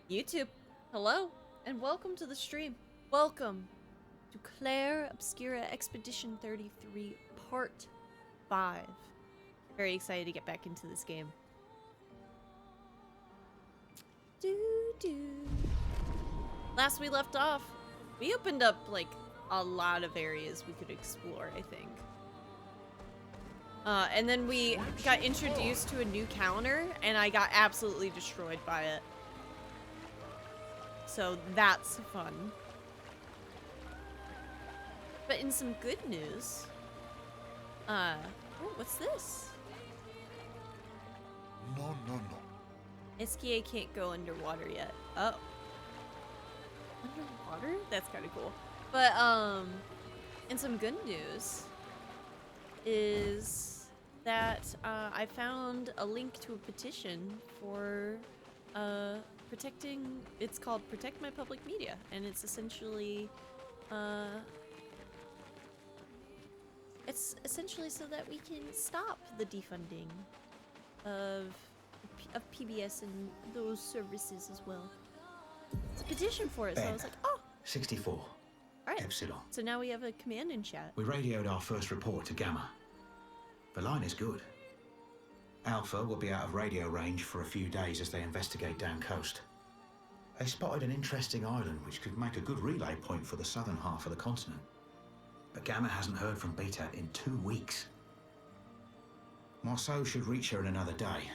YouTube, hello, and welcome to the stream. Welcome to Claire Obscura Expedition 33, Part 5. Very excited to get back into this game. Last we left off, we opened up, like, a lot of areas we could explore, I think. And then we got introduced to a new counter, and I got absolutely destroyed by it. So that's fun. But in some good news, oh, what's this? No. SKA can't go underwater yet. Oh. Underwater? That's kind of cool. But, in some good news is that, I found a link to a petition for, protecting, it's called Protect My Public Media, and it's essentially, so that we can stop the defunding of PBS and those services as well. It's a petition for it, so I was like, oh! 64. Alright, Epsilon. so now we have a command in chat. We radioed our first report to Gamma. The line is good. Alpha will be out of radio range for a few days as they investigate down coast. They spotted an interesting island which could make a good relay point for the southern half of the continent. But Gamma hasn't heard from Beta in 2 weeks. Marceau should reach her in another day.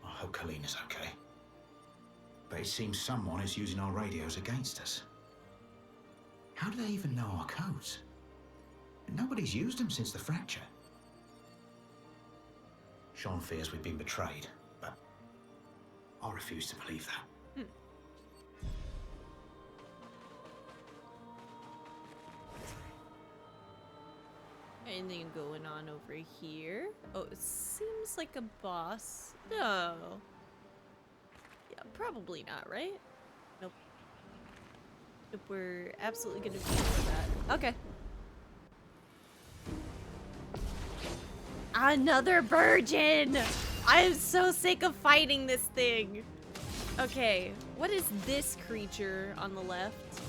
I hope Kalina's okay. But it seems someone is using our radios against us. How do they even know our codes? Nobody's used them since the fracture. Sean fears we've been betrayed, but I refuse to believe that. Anything going on over here? Oh, it seems like a boss. No. Yeah, probably not, right? Nope. Nope, we're absolutely gonna deal with that. Okay. Another virgin! I'm so sick of fighting this thing. Okay, what is this creature on the left?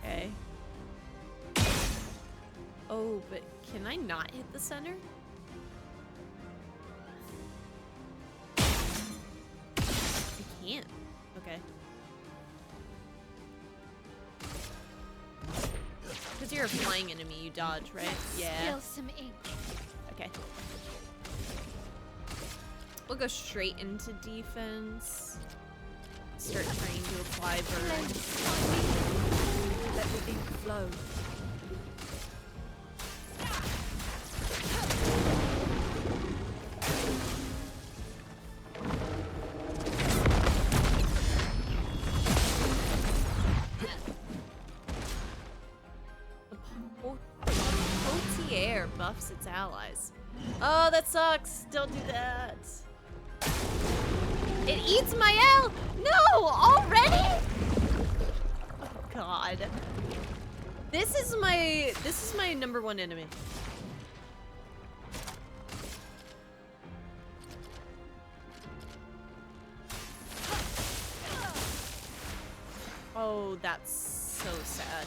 Okay. Oh, but can I not hit the center? I can't. Okay. Because you're a flying enemy, you dodge, right? Yeah. Spill some ink. Okay. We'll go straight into defense. Start trying to apply burn. Let the ink flow. Buffs its allies. Oh, that sucks. Don't do that. It eats my L. No, already? Oh God. This is my #1 enemy. Oh, that's so sad.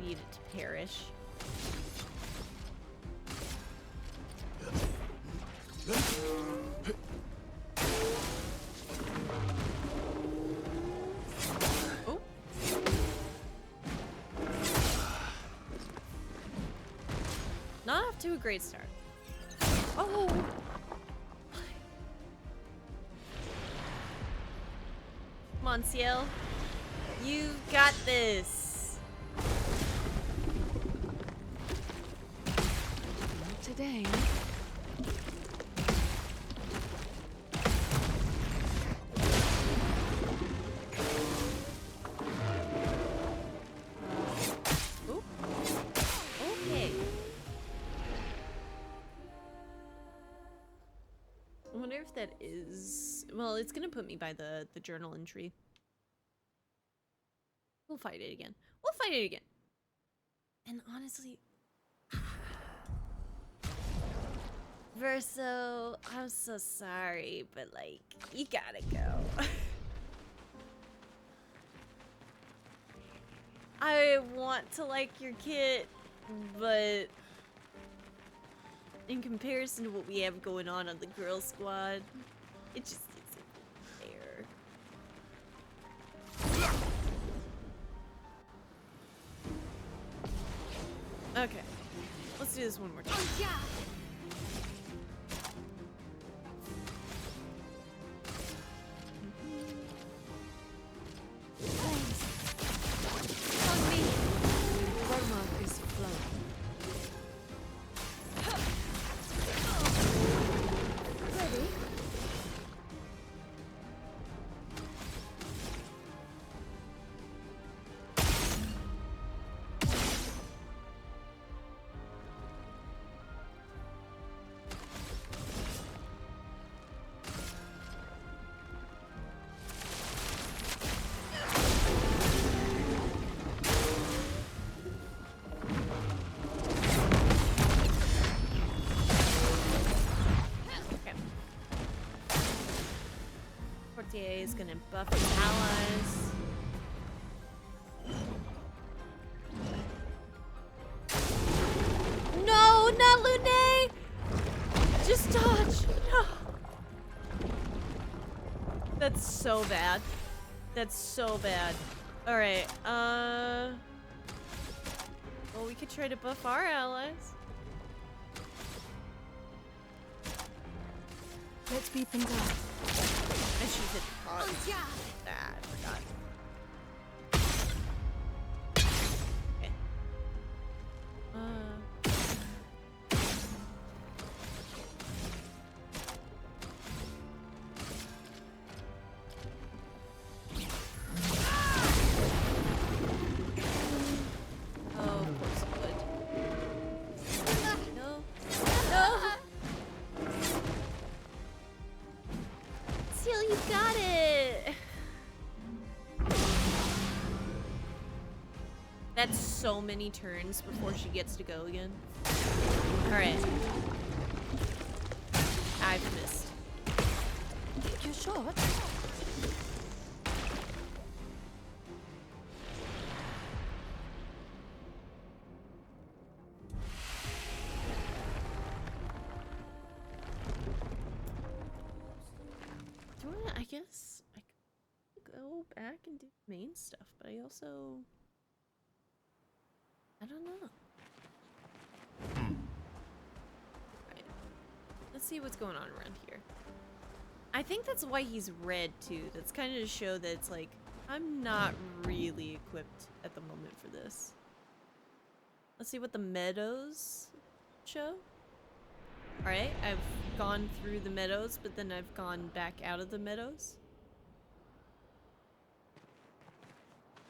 Need it to perish. Oh. Not off to a great start. Oh. Come on, Ciel. You've got this. Not today. Ooh. Okay. I wonder if that is... Well, it's gonna put me by the journal entry. We'll fight it again. We'll fight it again. And honestly, Verso, I'm so sorry, but like, you gotta go. I want to like your kit, but in comparison to what we have going on the girl squad, it just isn't fair. Okay, let's do this one more time. Oh, yeah. On me. Roma is flowing. Ready? Portier is gonna buff his allies. No, not Lune! Just dodge! No. That's so bad. That's so bad. Alright, well, we could try to buff our allies. Let's beat them down. And she hit Oh, yeah. Ah, I forgot. Okay. Oh, of course it would. No. No! Seal, you got it! That's so many turns before she gets to go again. Alright. I've missed. Take your shot. Do I guess I could go back and do main stuff, but I also... I don't know. Right. Let's see what's going on around here. I think that's why he's red too. That's kind of to show that it's like, I'm not really equipped at the moment for this. Let's see what the meadows show. Alright, I've gone through the meadows, but then I've gone back out of the meadows.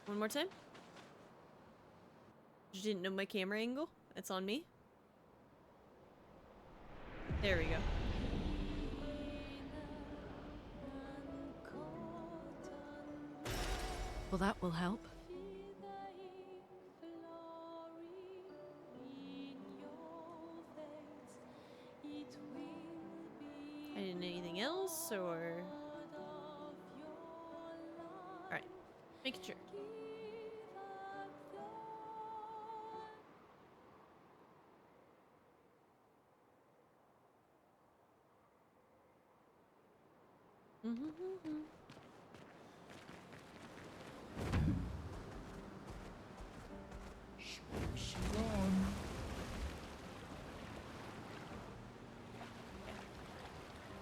One more time. You didn't know my camera angle? It's on me. There we go. Well, that will help. I didn't anything else, or... Alright, making sure.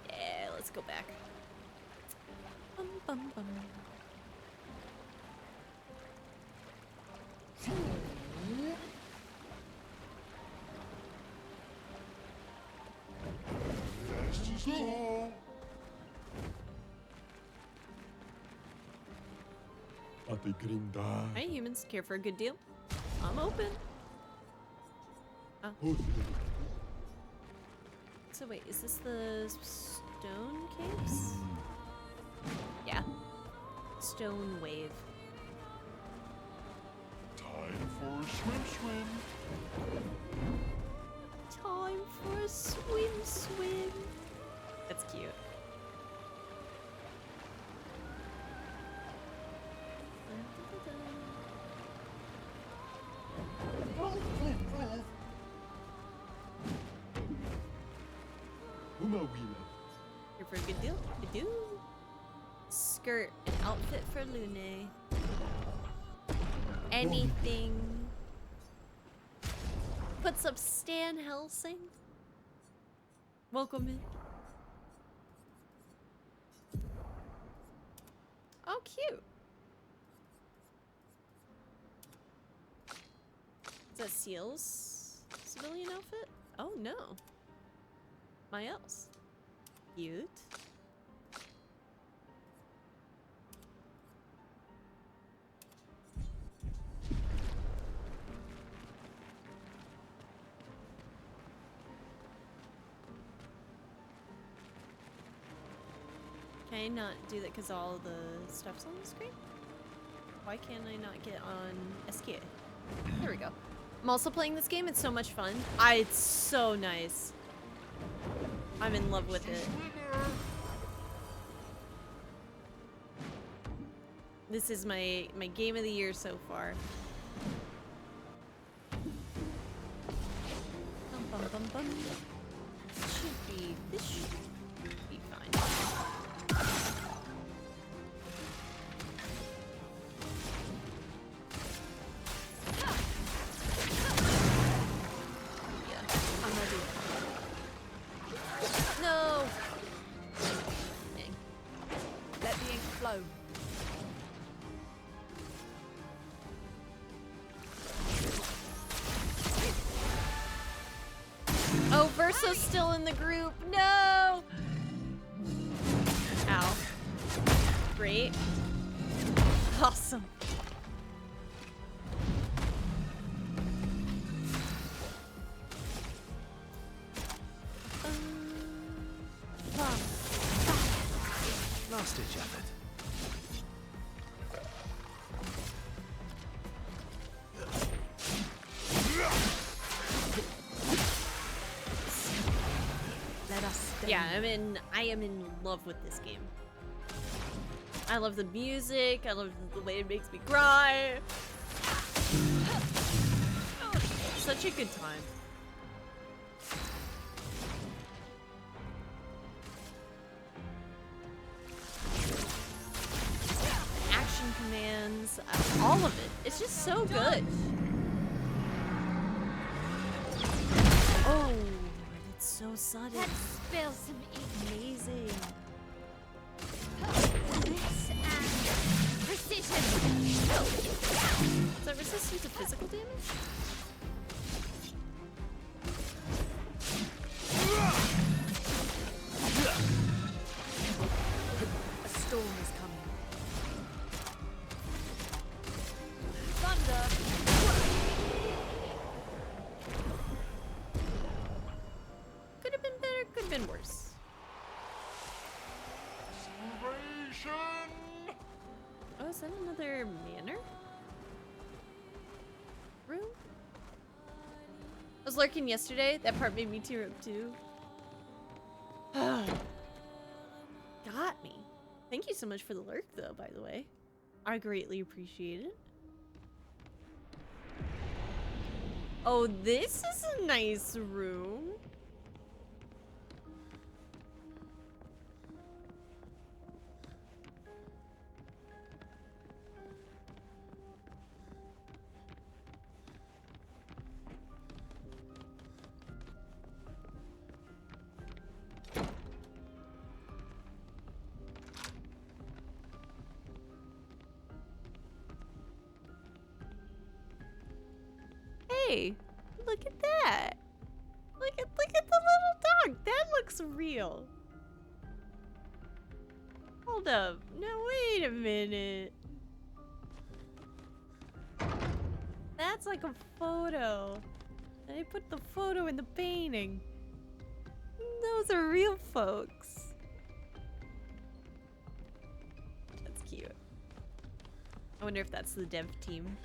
Yeah, let's go back. Bum, bum, bum. Hi, humans. Care for a good deal? I'm open. Oh. So wait, is this the stone caves? Yeah. Stone wave. wheeler. Here for a good deal? Good deal. Skirt, an outfit for Lune. Anything. Puts up Stan Helsing. Welcome in. Oh, cute. Is that Seal's civilian outfit? Oh no. My else. Cute. Can I not do that because all the stuff's on the screen? Why can't I not get on SKA? There we go. I'm also playing this game. It's so much fun. It's so nice. I'm in love with it. This is my game of the year so far. Bum, bum, bum, bum. This should be fine. Oh, Verso's still in the group. No! Ow. Great. Awesome. Last ditch effort. Yeah, I am in love with this game. I love the music, I love the way it makes me cry. Such a good time. Action commands, all of it. It's just so good. Oh, it's so sudden. Let's spill some ink. Amazing. This and precision. Is that resistant to physical damage? A storm is coming. Thunder. Could have been better, could have been worse. Oh, is that another manor? Room? I was lurking yesterday. That part made me tear up too. Got me. Thank you so much for the lurk though, by the way. I greatly appreciate it. Oh, this is a nice room. Hey, look at that. Look at the little dog. That looks real. Hold up. Now wait a minute. That's like a photo. They put the photo in the painting. Those are real folks. That's cute. I wonder if that's the dev team.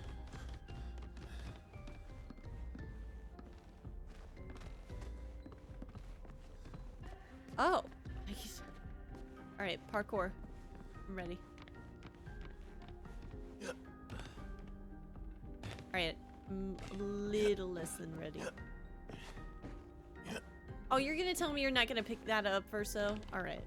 Oh. Alright, parkour. I'm ready. Alright, I'm a little less than ready. Oh, you're gonna tell me you're not gonna pick that up first, though? Alright.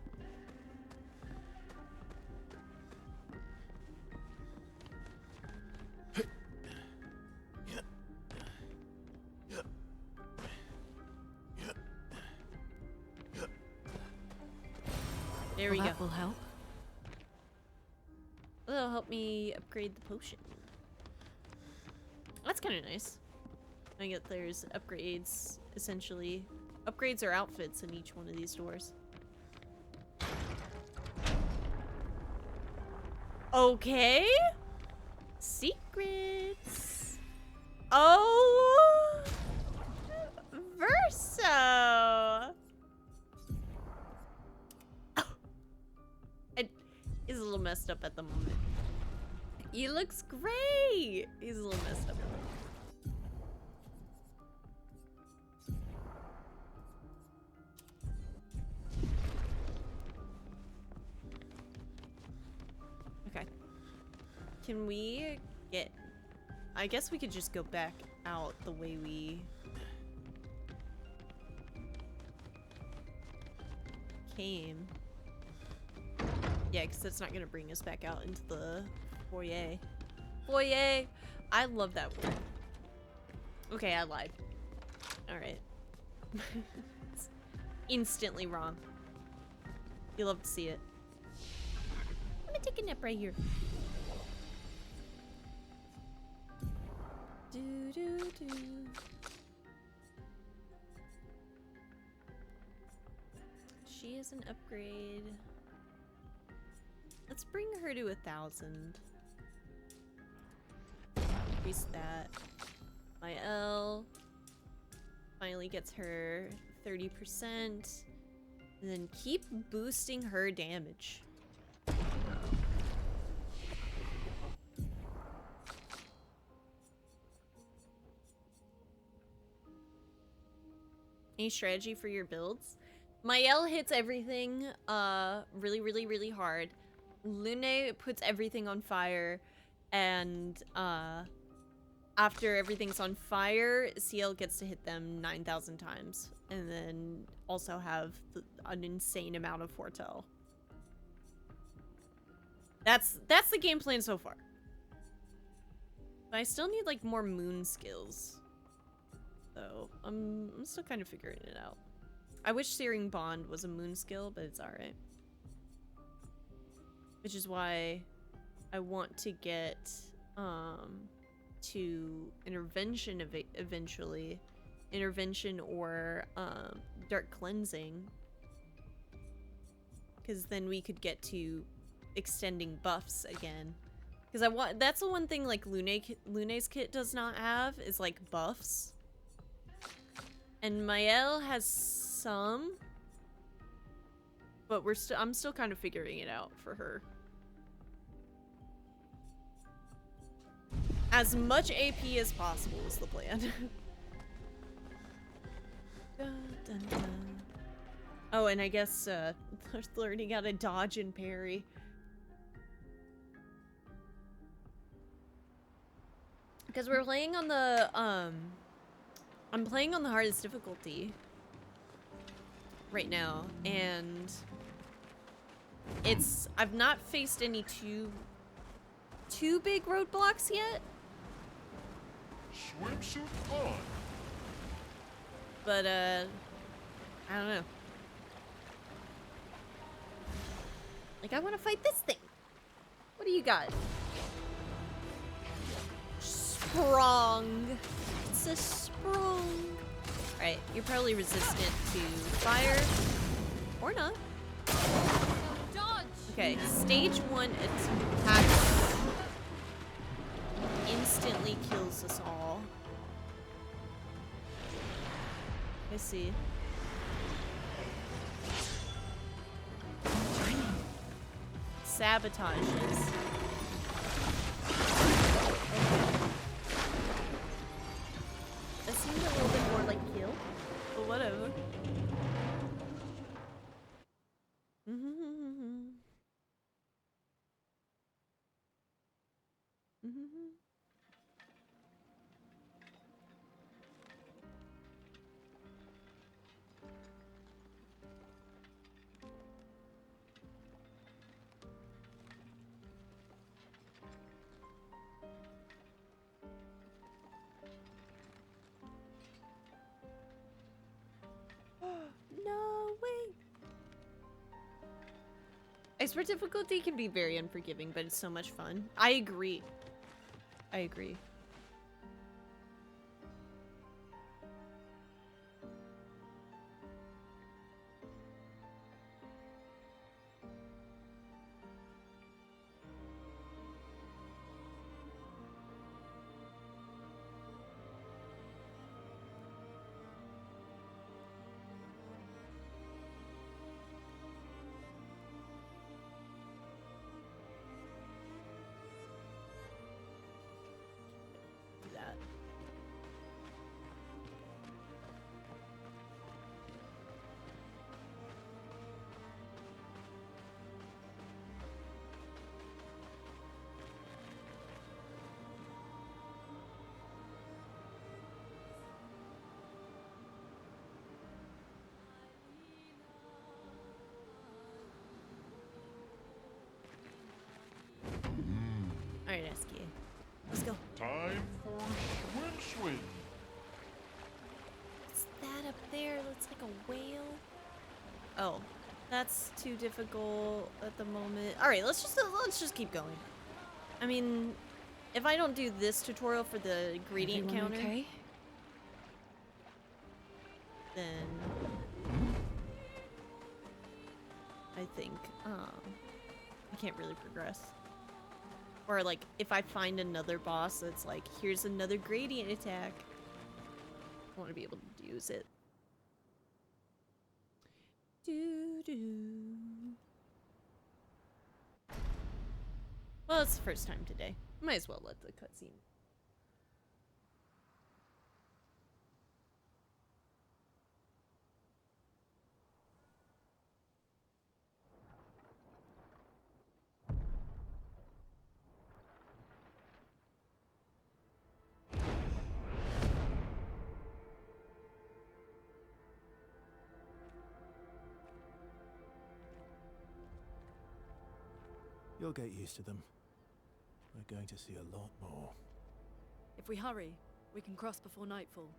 There we go. That will help. That'll help me upgrade the potion. That's kind of nice. I get there's upgrades, essentially. Upgrades or outfits in each one of these doors. Okay. Secrets. Oh. Verso. He's a little messed up at the moment. He looks great. He's a little messed up. Okay. Can we get... I guess we could just go back out the way we... came. Yeah, because that's not going to bring us back out into the foyer. Foyer! I love that word. Okay, I lied. Alright. Instantly wrong. You love to see it. I'm gonna take a nap right here. Do. She is an upgrade. Let's bring her to 1,000. Increase that. My L finally gets her 30%. And then keep boosting her damage. Any strategy for your builds? My L hits everything really hard. Lune puts everything on fire, and after everything's on fire, CL gets to hit them 9,000 times, and then also have an insane amount of foretell. That's the game plan so far. But I still need like more moon skills, so I'm still kind of figuring it out. I wish Searing Bond was a moon skill, but it's alright. Which is why I want to get to Intervention eventually. Intervention or Dark Cleansing. Because then we could get to extending buffs again. Because that's the one thing like Lune's kit does not have, is like buffs. And Mael has some, but I'm still kind of figuring it out for her. As much AP as possible is the plan. Dun, dun, dun. Oh, and I guess learning how to dodge and parry. Because we're playing on the I'm playing on the hardest difficulty right now, and I've not faced any too big roadblocks yet. Swimsuit on. But I don't know. Like, I want to fight this thing. What do you got? Sprung. It's a sprung. Right, you're probably resistant to fire. Or not. Dodge! Okay, stage 1 attack instantly kills us all. I see. Sabotages. That seemed a little bit more like kill, but whatever. Expert difficulty can be very unforgiving, but it's so much fun. I agree. I agree. That. All right, Esky. Let's go. Time for swim. What's that up there? Looks like a whale. Oh, that's too difficult at the moment. All right, let's just keep going. I mean, if I don't do this tutorial for the gradient Everyone counter, okay? then I think I can't really progress. Or like if I find another boss that's like, here's another gradient attack, I want to be able to use it. Well, it's the first time today. Might as well let the cutscene. You'll get used to them. We're going to see a lot more. If we hurry, we can cross before nightfall.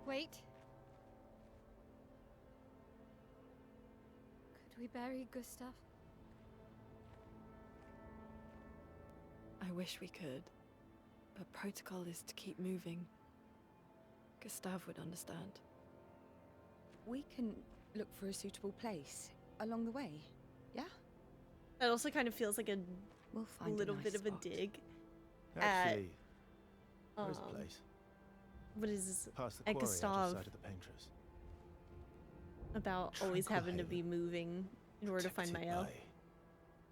Wait. Could we bury Gustav? I wish we could, but protocol is to keep moving. Gustav would understand. We can look for a suitable place along the way, yeah? That also kind of feels like a We'll find little a nice bit of a spot. dig Actually, at where's the place? what is this Past the at quarry Gustav out of sight of the painters. about always Tranquil having to be haven, moving in order to find my protected L.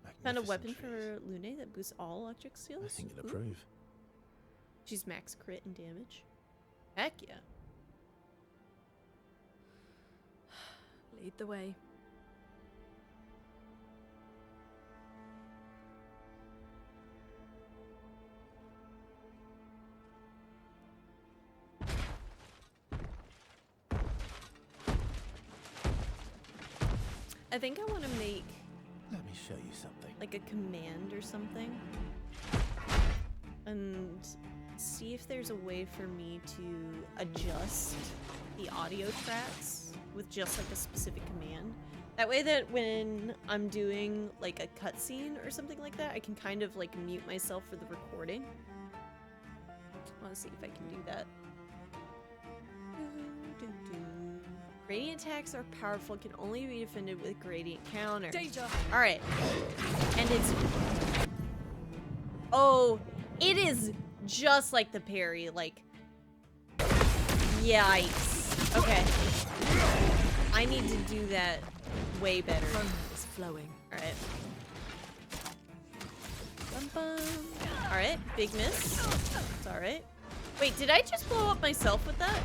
by Found a magnificent weapon trees. for Lune that boosts all electric skills. I think you'll Ooh. approve. She's max crit and damage. Heck yeah. Lead the way. I think I want to make Let me show you something. like a command or something and see if there's a way for me to adjust the audio tracks with just like a specific command. That way that when I'm doing like a cutscene or something like that, I can kind of like mute myself for the recording. I want to see if I can do that. Gradient attacks are powerful, can only be defended with gradient counter. Danger! Alright. And it's... Oh, it is just like the parry, like... Yikes. Okay. I need to do that way better. Foam is flowing. Alright. Bum bum. Alright, big miss. It's alright. Wait, did I just blow up myself with that?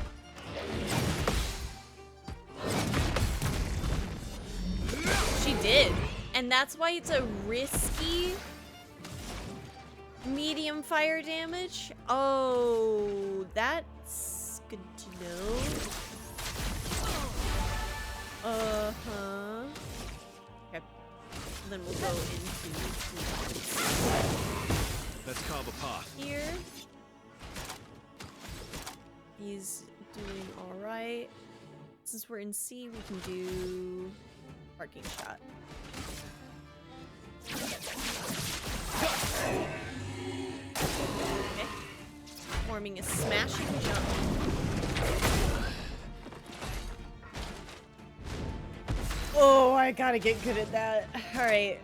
She did. And that's why it's a risky medium fire damage. Oh, that's good to know. Uh-huh. Okay. Then we'll go into Let's carve a path. here. He's doing all right. Since we're in C, we can do parking shot. Okay. Forming a smashing jump. Oh, I gotta get good at that. Alright.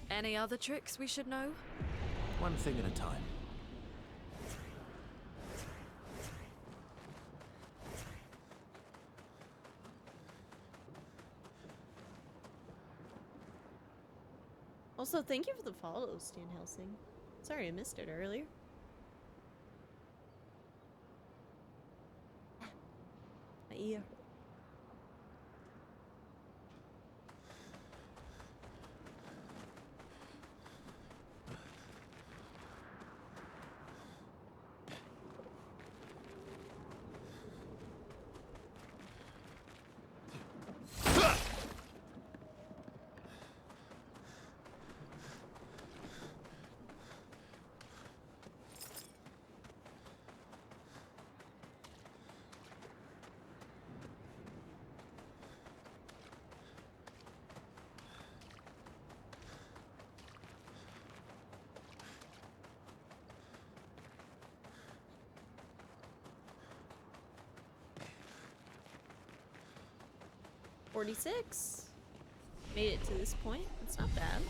Any other tricks we should know? One thing at a time. Also, thank you for the follow, Stan Helsing. Sorry I missed it earlier. My ear. $46. Made it to this point. It's not bad.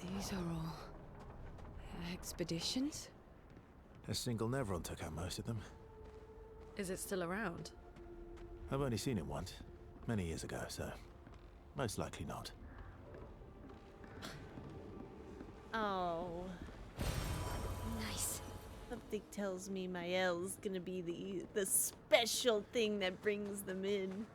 These are all expeditions? A single Nevron took out most of them. Is it still around? I've only seen it once, many years ago, so most likely not. Oh. Nice. Something tells me my L's gonna be the special thing that brings them in.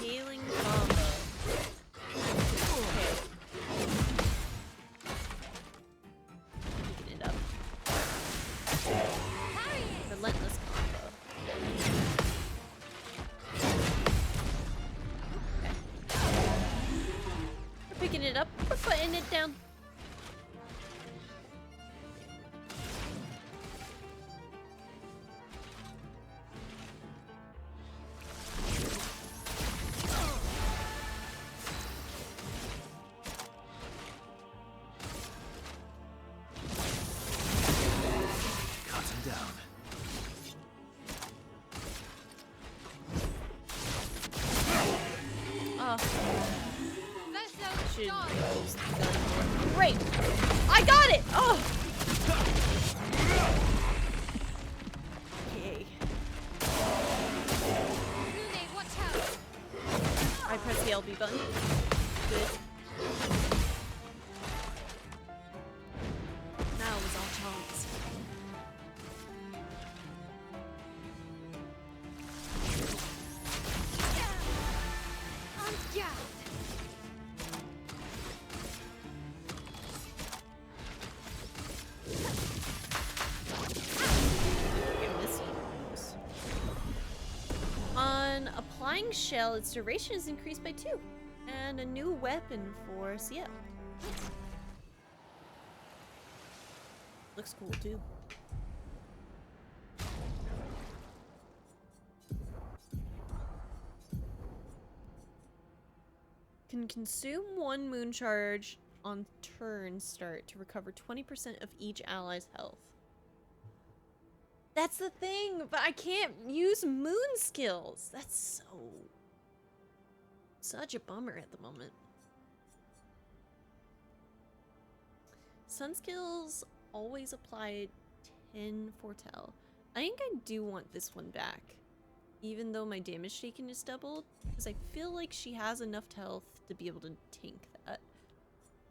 Healing combo. Okay. Picking it up. Relentless combo. Okay. We're picking it up. We're putting it down. Cut him down. Oh, Vessel should done. use the gun more. Great! I got it! Oh! Okay. Rune, watch out. I press the LB button. Good. Now was our chance. On guard. Okay, missed it. On applying shell, its duration is increased by 2. And a new weapon for CL. Nice. Looks cool too. Can consume 1 moon charge on turn start to recover 20% of each ally's health. That's the thing, but I can't use moon skills. That's such a bummer at the moment. Sun skills always applied 10 foretell. I think I do want this one back, even though my damage taken is doubled, because I feel like she has enough health to be able to tank that.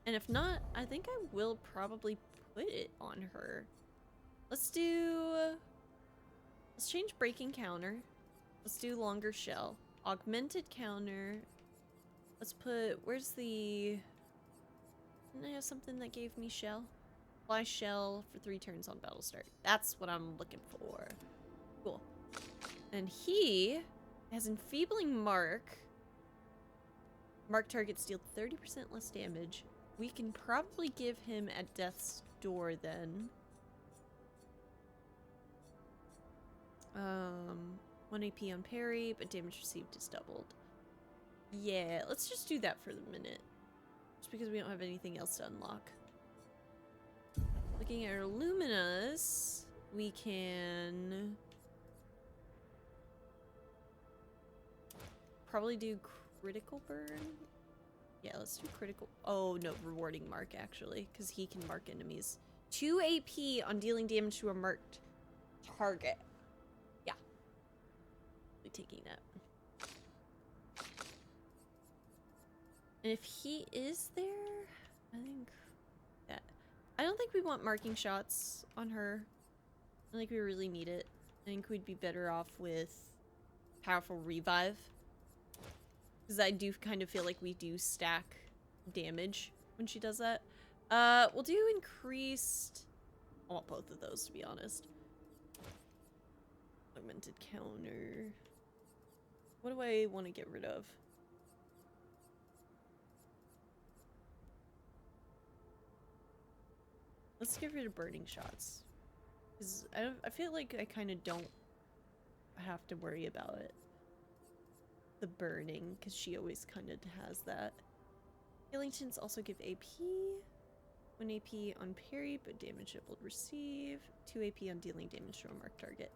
And if not, I think I will probably put it on her. Let's change breaking counter. Let's do longer shell. Augmented counter. Let's put, where's the, didn't I have something that gave me shell? Fly shell for 3 turns on battle start. That's what I'm looking for. Cool. And he has enfeebling mark. Mark targets deal 30% less damage. We can probably give him at death's door then. 1 AP on parry, but damage received is doubled. Yeah, let's just do that for the minute. Just because we don't have anything else to unlock. Looking at our Luminas, we can probably do critical burn. Yeah, let's do critical. Oh no, rewarding mark actually, because he can mark enemies. 2 AP on dealing damage to a marked target. Yeah, we're taking that. And if he is there, I think that. I don't think we want marking shots on her. I don't think we really need it. I think we'd be better off with powerful revive. Because I do kind of feel like we do stack damage when she does that. We'll do increased. I want both of those, to be honest. Augmented counter. What do I want to get rid of? Let's get rid of burning shots. Because I feel like I kind of don't have to worry about it. The burning, because she always kind of has that. Healingtons also give AP. 1 AP on parry, but damage it will receive. 2 AP on dealing damage to a marked target.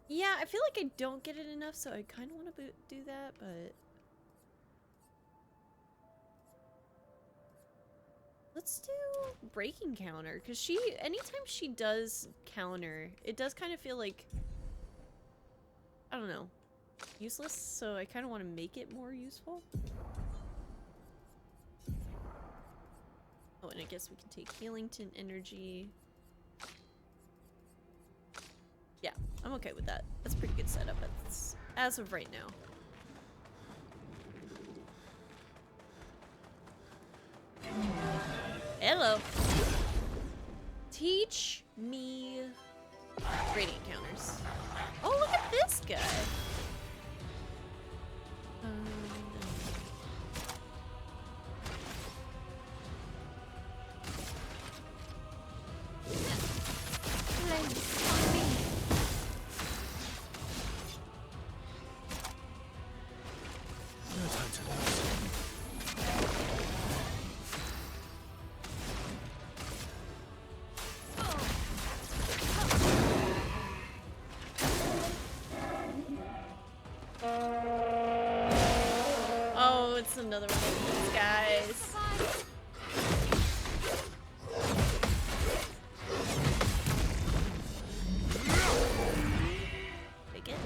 Yeah, I feel like I don't get it enough, so I kind of want to do that, but... Let's do breaking counter, because anytime she does counter, it does kind of feel like, I don't know, useless, so I kind of want to make it more useful. Oh, and I guess we can take Healington energy. Yeah, I'm okay with that. That's a pretty good setup as of right now. Hello. Teach me radiant counters. Oh, look at this guy. No time to lose. Oh, it's another one of these guys. Take it.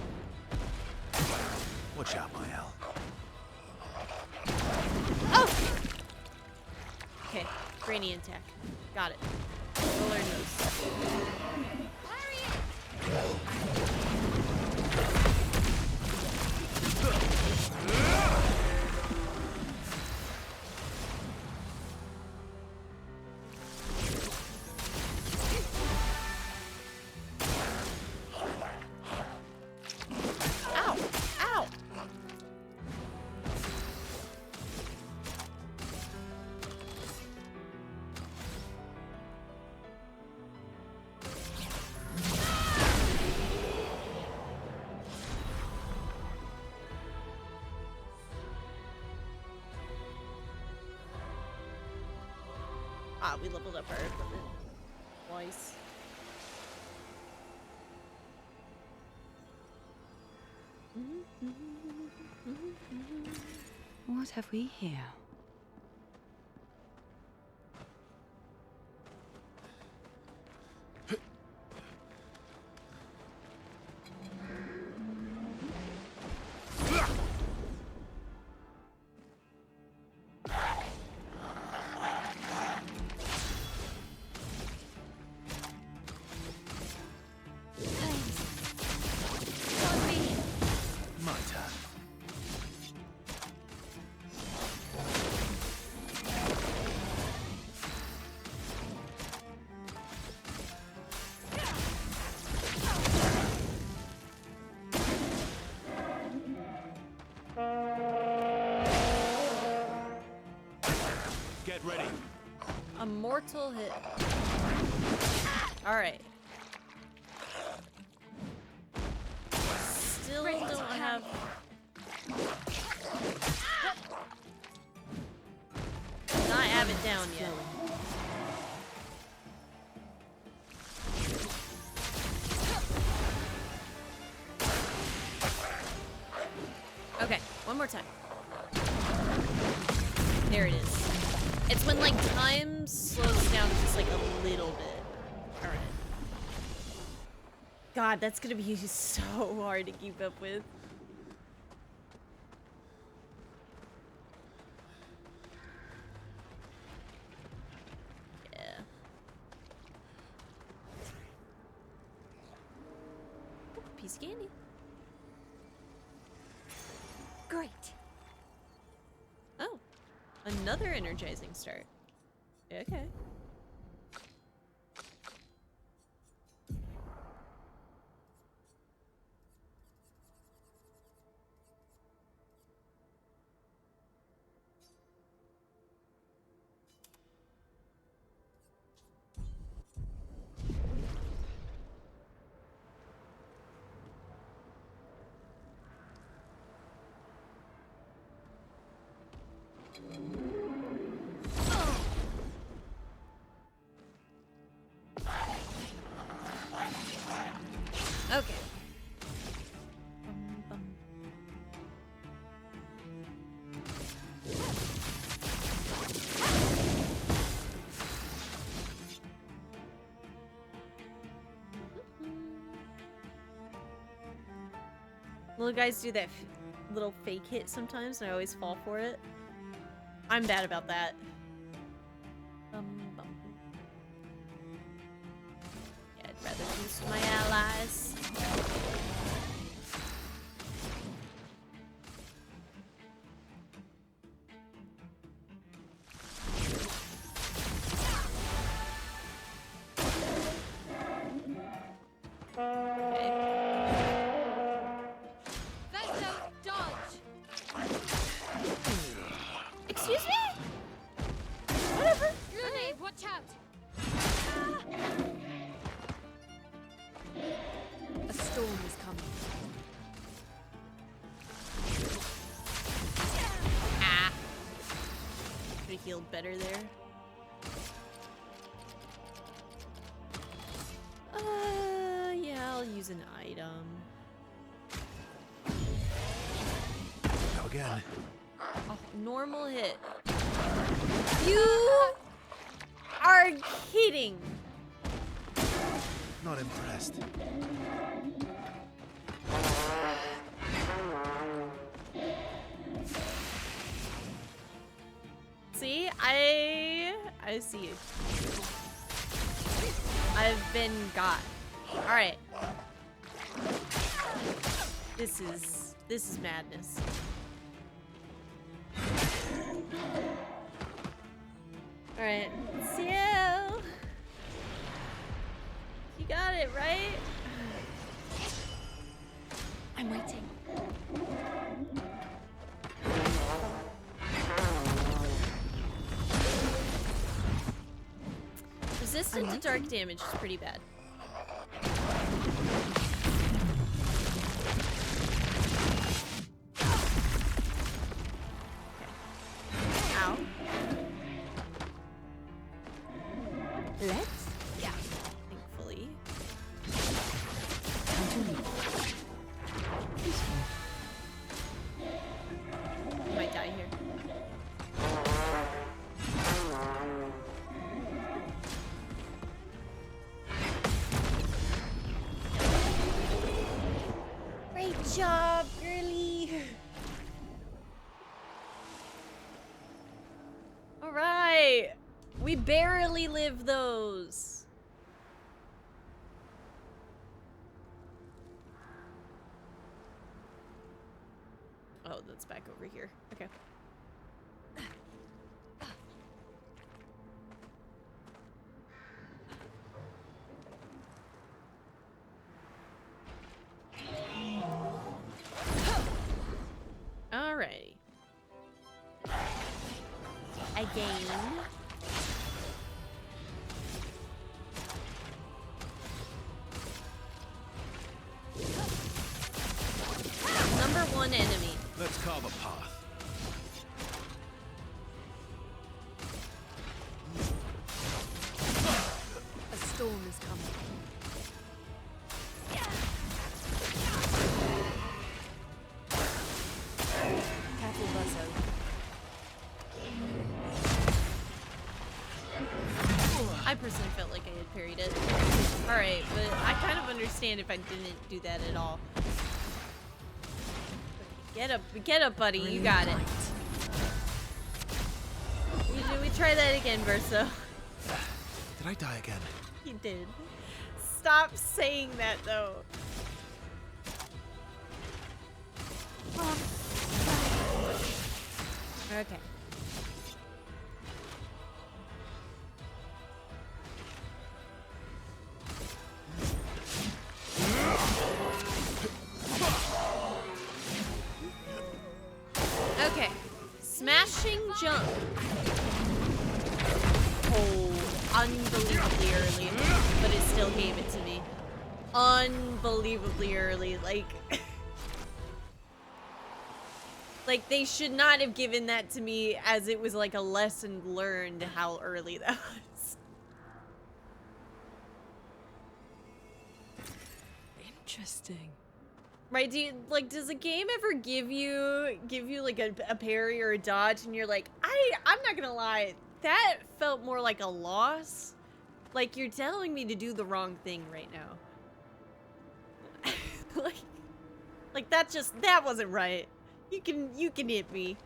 Watch out, my Al. Oh! Okay, Granny attack. Got it. We'll learn those. Ow! Ow! Ah, we leveled up our equipment twice. What have we here? My turn. Get ready. A mortal hit. Alright. Still don't have... Not have it down yet. Okay, one more time. There it is. It's when, like, time slows down just, like, a little bit. Alright. God, that's gonna be so hard to keep up with. Yeah. Ooh, piece of candy. Great. Oh. Another energizing start. Okay. Okay. Little guys do that little fake hit sometimes, and I always fall for it. I'm bad about that. Yeah, I'd rather boost my allies. Vessel dodge. Excuse me? Whatever. Lune, watch out. A storm is coming. Ah. Could have healed better there. Yeah, I'll use an item. Go again. Oh, normal hit. You are kidding. Not impressed. See, I see it. I've been got. All right. This is madness. All right, Ciel. You got it, right? I'm waiting. Resistant to dark damage is pretty bad. Ow. job, girly. All right. We barely live those. Oh, that's back over here. Okay. Alrighty. Again. Number one enemy. Let's carve a path. A storm is coming. Careful, Buzzo. I personally felt like I had parried it. Alright, but I kind of understand if I didn't do that at all. Get up, buddy. You got it. We try that again, Verso. Did I die again? You did. Stop saying that, though. Okay. Okay. Smashing jump. Oh, unbelievably early, but it still gave it to me. Unbelievably early, like... Like, they should not have given that to me as it was like a lesson learned how early that was. Interesting. Right, do you, like, does a game ever give you like a parry or a dodge and you're like, I'm not gonna lie, that felt more like a loss? Like, you're telling me to do the wrong thing right now. like that wasn't right. You can hit me.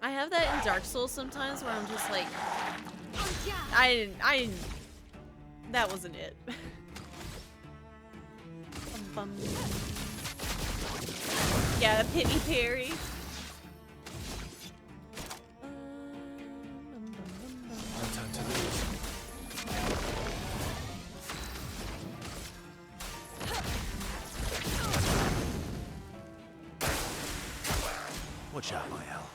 I have that in Dark Souls sometimes where I'm just like, I didn't, that wasn't it. Bum, bum. Yeah, pity parry. No time to lose. Watch out, my hell.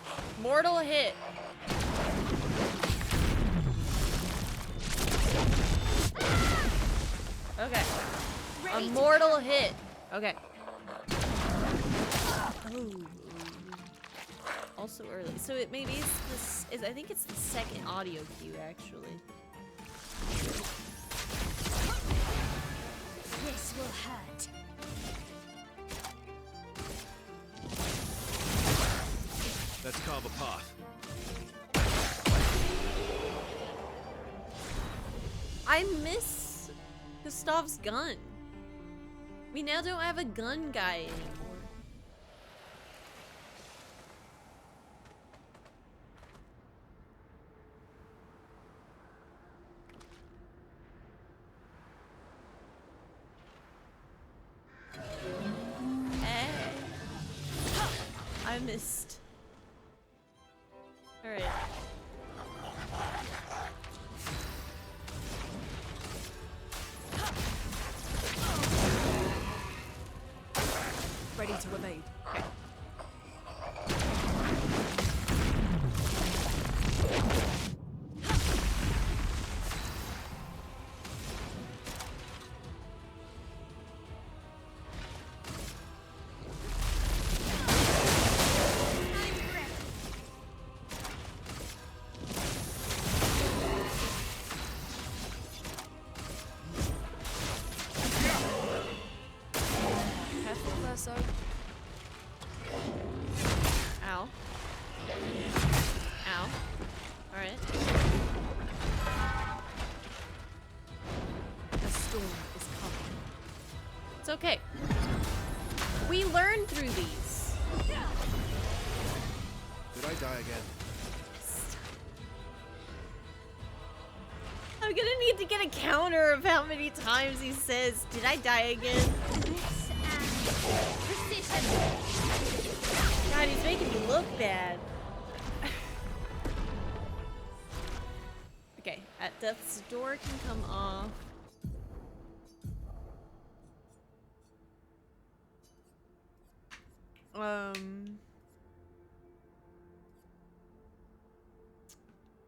Mortal hit. Okay. A mortal hit. Okay. Oh. Also early. So it maybe it's this is I think it's the second audio cue actually. This will hurt. Let's carve a path. I miss Gustav's gun. We now don't have a gun guy anymore. I missed. All right. Ready to evade. Okay. okay. We learn through these. Did I die again? I'm gonna need to get a counter of how many times he says, "Did I die again?" This and precision. God, he's making me look bad. Okay, at death's door can come off.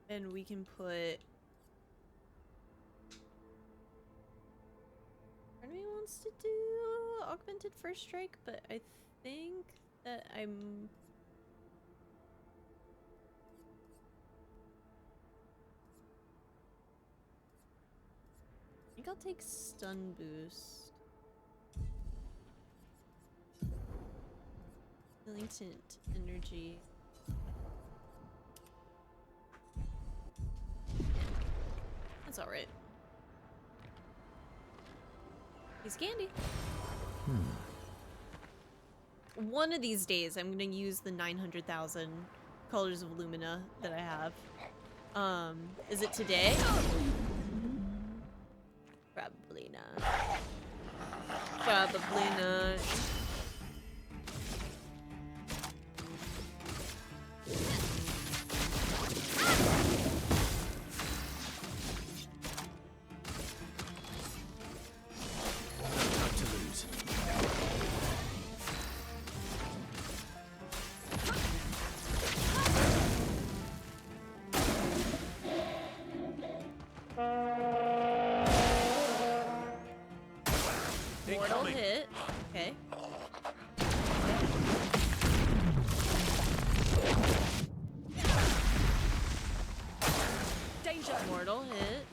And we can put. Army wants to do augmented first strike, but I think that I think I'll take stun boost. Militant energy. That's alright. He's candy. One of these days, I'm gonna use the 900,000 colors of Lumina that I have. Is it today? Probably not. Probably not. Time to lose. Mortal Incoming. hit. Okay. Danger! Mortal hit.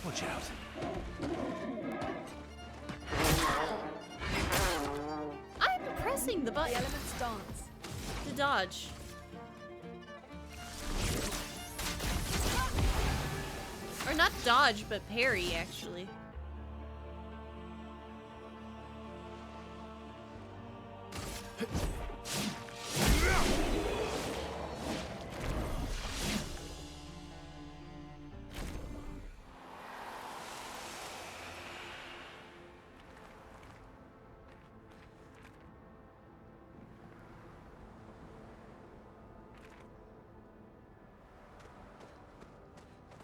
Watch out. I'm pressing the The button elements dance. to dodge. Or not dodge, but parry, actually.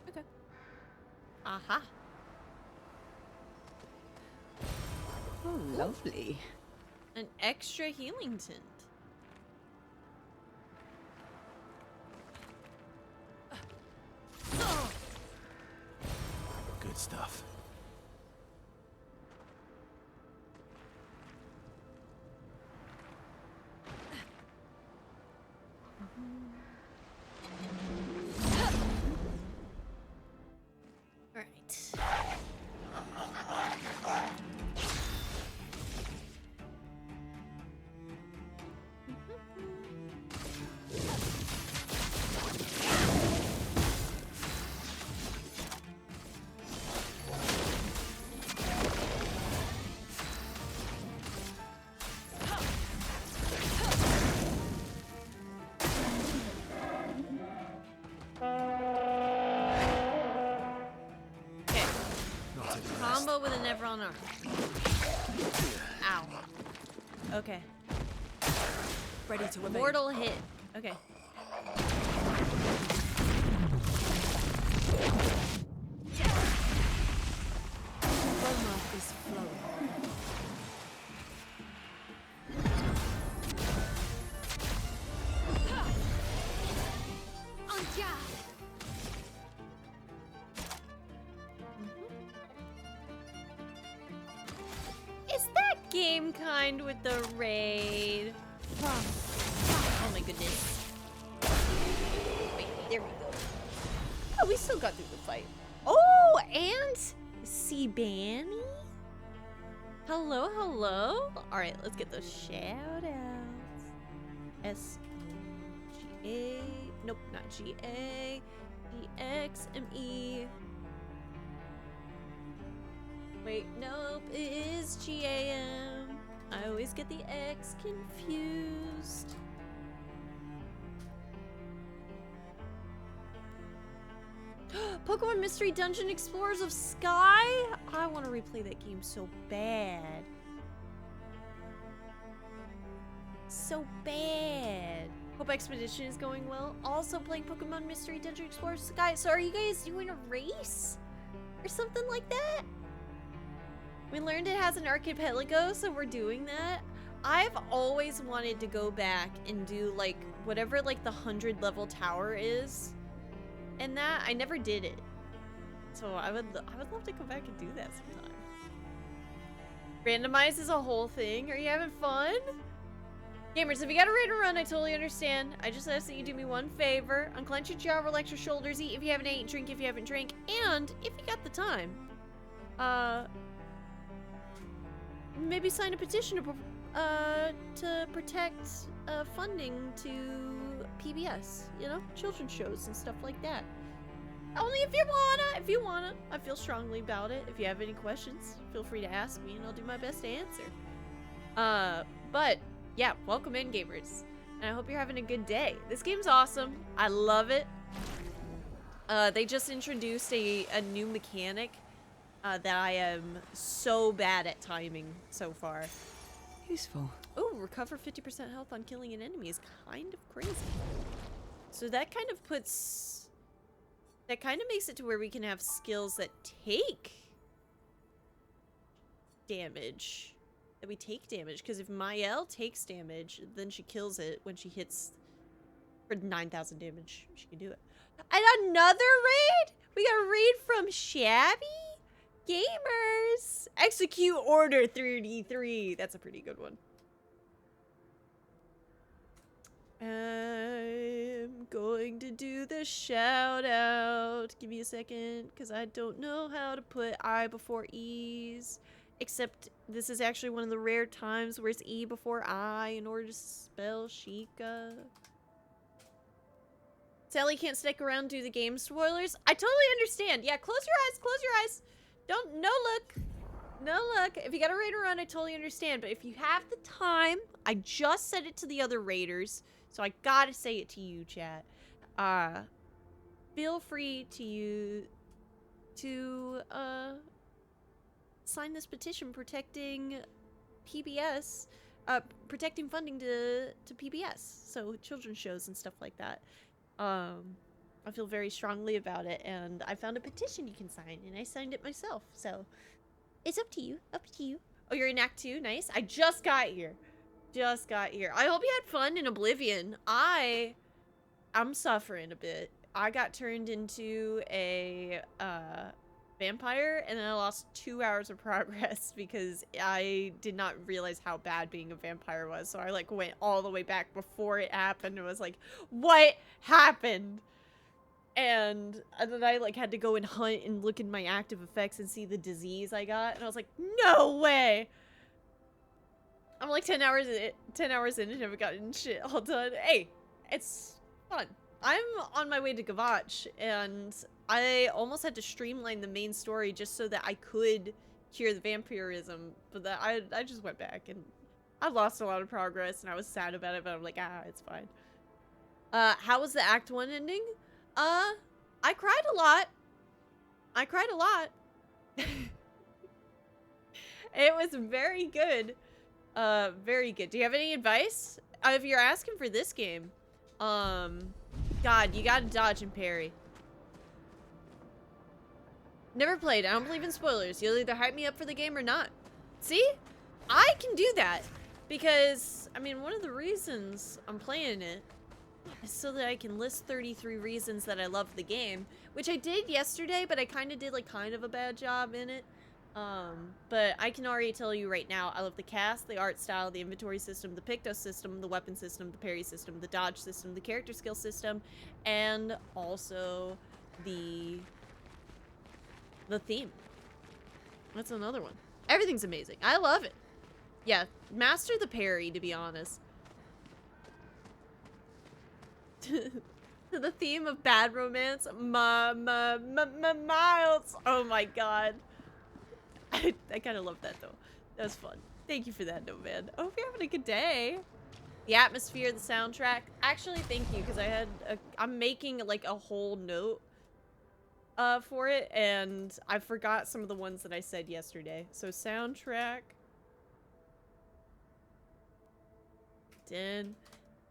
Okay. Aha. Oh, lovely. An extra healing tint. Good stuff. All right. Okay. Not taking a rest. Combo with a Nevron arm. Ow. Okay. Ready to evade. Mortal hit. Okay. Roma is flowing. En garde. Is that game kind with the raid? Oh my goodness. Wait, there we go. Oh, we still got through the fight. Oh, and Seabani? Hello, hello. All right, let's get those shout outs. SGA. Nope, not G-A. E-X-M-E. Wait, nope, it is G-A-M. I always get the X confused. Pokemon Mystery Dungeon Explorers of Sky? I want to replay that game so bad. So bad. Hope Expedition is going well. Also playing Pokemon Mystery Dungeon Explorers of Sky. So are you guys doing a race? Or something like that? We learned it has an archipelago, so we're doing that. I've always wanted to go back and do like whatever like the 100 level tower is. And that I never did it. So I would love to come back and do that sometime. Randomize is a whole thing. Are you having fun? Gamers, if you got a raid or run, I totally understand. I just ask that you do me one favor. Unclench your jaw, relax your shoulders, eat if you haven't ate, drink if you haven't drank, and if you got the time, maybe sign a petition to protect funding to PBS, you know, children's shows and stuff like that. Only if you wanna. I feel strongly about it. If you have any questions, feel free to ask me and I'll do my best to answer. But yeah, welcome in, gamers. And I hope you're having a good day. This game's awesome. I love it. They just introduced a new mechanic that I am so bad at timing so far. Useful. Oh, recover 50% health on killing an enemy is kind of crazy. So that kind of makes it to where we can have skills that take damage. That we take damage, because if Mael takes damage, then she kills it when she hits for 9,000 damage. She can do it. And another raid? We got a raid from Shabby Gamers. Execute Order 33. That's a pretty good one. I'm going to do the shout out. Give me a second, because I don't know how to put I before E's. Except this is actually one of the rare times where it's E before I in order to spell Sheikah. Sally can't stick around due to game spoilers. I totally understand. Yeah, close your eyes. Close your eyes. No look. No look. If you got a raid or run, I totally understand. But if you have the time, I just said it to the other raiders, so I gotta say it to you, chat. Feel free to sign this petition protecting PBS, protecting funding to PBS, so children's shows and stuff like that. I feel very strongly about it, and I found a petition you can sign, and I signed it myself, so it's up to you, Oh, you're in Act 2? Nice. I just got here. I hope you had fun in Oblivion. I'm suffering a bit. I got turned into a, vampire, and then I lost 2 hours of progress because I did not realize how bad being a vampire was. So I like went all the way back before it happened and was like, what happened? And then I like had to go and hunt and look in my active effects and see the disease I got, and I was like, no way. I'm like 10 hours in and haven't gotten shit all done. Hey, it's fun. I'm on my way to Gavach, and I almost had to streamline the main story just so that I could cure the vampirism, but that I just went back, and I lost a lot of progress, and I was sad about it, but I'm like, it's fine. How was the Act 1 ending? I cried a lot. It was very good. Very good. Do you have any advice? If you're asking for this game, God, you gotta dodge and parry. Never played. I don't believe in spoilers. You'll either hype me up for the game or not. See? I can do that. Because, I mean, one of the reasons I'm playing it is so that I can list 33 reasons that I love the game. Which I did yesterday, but I kind of did, like, kind of a bad job in it. But I can already tell you right now, I love the cast, the art style, the inventory system, the Pictos system, the weapon system, the parry system, the dodge system, the character skill system, and also the theme. That's another one. Everything's amazing. I love it. Yeah, master the parry, to be honest. To the theme of bad romance, Miles. Oh my god. I kind of love that though. That was fun. Thank you for that, no man. I hope you're having a good day. The atmosphere, the soundtrack. Actually, thank you, because I'm making like a whole note for it, and I forgot some of the ones that I said yesterday. So soundtrack. Then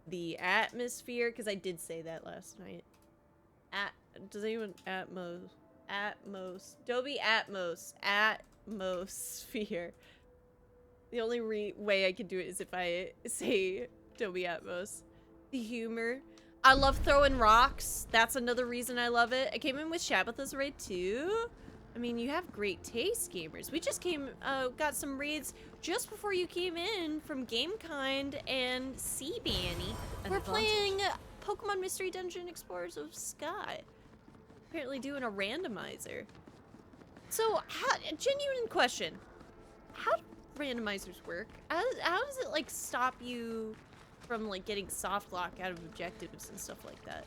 the atmosphere, because I did say that last night. Does anyone Atmos? Dolby Atmos. Atmosphere. The only way I can do it is if I say Dolby Atmos. The humor. I love throwing rocks. That's another reason I love it. I came in with Shabbatha's raid too. I mean, you have great taste, gamers. We just got some raids just before you came in from Gamekind and Sea Banny. We're playing Pokemon Mystery Dungeon Explorers of Sky. Apparently doing a randomizer. So, genuine question. How do randomizers work? How does it, like, stop you from, like, getting soft lock out of objectives and stuff like that?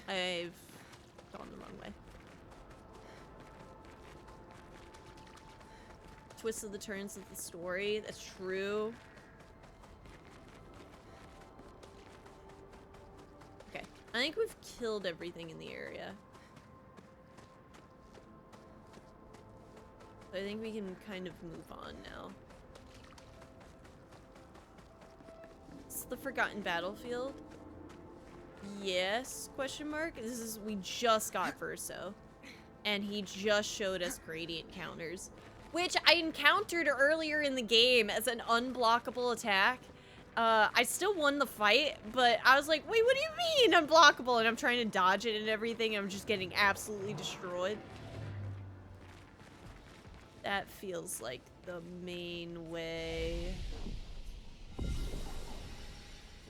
I've gone the wrong way. Twists of the turns of the story. That's true. Okay. I think we've killed everything in the area. So I think we can kind of move on now. It's the Forgotten Battlefield. Yes, question mark. We just got Verso. And he just showed us gradient counters, which I encountered earlier in the game as an unblockable attack. I still won the fight, but I was like, wait, what do you mean unblockable? And I'm trying to dodge it and everything. I'm just getting absolutely destroyed. That feels like the main way.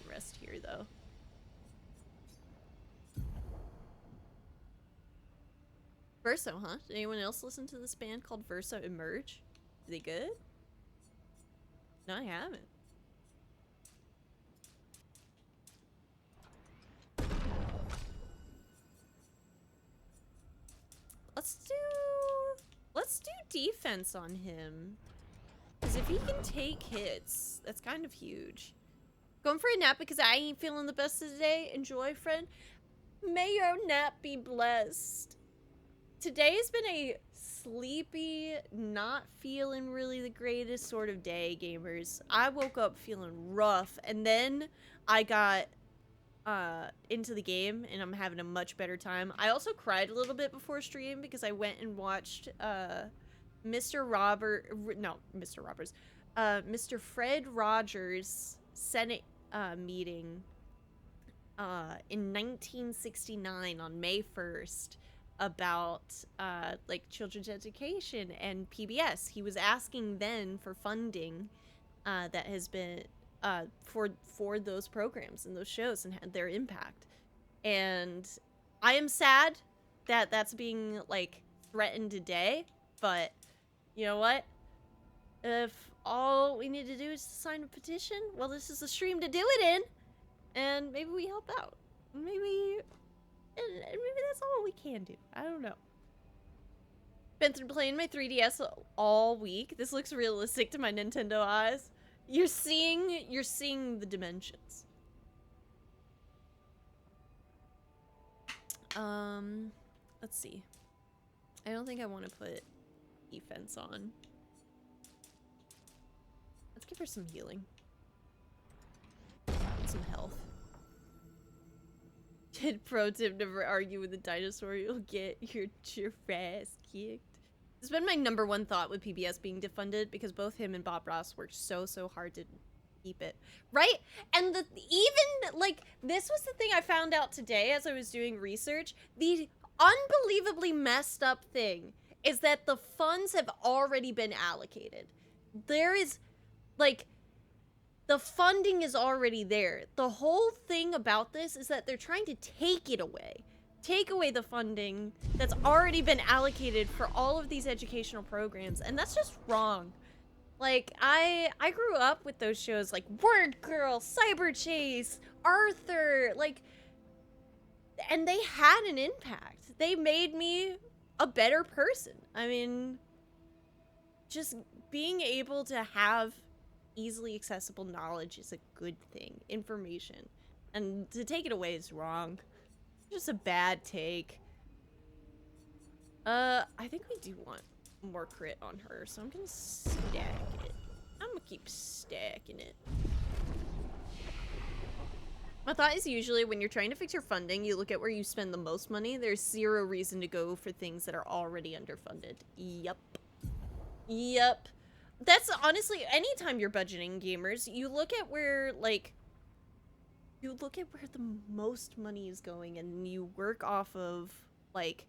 Rest here, though. Verso, huh? Did anyone else listen to this band called Verso Emerge? Are they good? No, I haven't. Let's do defense on him. Because if he can take hits, that's kind of huge. Going for a nap because I ain't feeling the best today. Enjoy, friend. May your nap be blessed. Today has been a sleepy, not feeling really the greatest sort of day, gamers. I woke up feeling rough, and then I got into the game, and I'm having a much better time. I also cried a little bit before stream because I went and watched Mr. Fred Rogers' Senate meeting in 1969 on May 1st about like children's education and PBS. He was asking then for funding that has been for those programs and those shows and their impact. And I am sad that that's being like threatened today, but you know what? If all we need to do is sign a petition, well, this is a stream to do it in, and maybe we help out. Maybe that's all we can do. I don't know. Been through playing my 3DS all week. This looks realistic to my Nintendo eyes. You're seeing the dimensions. Let's see. I don't think I want to put defense on. Let's give her some healing. Some health. Kid pro tip, never argue with a dinosaur, you'll get your ass kicked. It's been my #1 thought with PBS being defunded because both him and Bob Ross worked so hard to keep it. Right? And even, like, this was the thing I found out today as I was doing research. The unbelievably messed up thing is that the funds have already been allocated. There is, like, the funding is already there. The whole thing about this is that they're trying to take it away. Take away the funding that's already been allocated for all of these educational programs, and that's just wrong. Like, I grew up with those shows like Word Girl, Cyber Chase, Arthur, like, and they had an impact. They made me a better person. I mean, just being able to have easily accessible knowledge is a good thing, information. And to take it away is wrong. Just a bad take. I think we do want more crit on her, so I'm gonna stack it. I'm gonna keep stacking it. My thought is usually when you're trying to fix your funding, you look at where you spend the most money. There's zero reason to go for things that are already underfunded. Yup. Yup. That's honestly, anytime you're budgeting, gamers, you look at where, like, you look at where the most money is going and you work off of, like,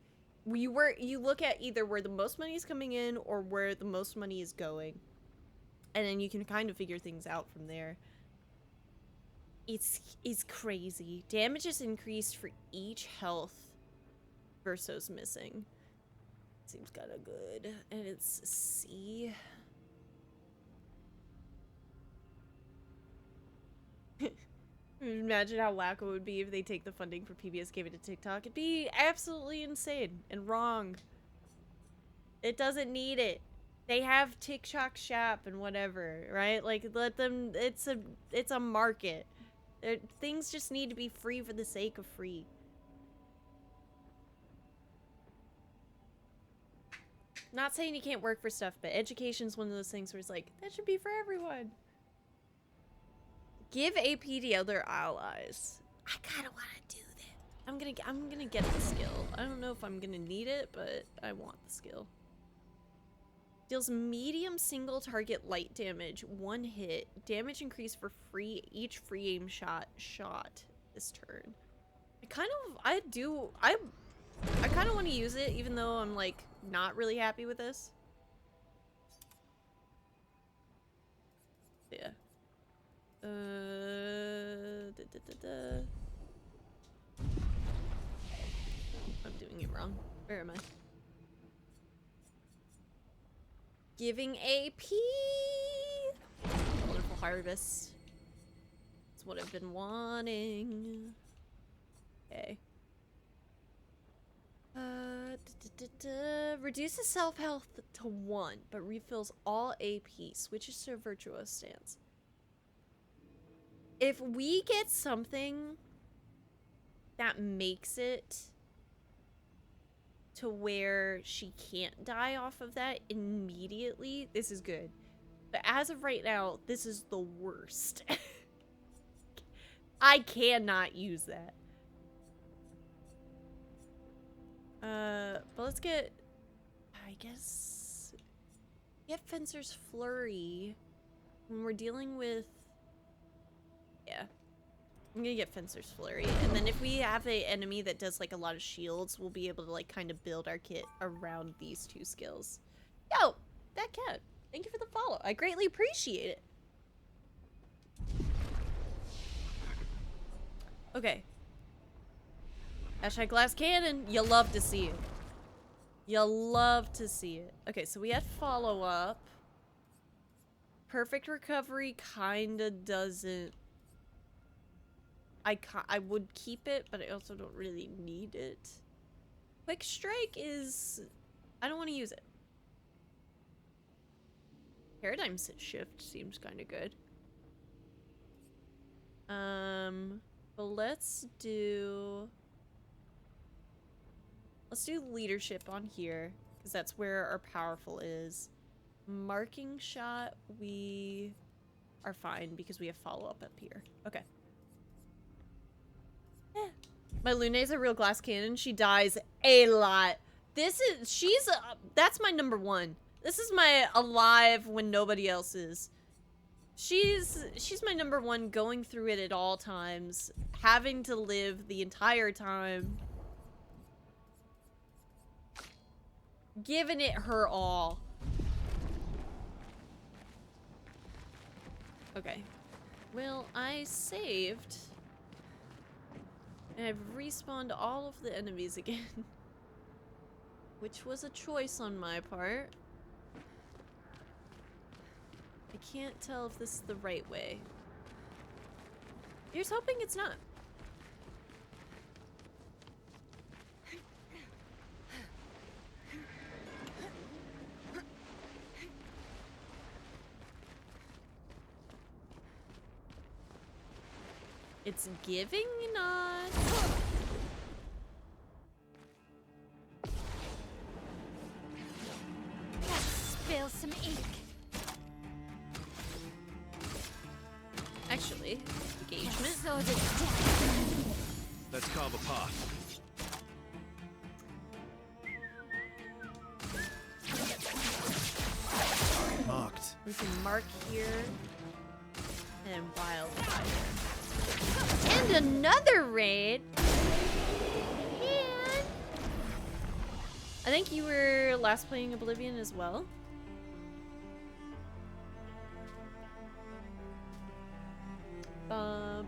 you look at either where the most money is coming in or where the most money is going. And then you can kind of figure things out from there. It's crazy. Damage is increased for each health versus missing. Seems kind of good. And it's C. Imagine how wacko it would be if they take the funding for PBS, gave it to TikTok. It'd be absolutely insane and wrong. It doesn't need it. They have TikTok Shop and whatever, right? Like, let them, it's a market. Things just need to be free for the sake of free. Not saying you can't work for stuff, but education's one of those things where it's like, that should be for everyone. Give AP to other allies. I kind of want to do that. I'm gonna get the skill. I don't know if I'm gonna need it, but I want the skill. Deals medium single target light damage, 1 hit. Damage increased for each free aim shot this turn. I kind of want to use it, even though I'm like not really happy with this. Yeah. I'm doing it wrong. Where am I? Giving AP! Wonderful harvest. That's what I've been wanting. Okay. Reduces self-health to 1, but refills all AP. Switches to a virtuoso stance. If we get something that makes it to where she can't die off of that immediately, this is good. But as of right now, this is the worst. I cannot use that. But let's get, I guess, get Fencer's Flurry when we're dealing with, yeah. I'm gonna get Fencer's Flurry, and then if we have an enemy that does like a lot of shields, we'll be able to like kind of build our kit around these two skills. Yo, that cat, thank you for the follow. I greatly appreciate it. Okay. Hashtag glass cannon. You love to see it. You love to see it. Okay, so we had follow up. Perfect recovery kinda doesn't. I would keep it, but I also don't really need it. Quick strike is, I don't want to use it. Paradigm shift seems kind of good. But let's do leadership on here, because that's where our powerful is. Marking shot, we are fine because we have follow up here. Okay. Eh. My Luna's a real glass cannon. She dies a lot. That's my number 1. This is my alive when nobody else is. She's my number 1, going through it at all times, having to live the entire time. Giving it her all. Okay. Well, I saved. And I've respawned all of the enemies again. Which was a choice on my part. can't tell if this is the right way. Here's hoping it's not. It's giving not. Let's spill some ink. Actually, engagement. So did death. Let's carve a path. Marked. We can mark here. And wildfire. And another raid. Man. I think you were last playing Oblivion as well.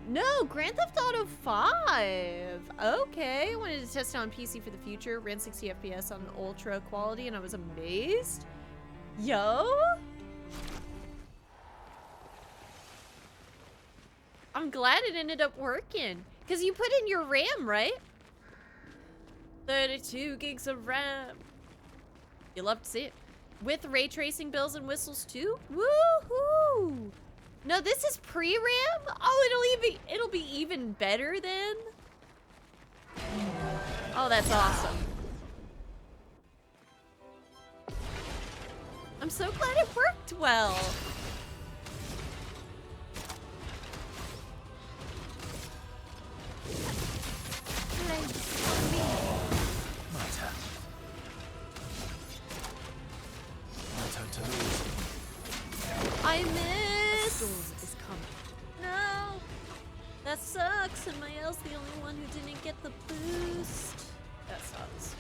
No, Grand Theft Auto 5. Okay, I wanted to test it on PC for the future. Ran 60 FPS on ultra quality, and I was amazed. Yo. I'm glad it ended up working. Because you put in your RAM, right? 32 gigs of RAM. You love to see it. With ray tracing bells and whistles too? Woohoo! No, this is pre-RAM? Oh, it'll be even better then. Oh, that's awesome. I'm so glad it worked well. My turn. My turn to lose. I missed. Storm is coming. No. That sucks. Am I else the only one who didn't get the boost? That sucks.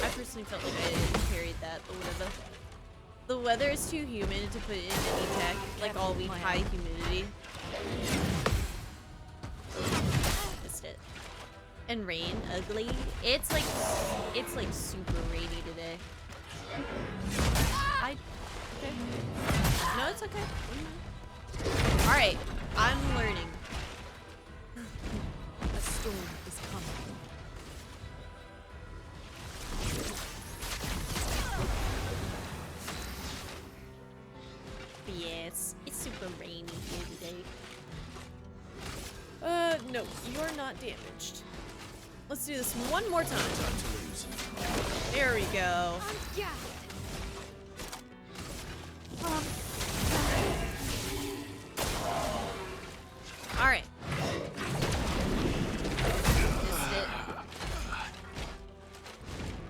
I personally felt like I carried that, but whatever. The weather is too humid to put in any tech, like all week high humidity. Missed it. And rain, ugly. It's like super rainy today. Okay. No, it's okay. Alright, I'm learning. A storm is coming. Yes, it's super rainy here today. No, you're not damaged. Let's do this one more time. Time to lose. There we go. Yeah. Alright. Missed it.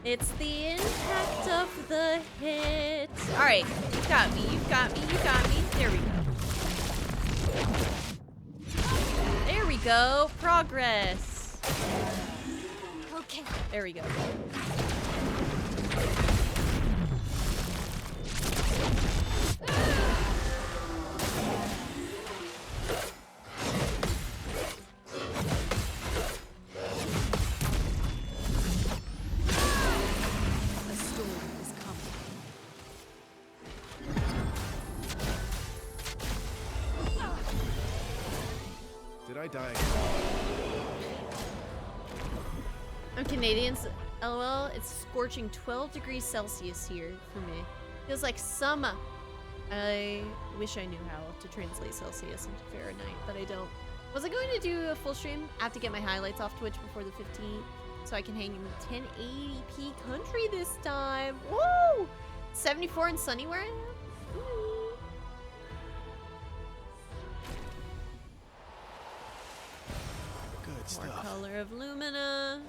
It's the impact of the hit. Alright, you got me, you got me, you got me. There we go. There we go. Progress. Okay. There we go. A storm is coming. Did I die again? I'm Canadian, so LOL. It's scorching 12 degrees Celsius here for me. Feels like summer. I wish I knew how to translate Celsius into Fahrenheit, but I don't. Was I going to do a full stream? I have to get my highlights off Twitch before the 15th, so I can hang in 1080p country this time. Woo! 74 and sunny where I am. Ooh. Good More stuff. color of Lumina.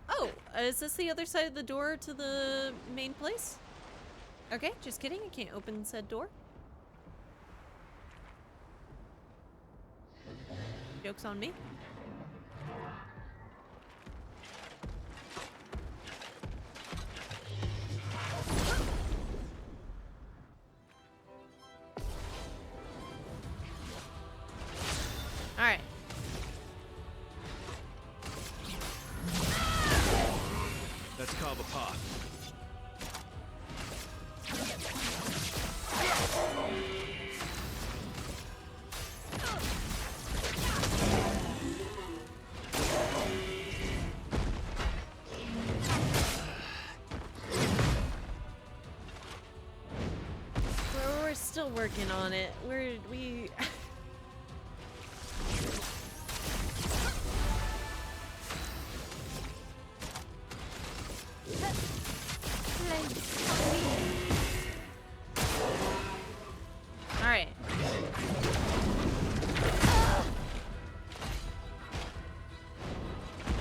Oh, is this the other side of the door to the main place? Okay, just kidding. I can't open said door. Joke's on me. path. We're still working on it. We All right.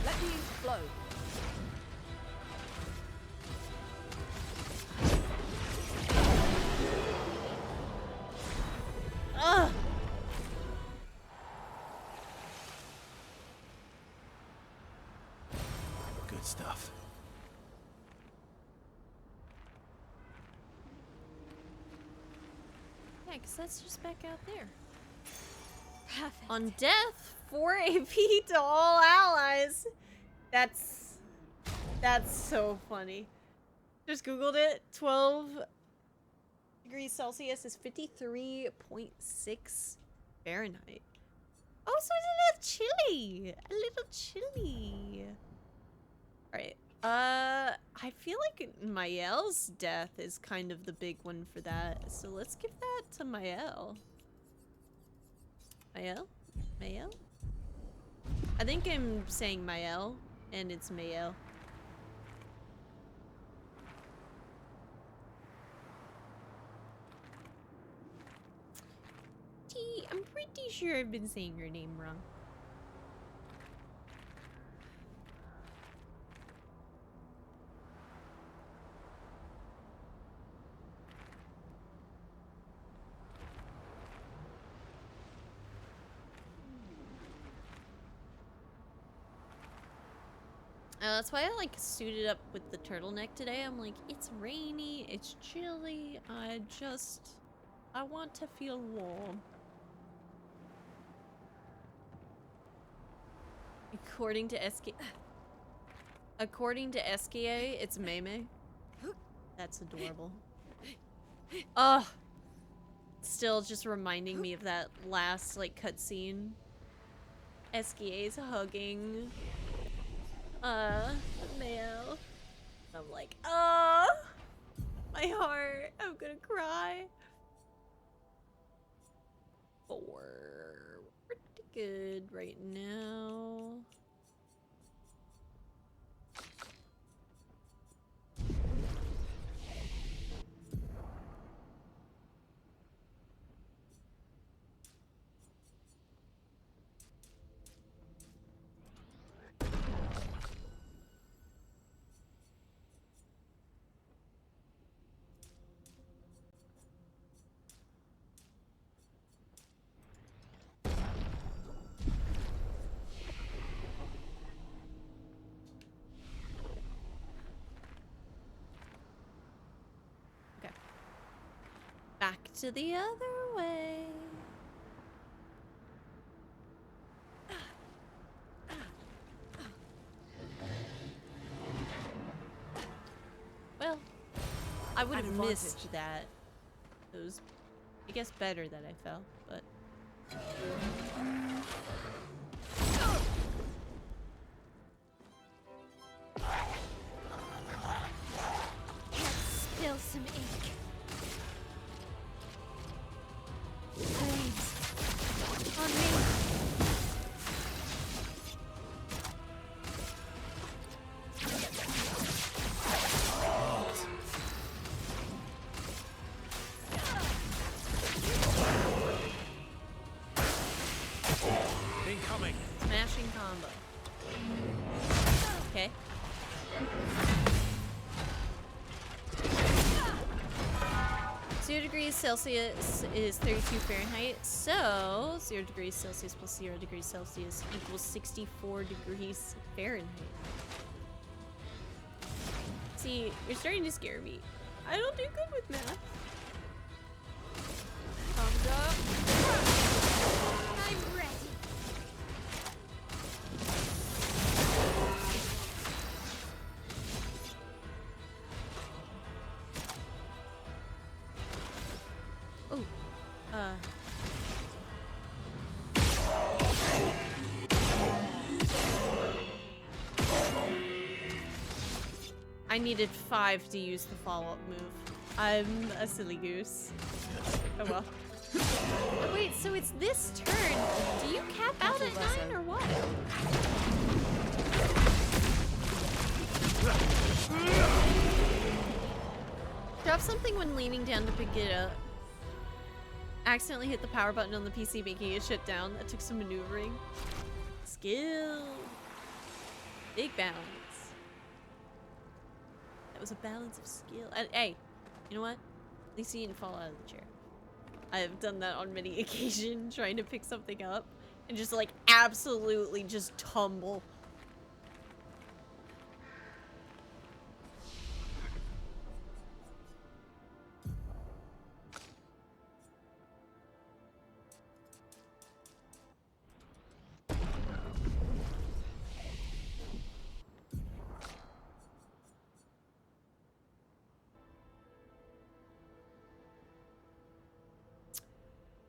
Let me flow. Ugh. Good stuff. Yeah, because that's just back out there. Perfect. On death, 4 AP to all allies. That's so funny. Just Googled it. 12 degrees Celsius is 53.6 Fahrenheit. Oh, so it's a little chilly. A little chilly. Alright. I feel like Mael's death is kind of the big one for that. So let's give that to Mael. Mael? Mael? I think I'm saying Mael, and it's Mael. I'm pretty sure I've been saying your name wrong. That's why I like suited up with the turtleneck today. I'm like, it's rainy, it's chilly, I want to feel warm. According to SKA, it's Mei. That's adorable. Ugh. Still just reminding me of that last like cutscene. SKA's hugging Mayo. I'm like, oh, my heart, I'm gonna cry. But we're pretty good right now. Back to the other way. Well, I would have missed that. It was, I guess, better that I fell, but... Let's spill some ink. Flames. On me. Incoming. Smashing combo. Okay. 0 degrees Celsius is 32 Fahrenheit, so 0 degrees Celsius plus 0 degrees Celsius equals 64 degrees Fahrenheit. See, you're starting to scare me. I don't do good with math. Thumbs up. I'm ready. I needed 5 to use the follow-up move. I'm a silly goose. Oh well. Oh, wait, so it's this turn. Do you cap out at 9 or what? Drop something when leaning down to pick it up. Accidentally hit the power button on the PC, making it shut down. That took some maneuvering. Skill. Big balance. That was a balance of skill. And hey, you know what? At least you didn't fall out of the chair. I have done that on many occasions, trying to pick something up and just like absolutely just tumble.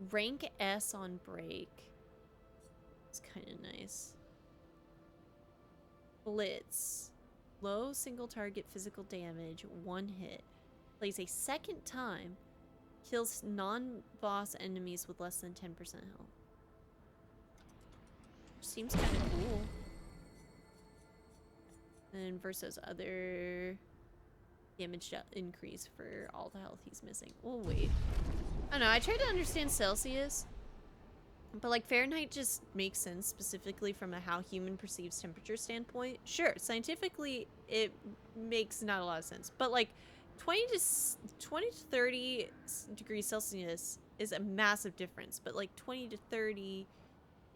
Rank S on break. It's kind of nice. Blitz. Low single target physical damage, 1 hit. Plays a second time. Kills non-boss enemies with less than 10% health. Seems kind of cool. And versus other damage increase for all the health he's missing. We'll wait. I don't know, I tried to understand Celsius, but like Fahrenheit just makes sense specifically from a how human perceives temperature standpoint. Sure, scientifically it makes not a lot of sense, but like 20 to 30 degrees Celsius is a massive difference, but like 20 to 30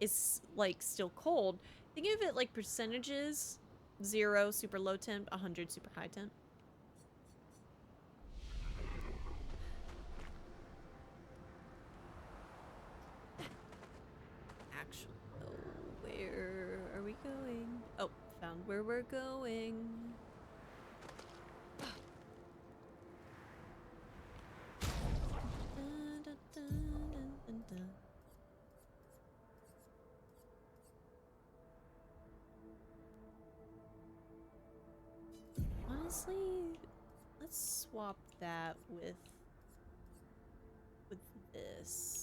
is like still cold. Think of it like percentages: 0 super low temp, 100 super high temp. Where are we going? Oh, found where we're going. Dun, dun, dun, dun, dun, dun. Honestly, let's swap that with this.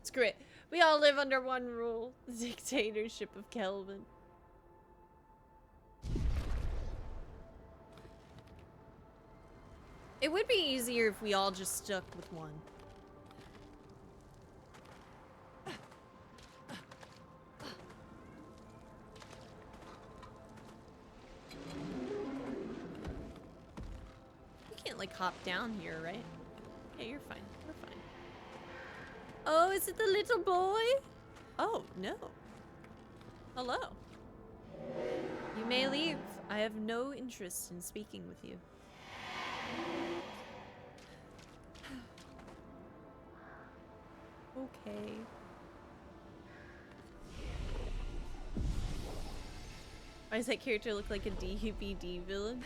Screw it. We all live under one rule. The dictatorship of Kelvin. It would be easier if we all just stuck with one. You can't like hop down here, right? Yeah, you're fine. We're fine. Oh, is it the little boy? Oh, no. Hello. You may leave. I have no interest in speaking with you. Okay. Why does that character look like a DVD villain?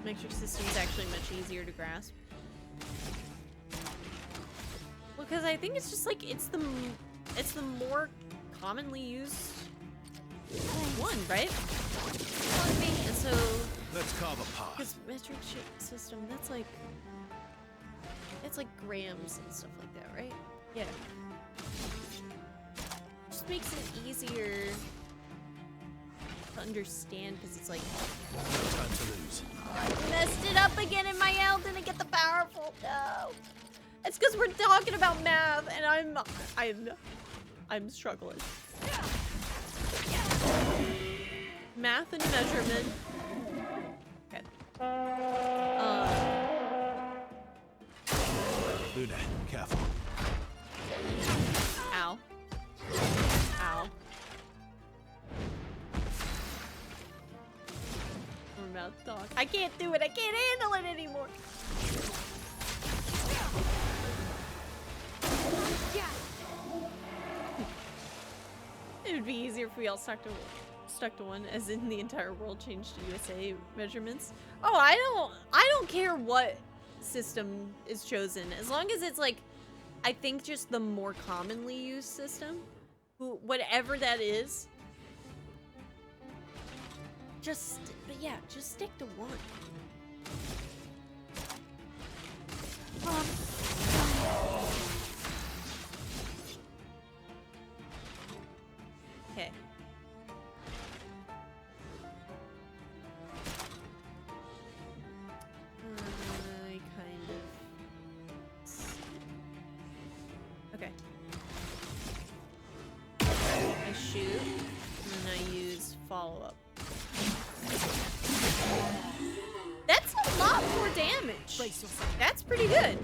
Metric system is actually much easier to grasp. Well, because I think it's just like it's the more commonly used one, right? And so Let's carve a path. because metric system, that's like it's like grams and stuff like that, right? Yeah. Just makes it easier to understand because it's like No time to lose. I messed it up again and my L didn't get the powerful. No. It's because we're talking about math and I'm struggling. Math and measurement. Okay. Luna, careful. Ow. allowed to talk. I can't do it. I can't handle it anymore. It would be easier if we all stuck to one, as in the entire world changed to USA measurements. Oh, I don't care what system is chosen, as long as it's like, I think just the more commonly used system, whatever that is. But yeah, just stick to one. Okay. I kind of... Okay. I shoot, and then I use follow-up. That's a lot more damage. That's pretty good.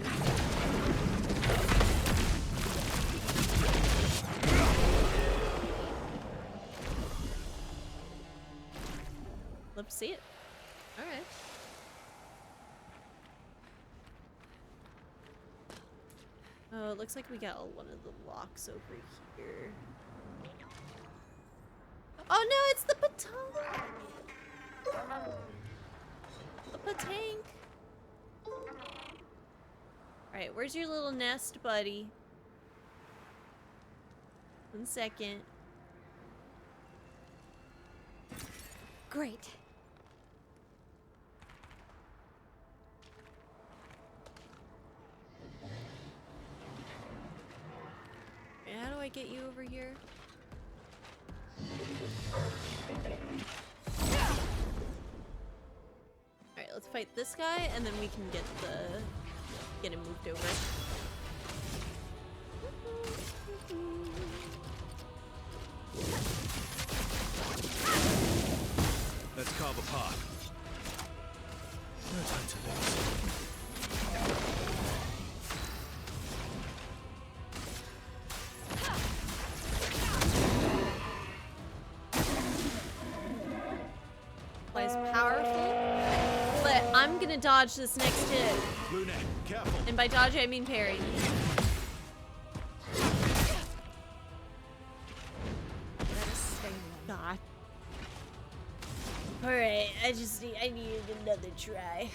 Love to see it. All right. Oh, it looks like we got one of the locks over here. Oh no, it's the baton. The patank. Alright, where's your little nest, buddy? 1 second. Great. How do I get you over here? Alright, let's fight this guy, and then we can get him moved over. Let's carve a path. No time to lose. Is powerful, but I'm gonna dodge this next hit. Brunette, careful. And by dodge, I mean parry. God. Alright, I needed another try.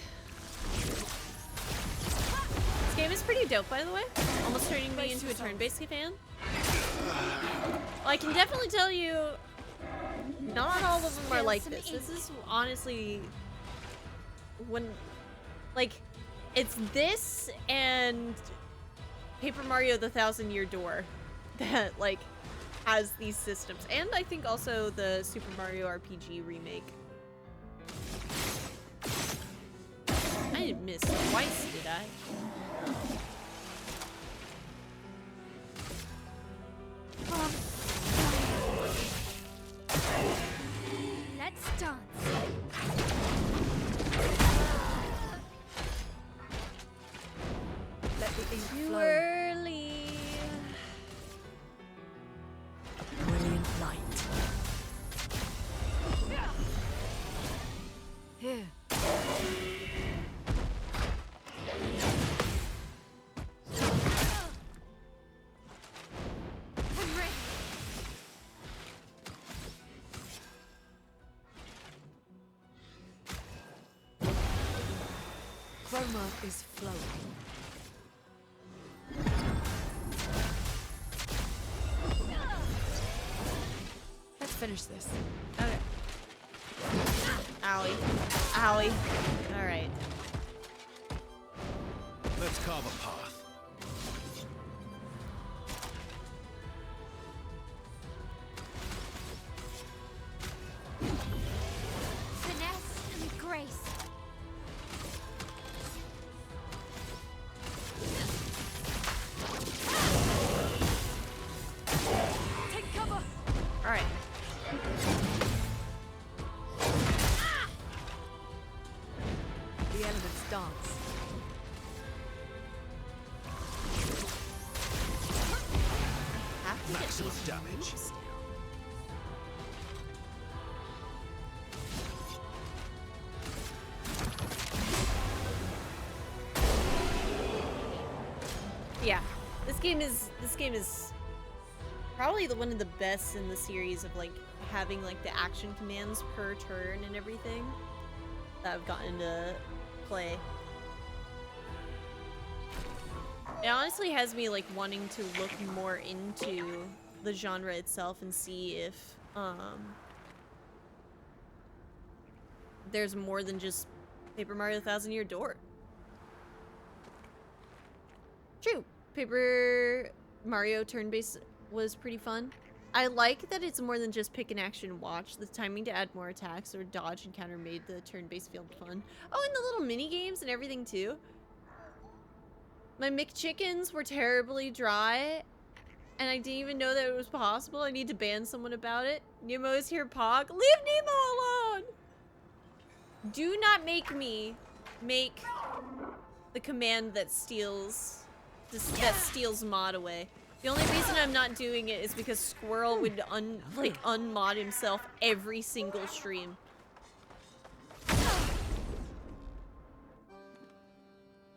This game is pretty dope, by the way. Almost turning me into a turn-based fan. Well, I can definitely tell you, not all of them are like this. This is honestly when, like, it's this and Paper Mario: The Thousand-Year Door that, like, has these systems. And I think also the Super Mario RPG remake. I didn't miss twice, did I? Let's dance. Let the ink Too flow. early. A brilliant light. Here. I'm ready. Chroma is flowing. Let's finish this. Okay. Owie. Owie. Alright. Let's carve a path. Finesse and grace. Take cover. Alright. The elements dance. Have to get Maximum these damage. moves down. Yeah, this game is probably one of the best in the series of like having like the action commands per turn and everything that I've gotten to play. It honestly has me like wanting to look more into the genre itself and see if there's more than just Paper Mario: Thousand Year Door. True. Paper Mario turn-based was pretty fun. I like that it's more than just pick an action watch. The timing to add more attacks or dodge and counter made the turn-based field fun. Oh, and the little mini games and everything too. My McChickens were terribly dry, and I didn't even know that it was possible. I need to ban someone about it. Nemo is here, Pog. Leave Nemo alone! Do not make me make the command that steals mod away. The only reason I'm not doing it is because Squirrel would unmod himself every single stream.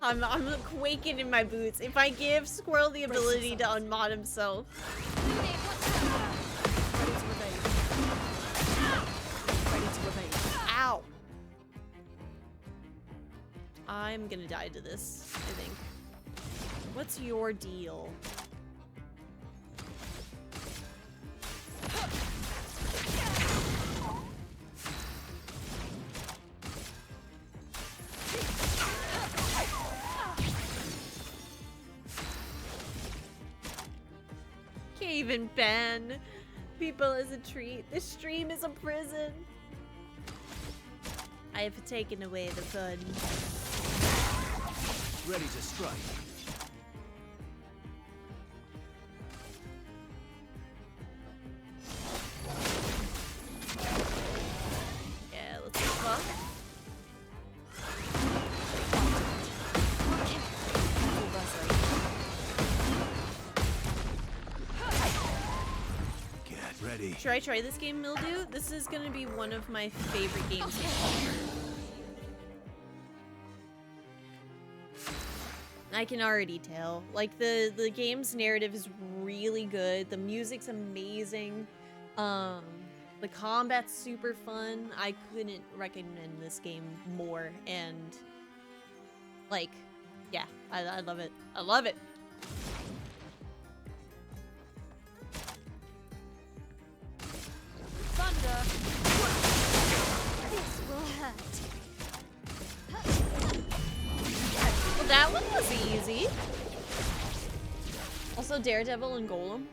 I'm quaking in my boots. If I give Squirrel the ability to unmod himself. Ow. I'm gonna die to this, I think. What's your deal? Can't even ban people as a treat. This stream is a prison. I have taken away the fun. Ready to strike. Yeah, let's go fuck. Get ready. Should I try this game, Mildew? This is gonna be one of my favorite games. I can already tell. Like, the game's narrative is really good. The music's amazing. The combat's super fun. I couldn't recommend this game more. And, like, yeah, I love it. I love it. Thunder. This will hurt. Well, that one was easy. Also, Daredevil and Golem.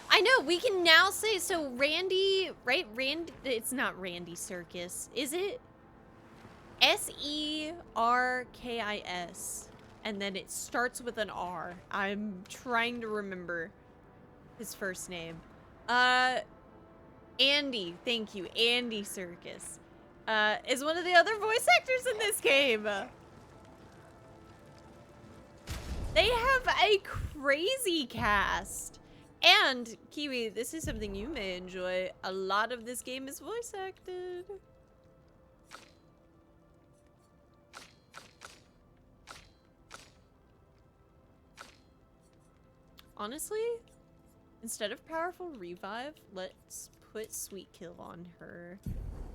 I know, we can now say, so Randy, right? It's not Randy Serkis, is it? S-E-R-K-I-S. And then it starts with an R. I'm trying to remember his first name. Andy, thank you, Andy Serkis. Is one of the other voice actors in this game. They have a crazy cast. And, Kiwi, this is something you may enjoy. A lot of this game is voice acted. Honestly, instead of Powerful Revive, let's put Sweet Kill on her.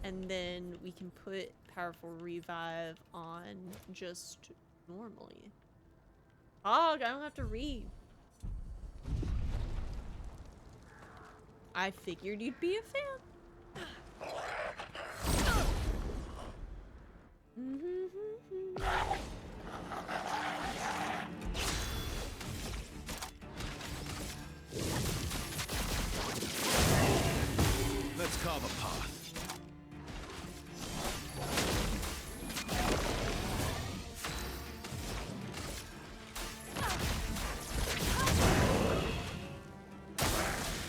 And then we can put Powerful Revive on just normally. Oh, I don't have to read. I figured you'd be a fan. Let's carve a path.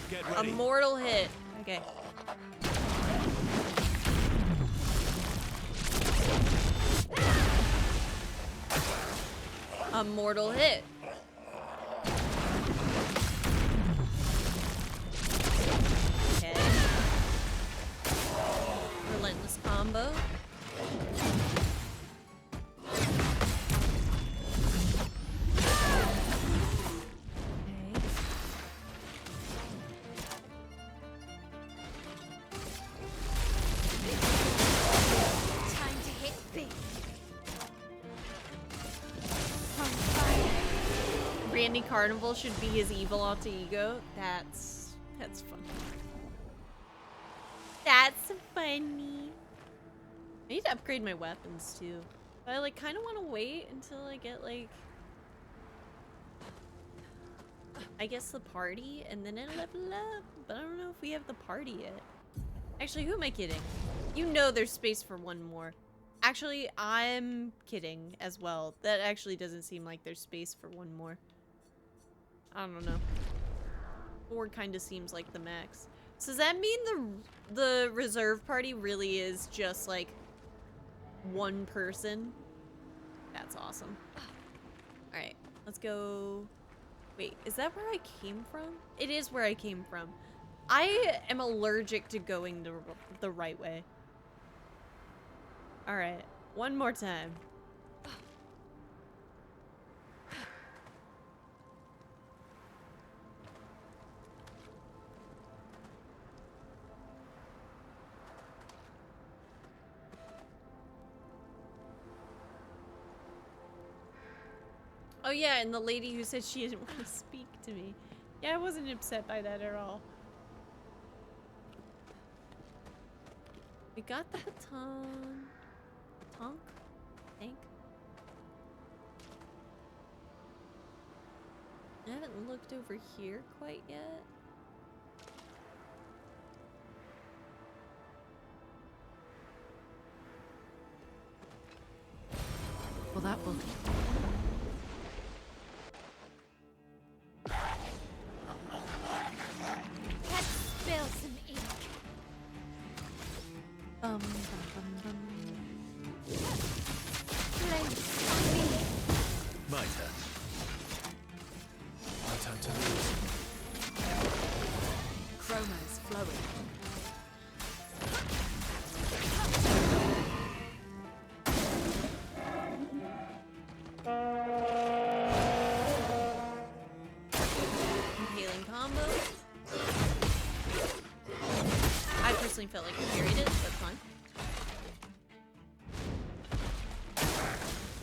Get A ready. mortal hit. Okay. A mortal hit. Okay. Relentless combo. Candy Carnival should be his evil alter ego. That's funny. That's funny. I need to upgrade my weapons too. But I like kind of want to wait until I get like, I guess the party, and then it'll level up. But I don't know if we have the party yet. Actually, who am I kidding? You know there's space for one more. Actually, I'm kidding as well. That actually doesn't seem like there's space for one more. I don't know. 4 kind of seems like the max. So does that mean the reserve party really is just like one person? That's awesome. All right, let's go. Wait, is that where I came from? It is where I came from. I am allergic to going the right way. All right, one more time. Oh yeah, and the lady who said she didn't want to speak to me. Yeah, I wasn't upset by that at all. We got the baton. Tonk? Tank? I haven't looked over here quite yet. Well, that will. Let's spill some ink. Bum. Place on me. My turn. My turn to lose. Chroma is flowing. Impaling combo. I personally felt like I carried it, but fine.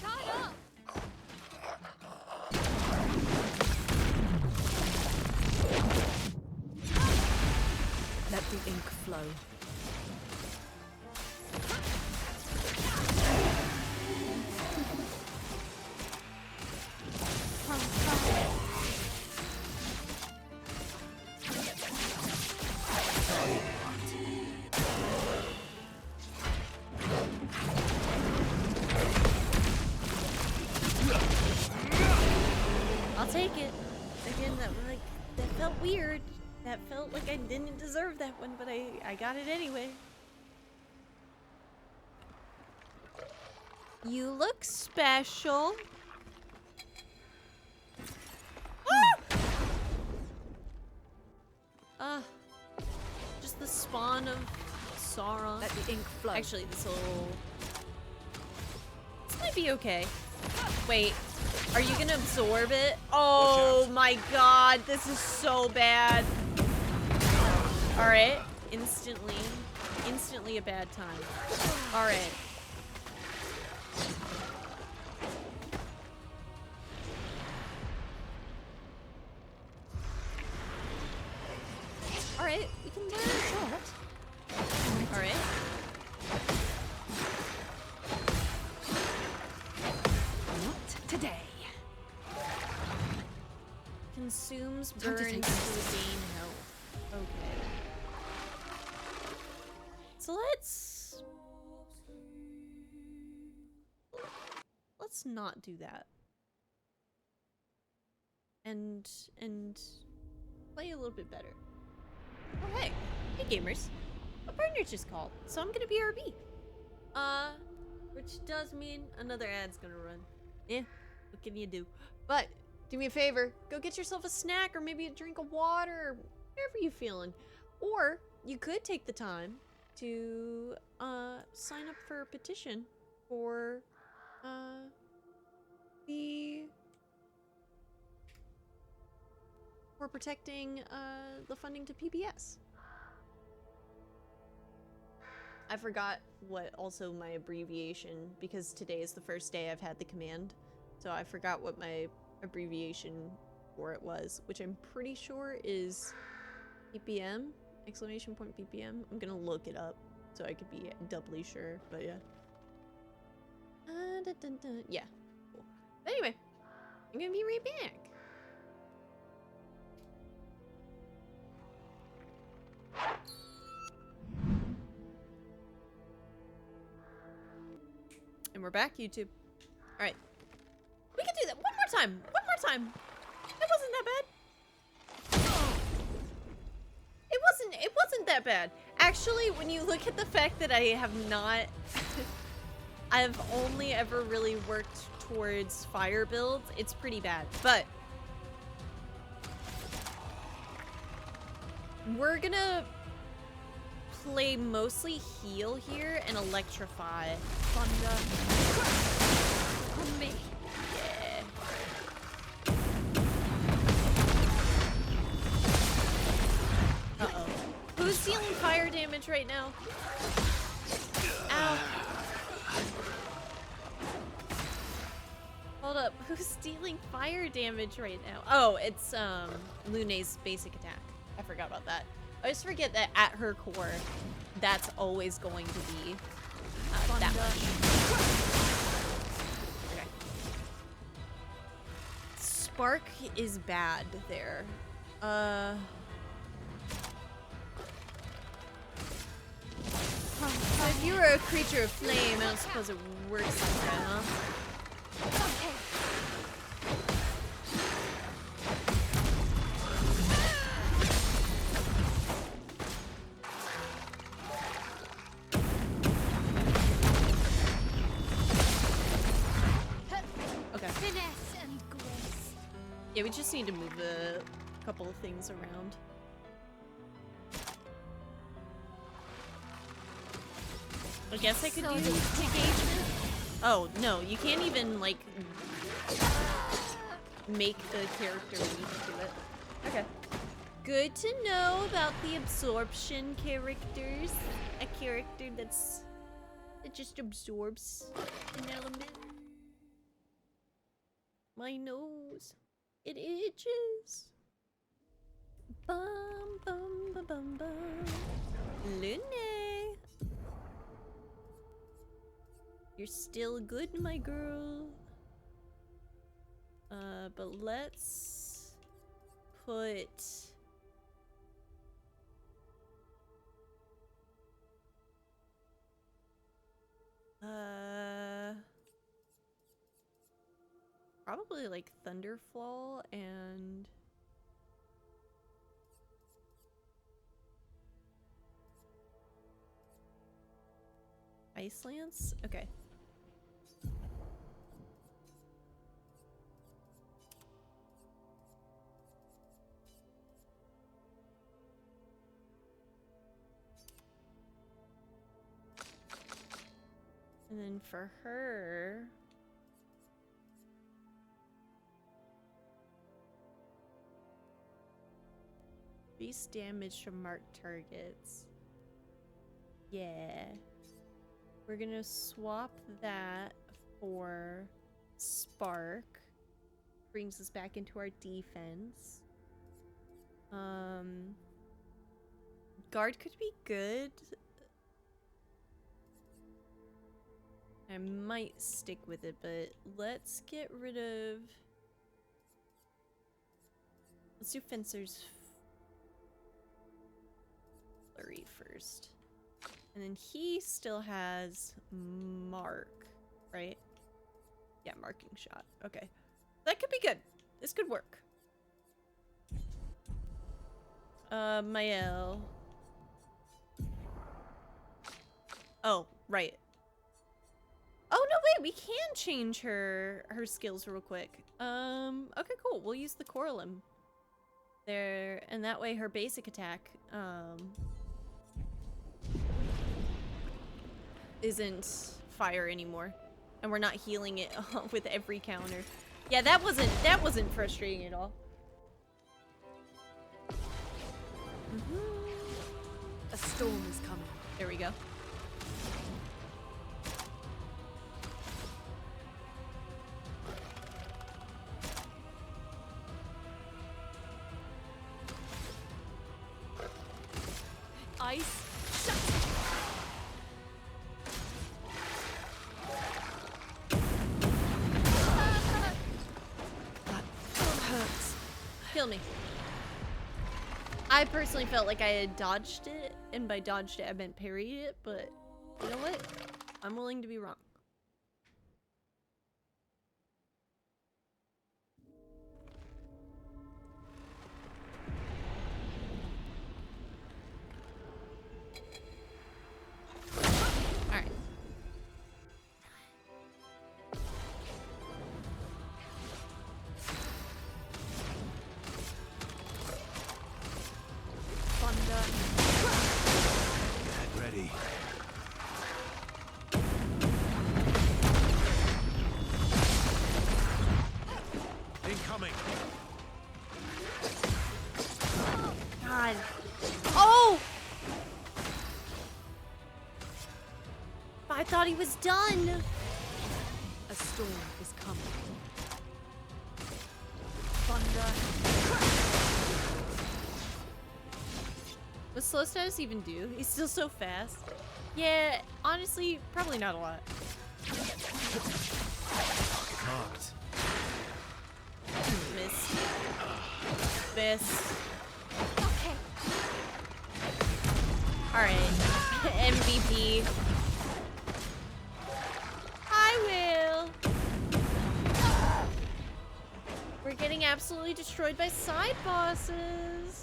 Caught up. Let the ink flow. From fire. I'll take it. Again, that felt weird. That felt like I didn't deserve that one, but I got it anyway. You look special. Just the spawn of Sauron. Let the ink flow. Actually, this might be okay. Wait, are you gonna absorb it? Oh my god, this is so bad. All right, instantly a bad time. All right. All right, we can learn a shot. All right. Not today. Consumes Time to burn to take gain this. health. Okay. So let's not do that. And play a little bit better. Oh hey gamers. A partner just called, so I'm gonna BRB. Which does mean another ad's gonna run. Yeah, what can you do? But do me a favor, go get yourself a snack or maybe a drink of water or whatever you're feeling. Or you could take the time to sign up for a petition for protecting the funding to PBS. I forgot what also my abbreviation, because today is the first day I've had the command, so I forgot what my abbreviation before it was, which I'm pretty sure is PPM, exclamation point PPM. I'm gonna look it up so I could be doubly sure, but yeah. Yeah, cool. But anyway, I'm gonna be right back. And we're back, YouTube. Alright. We can do that one more time! One more time! It wasn't that bad. It wasn't that bad. Actually, when you look at the fact that I have not... I've only ever really worked towards fire builds, it's pretty bad. But... we're gonna play mostly heal here and electrify. Thunder. On me. Yeah. Uh-oh. Who's dealing fire damage right now? Ow. Hold up. Who's dealing fire damage right now? Oh, it's Lune's basic attack. I forgot about that. I just forget that at her core, that's always going to be that much. Okay. Spark is bad there. So if you were a creature of flame, I don't suppose it works like that, huh? Okay. Okay. Finesse and grace. Yeah, we just need to move a couple of things around. I guess I could do engagement. Oh, no, you can't even, like, make the character need to do it. Okay. Good to know about the absorption characters. A character that just absorbs an element. My nose. It itches. Bum bum bum bum bum. Lune. You're still good, my girl. But let's put probably like Thunderfall and Ice Lance? Okay. And then for her... Increase damage from marked targets. Yeah. We're gonna swap that for Spark. Brings us back into our defense. Guard could be good. I might stick with it, but let's get rid of... Let's do Fencer's Flurry first. And then he still has Mark, right? Yeah, Marking Shot. Okay. That could be good. This could work. Mael. Oh, right. Oh, no, wait, we can change her skills real quick. Okay, cool. We'll use the Coralum there, and that way her basic attack, isn't fire anymore. And we're not healing it with every counter. Yeah, that wasn't frustrating at all. A storm is coming. There we go. kill me. I personally felt like I had dodged it, and by dodged it I meant parried it, but you know what? I'm willing to be wrong. Alright. Get ready. Incoming. God. Oh! I thought he was done. A storm is coming. What's slow status even do? He's still so fast. Yeah, honestly, probably not a lot. Marked. Miss. Miss. Okay. Alright. MVP. I will. We're getting absolutely destroyed by side bosses.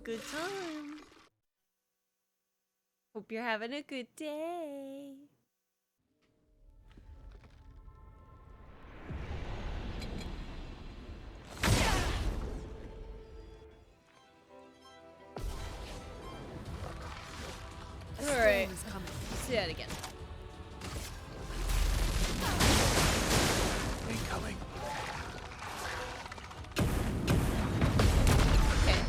Good time. Hope you're having a good day. A All right. storm is coming. Let's do that again. Incoming. Okay.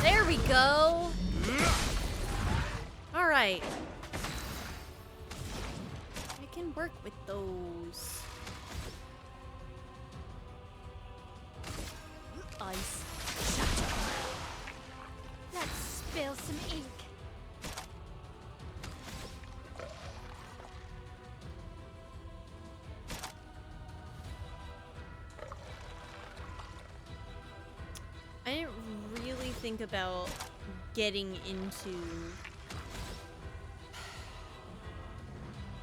There we go. All right. I can work with those. Ice. Let's spill some ink. I didn't really think about getting into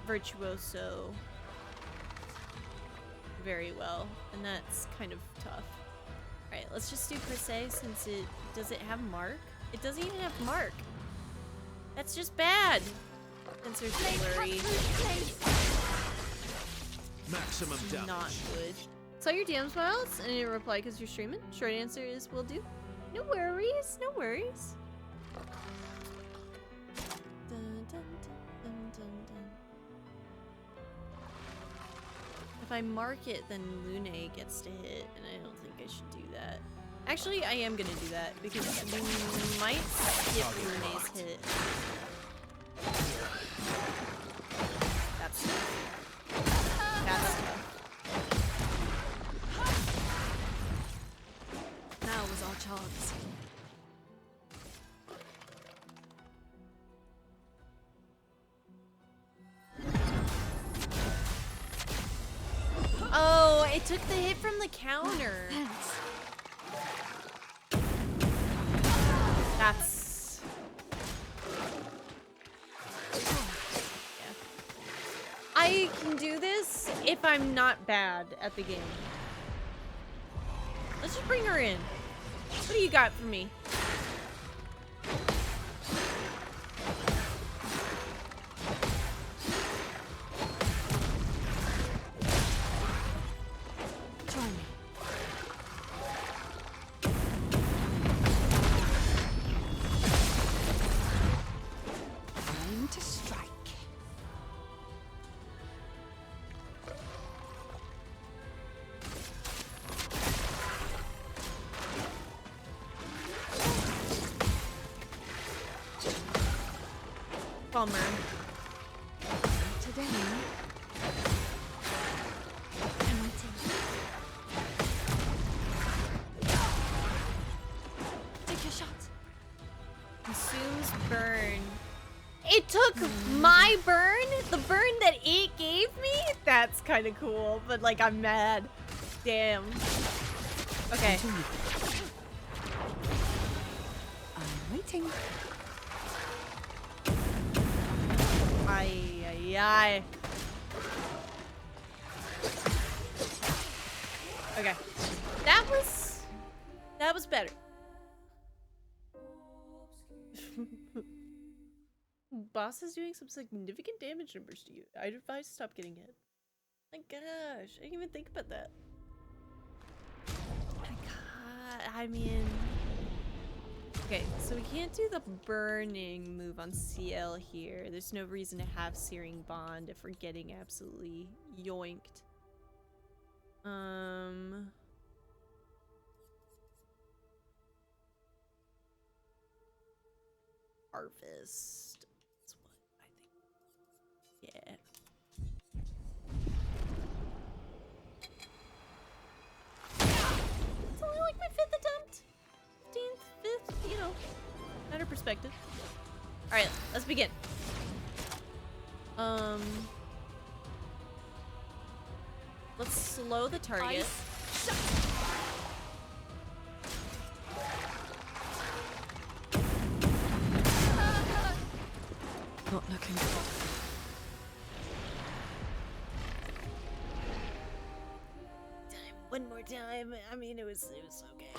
Virtuoso very well, and that's kind of tough. Alright, let's just do per se since it does it have mark? It doesn't even have mark. That's just bad. Sensor blurry. Maximum damage. Not good. Saw your DMs files and didn't reply because you're streaming. Short answer is will do. No worries, no worries. Dun, dun, dun, dun, dun. If I mark it, then Lune gets to hit, and I don't think I should do that. Actually, I am gonna do that because we might skip Lune's hit. That's tough. That's tough. Now was our chance. Oh, it took the hit from the counter. Thanks. That's... Yeah. I can do this if I'm not bad at the game. Let's just bring her in. What do you got for me? Try me. Time to strike. Bummer. Today. Take your shot. my burn, the burn that it gave me, that's kind of cool, but like I'm mad. Damn. Okay. I'm waiting. Ay, ay, ay. Okay. That was better. Boss is doing some significant damage numbers to you. I'd advise stop getting hit. My gosh, I didn't even think about that. My god, I mean... Okay, so we can't do the burning move on CL here. There's no reason to have Searing Bond if we're getting absolutely yoinked. Harvest. That's what I think. Yeah. It's only like my 5th attempt. 15th, 5th, you know. Matter of perspective. Alright, let's begin. Let's slow the target. Not looking good. One more time. I mean, it was okay.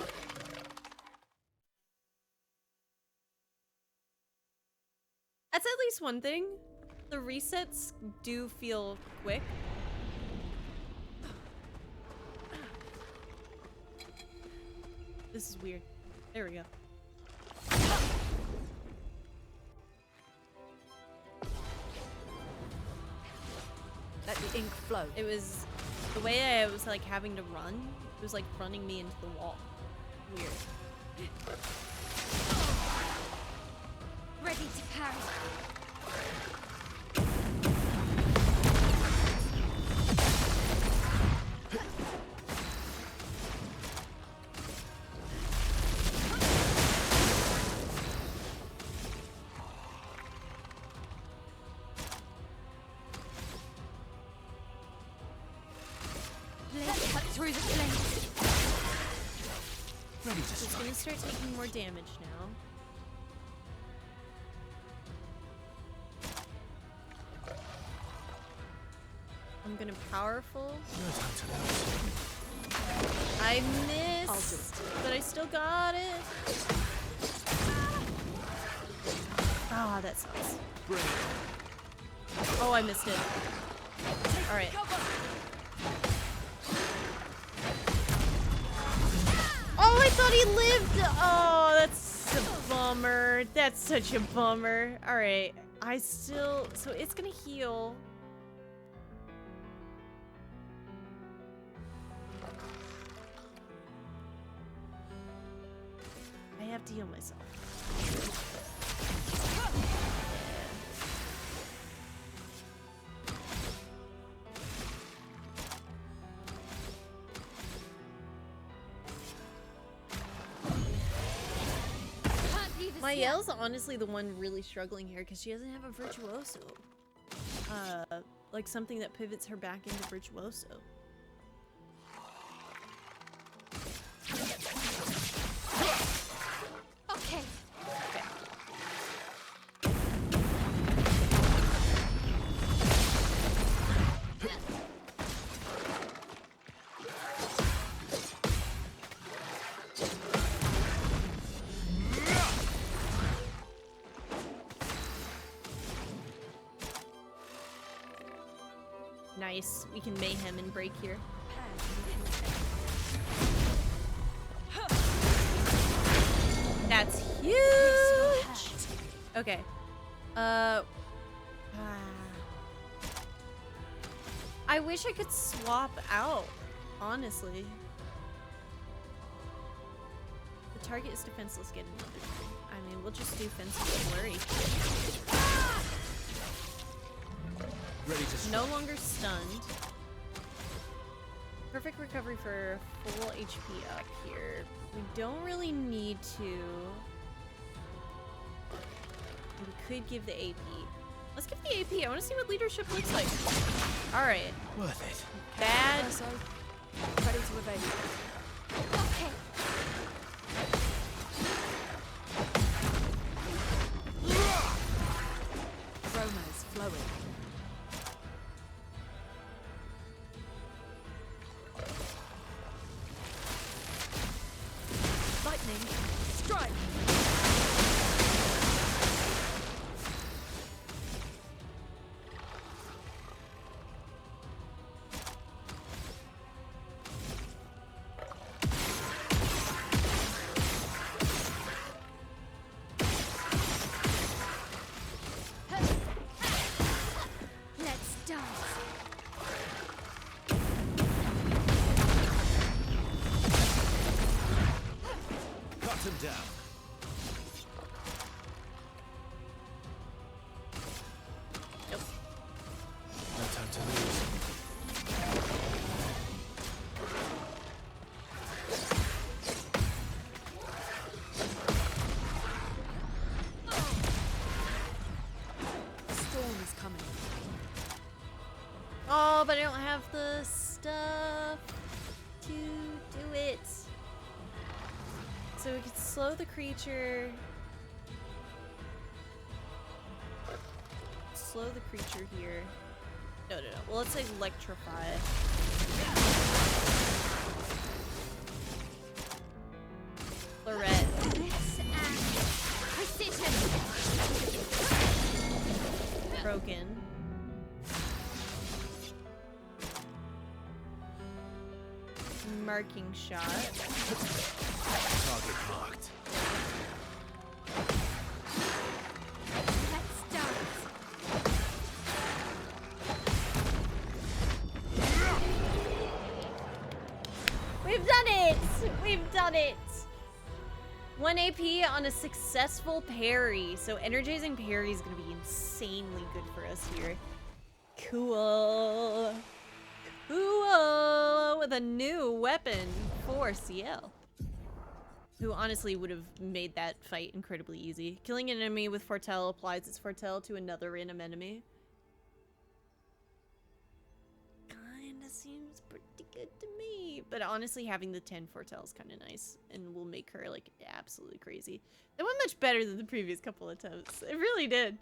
That's at least one thing. The resets do feel quick. This is weird. There we go. Let the ink flow. It was the way I was like having to run. It was like running me into the wall. Weird. Ready to parry. Let's cut through the flames. Ready to It's strike. gonna start taking more damage now. I'm gonna powerful. No time to lose. I missed, but I still got it. Ah, that sucks. Bring it. Oh, I missed it. All right. Oh, I thought he lived. Oh, that's a bummer. That's such a bummer. All right. So it's gonna heal. I have to heal myself. Can't leave us here. Mael's honestly the one really struggling here because she doesn't have a virtuoso. Like something that pivots her back into virtuoso. Okay. Nice. We can mayhem and break here. That's huge. Okay. I wish I could swap out, honestly. The target is defenseless. Get another turn. I mean, we'll just do fenceless flurry. Ready to strike. No longer stunned. Perfect recovery for full HP up here. We don't really need to. We could give the AP. Let's get the AP. I want to see what leadership looks like. All right. Worth it. Bad. So, ready to evade. Okay. Roma is flowing. Lightning, strike! Let's dance. Cut him down. Nope. No time to lose. A storm is coming. Oh, but I don't have the stuff to do it. So we could slow the creature. Slow the creature here. No. Well, let's electrify. Lorette. Bliss and precision. Broken. Marking shot. Target marked. Let's dance. We've done it! We've done it! 1 AP on a successful parry. So energizing parry is gonna be insanely good for us here. Cool. Cool! With a new weapon for CL. Who honestly would have made that fight incredibly easy. Killing an enemy with Foretell applies its Foretell to another random enemy. Kinda seems pretty good to me. But honestly, having the 10 Foretell is kind of nice. And will make her, like, absolutely crazy. That went much better than the previous couple attempts. It really did.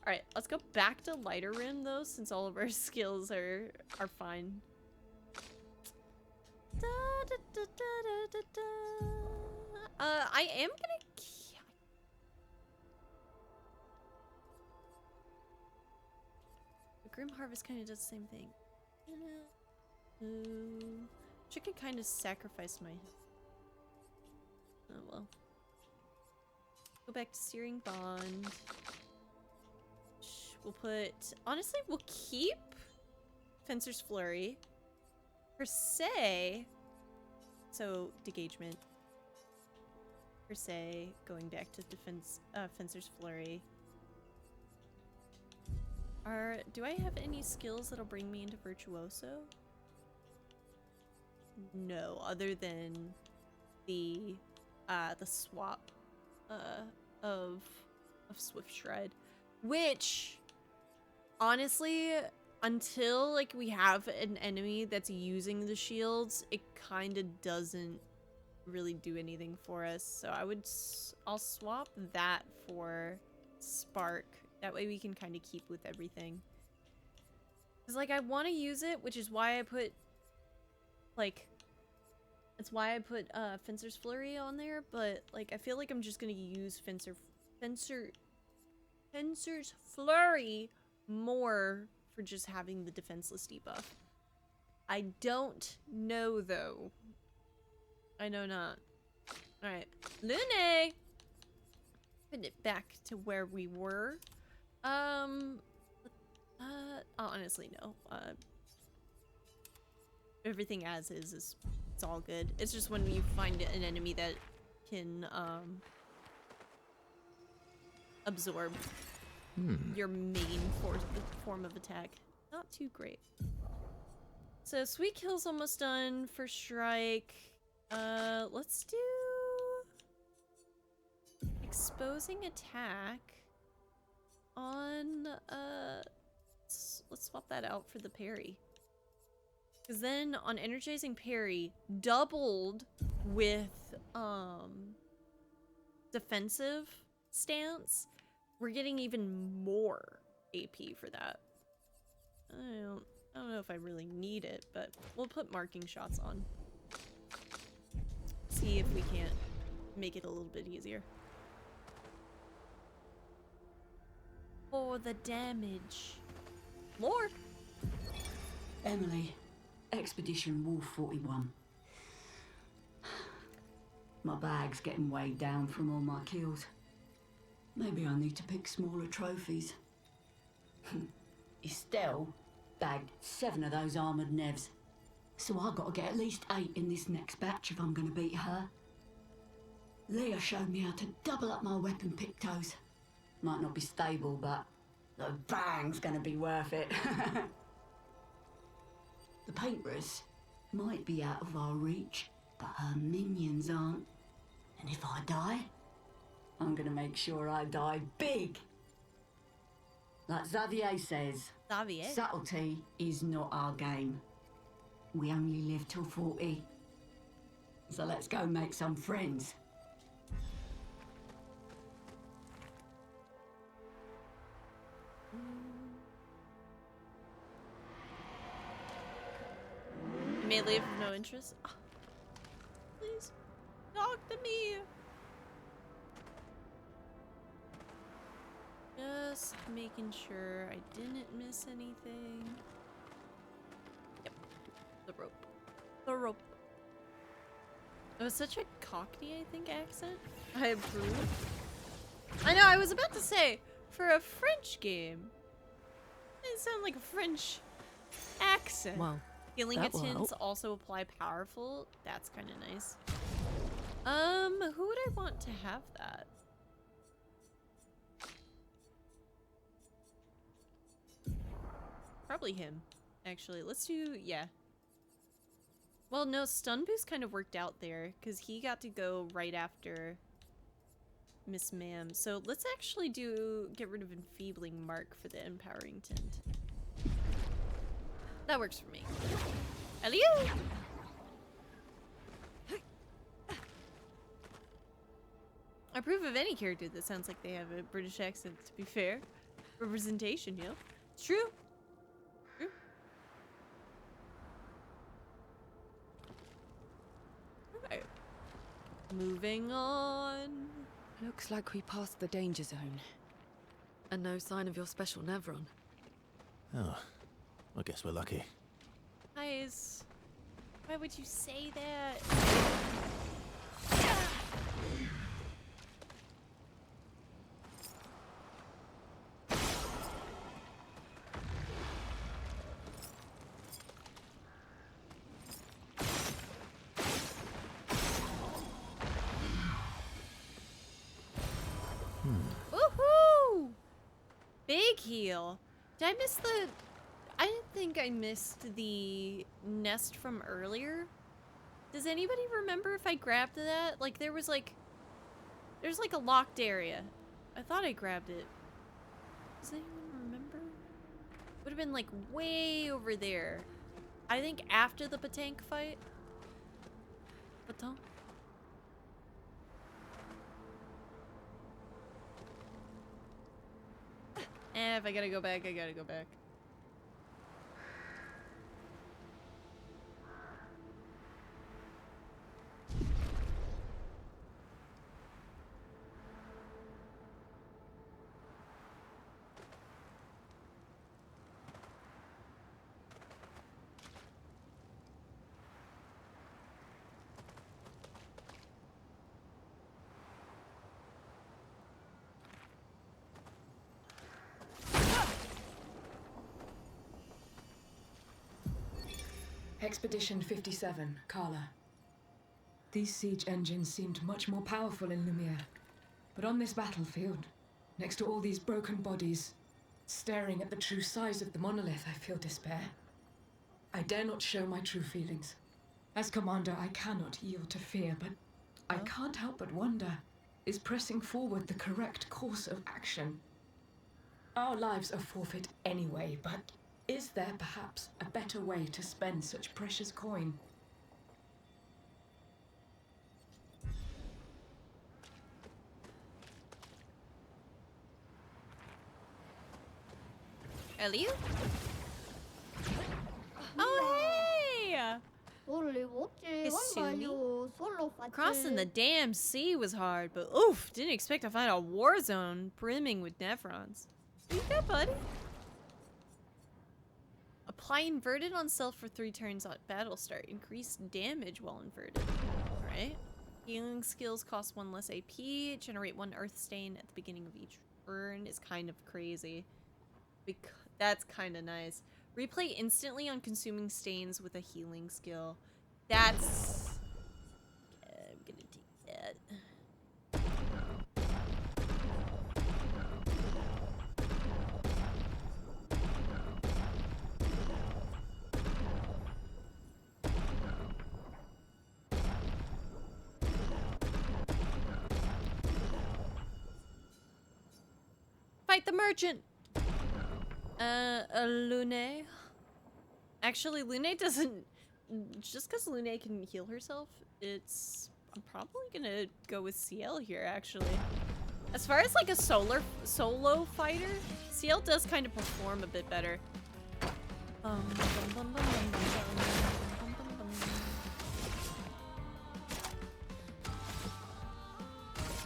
Alright, let's go back to Lighter Rim, though, since all of our skills are fine. I am gonna... Grim Harvest kind of does the same thing. I could kind of sacrifice my... Oh well. Go back to Searing Bond. We'll put... Honestly, we'll keep Fencer's Flurry. Per se... So, Degagement. Per se, going back to Fencer's Flurry. Do I have any skills that'll bring me into Virtuoso? No, other than the swap of Swift Stride, which honestly, until like we have an enemy that's using the shields, it kind of doesn't really do anything for us. So I'll swap that for Spark. That way we can kind of keep with everything. Cause like I want to use it, which is why I put Fencer's Flurry on there, but like I feel like I'm just gonna use Fencer's Flurry more for just having the defenseless debuff. I don't know though. I know not. Alright. Lune! Put it back to where we were. Honestly, no. Everything as is it's all good. It's just when you find an enemy that can, absorb your main form of attack. Not too great. So, Sweet Kill's almost done for Strike. Let's do... Exposing Attack. on, let's swap that out for the parry. Because then on energizing parry, doubled with, defensive stance, we're getting even more AP for that. I don't know if I really need it, but we'll put marking shots on. See if we can't make it a little bit easier. For the damage. More! Emily, Expedition Wolf 41. My bag's getting weighed down from all my kills. Maybe I need to pick smaller trophies. Estelle bagged 7 of those armoured nevs. So I've got to get at least 8 in this next batch if I'm going to beat her. Leah showed me how to double up my weapon pictos. Might not be stable, but the bang's going to be worth it. The painters might be out of our reach, but her minions aren't. And if I die, I'm gonna make sure I die big. Like Xavier says, Xavier. subtlety is not our game. We only live till 40. So let's go make some friends. May leave of no interest. Oh, please, talk to me. Just making sure I didn't miss anything. Yep, the rope. The rope. It was such a Cockney, I think, accent. I approve. I know, I was about to say, for a French game, it sounded like a French accent. Well, Healing that its will hints help. also apply powerful. That's kind of nice. Who would I want to have that? Probably him, actually. Let's do, yeah. Well, no, stun boost kind of worked out there because he got to go right after Miss Ma'am. So let's actually get rid of enfeebling mark for the empowering tint. That works for me. Hello! I approve of any character that sounds like they have a British accent, to be fair. Representation, you know? It's true. True. Alright. Moving on. Looks like we passed the danger zone. And no sign of your special Nevron. Oh, I guess we're lucky. Guys, why would you say that? Woohoo! Big heal. Did I miss the... I didn't think I missed the nest from earlier. Does anybody remember if I grabbed that? Like, there's like a locked area. I thought I grabbed it. Does anyone remember? Would have been like way over there. I think after the Patank fight. Patank? If I gotta go back, I gotta go back. Expedition 57, Carla. These siege engines seemed much more powerful in Lumiere. But on this battlefield, next to all these broken bodies, staring at the true size of the monolith, I feel despair. I dare not show my true feelings. As commander, I cannot yield to fear, but I can't help but wonder, is pressing forward the correct course of action? Our lives are forfeit anyway, but is there perhaps a better way to spend such precious coin? Ellie? Oh, hey! Hisumi? Crossing the damn sea was hard, but oof, didn't expect to find a war zone brimming with Nephrons. You good, buddy? Apply inverted on self for 3 turns at battle start. Increase damage while inverted. Alright. Healing skills cost 1 less AP. Generate 1 earth stain at the beginning of each turn is kind of crazy. That's kind of nice. Replay instantly on consuming stains with a healing skill. That's... I'm gonna take that. Fight the merchant! Lune? Actually, Lune doesn't... Just because Lune can heal herself, I'm probably gonna go with CL here, actually. As far as, like, a solo fighter, CL does kind of perform a bit better.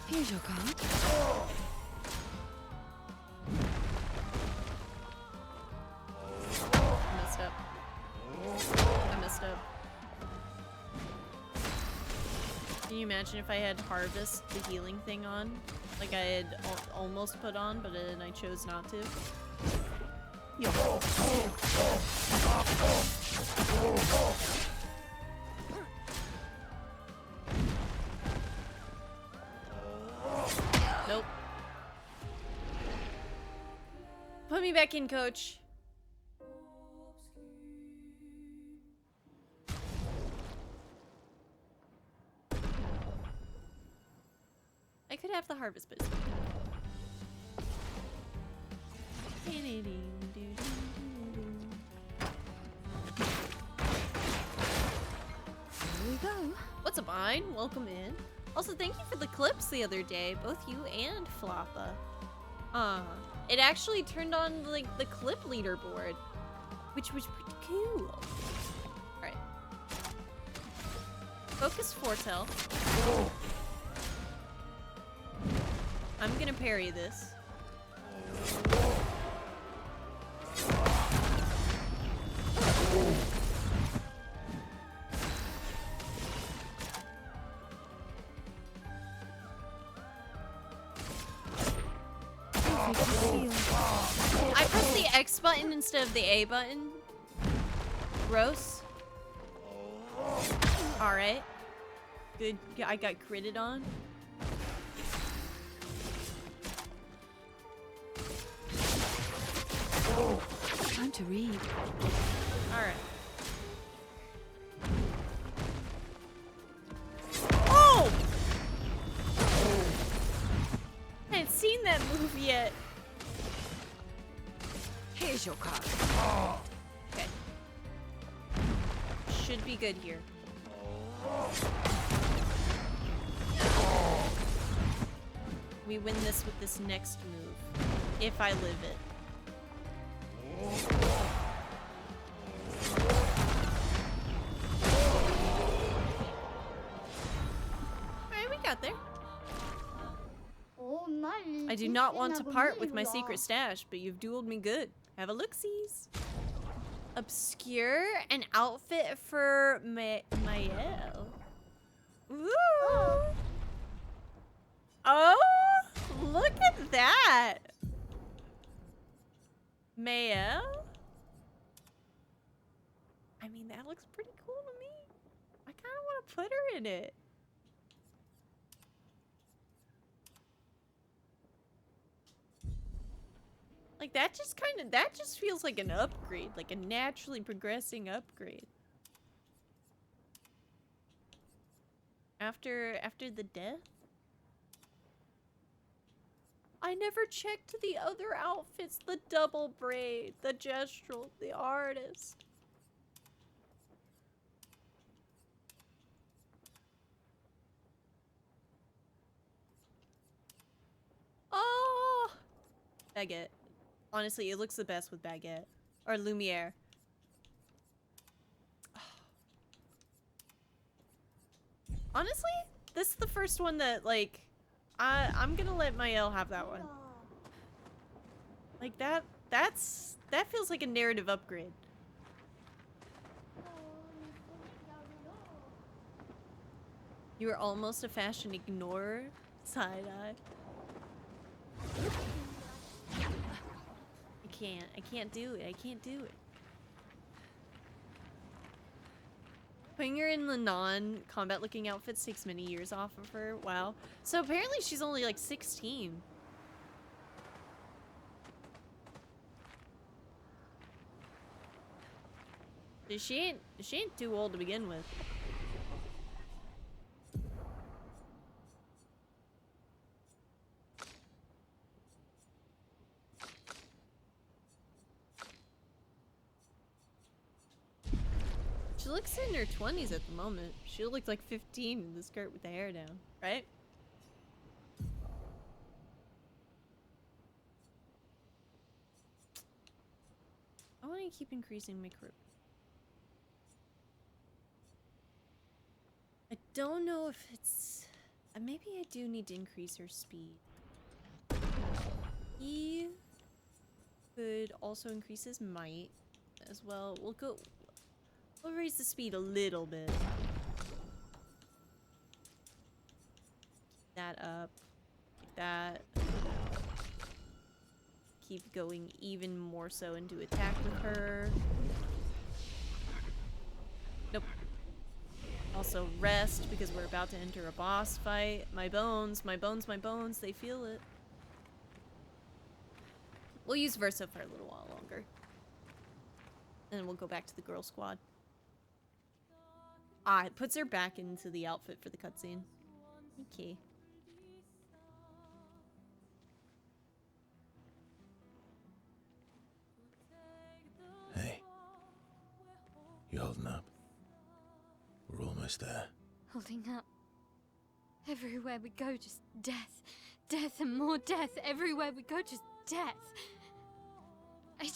Here's your card. I messed up. Can you imagine if I had Harvest, the healing thing on? Like I had almost put on, but then I chose not to. Nope. Put me back in, coach. I could have the harvest, but it's fine. Here we go. What's up, Ein? Welcome in. Also, thank you for the clips the other day, both you and Floppa. It actually turned on like the clip leaderboard, which was pretty cool. All right. Focus foretell. I'm gonna parry this. I pressed the X button instead of the A button. Gross. Alright. Good. I got critted on. Time to read. Alright. Oh! I hadn't seen that move yet. Here's your card. Okay. Should be good here. We win this with this next move. If I live it. Alright, we got there. I do not want to part with my secret stash, but you've dueled me good. Have a look-sees. Obscure an outfit for Mael. Ooh. Oh, look at that. Mael? I mean, that looks pretty cool to me. I kind of want to put her in it. Like that just feels like an upgrade, like a naturally progressing upgrade. After the death? I never checked the other outfits. The double braid, the gestural, the artist. Oh! Baguette. Honestly, it looks the best with baguette. Or Lumiere. Honestly, this is the first one that, like, I'm gonna let Mael have that one. Like, that feels like a narrative upgrade. You were almost a fashion ignorer? Side-eye. I can't do it. I can't do it. Putting her in the non-combat looking outfits takes many years off of her. Wow. So apparently she's only like 16. She ain't too old to begin with. She looks in her 20s at the moment. She looked like 15 in the skirt with the hair down, right? I want to keep increasing my crew. I don't know if it's... maybe I do need to increase her speed. He could also increase his might as well. We'll raise the speed a little bit. Keep that up. Like that. Keep going even more so into attack with her. Nope. Also rest because we're about to enter a boss fight. My bones, they feel it. We'll use Versa for a little while longer. And then we'll go back to the girl squad. Ah, it puts her back into the outfit for the cutscene. Okay. Hey. You holding up? We're almost there. Holding up. Everywhere we go, just death. Death and more death. Everywhere we go, just death. I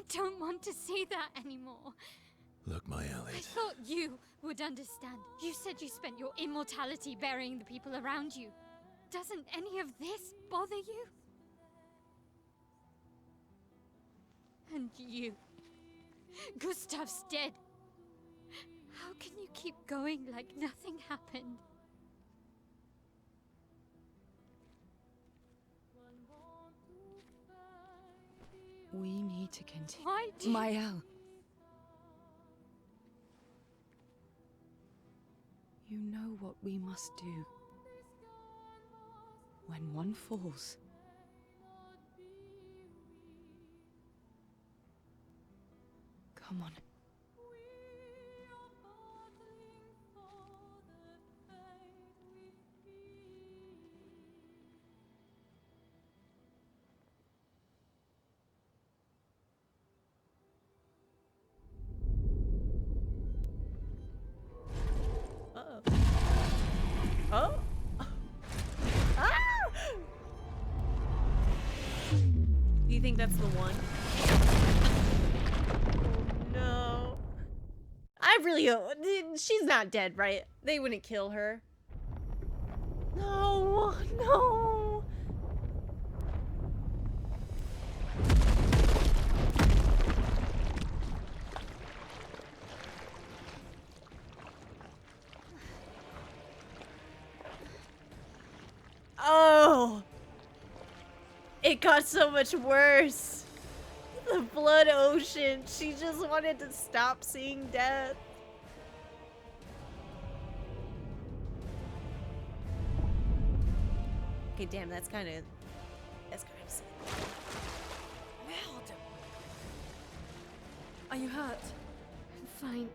don't want to see that anymore. Look, Mael, I thought you would understand. You said you spent your immortality burying the people around you. Doesn't any of this bother you? And you. Gustav's dead. How can you keep going like nothing happened? We need to continue. Why do you... Mael. You know what we must do. When one falls, come on. Oh? Ah! Do you think that's the one? Oh, no. I really hope... She's not dead, right? They wouldn't kill her. No, no. Oh! It got so much worse. The blood ocean. She just wanted to stop seeing death. Okay, damn, that's kind of sick. Are you hurt? I'm fine.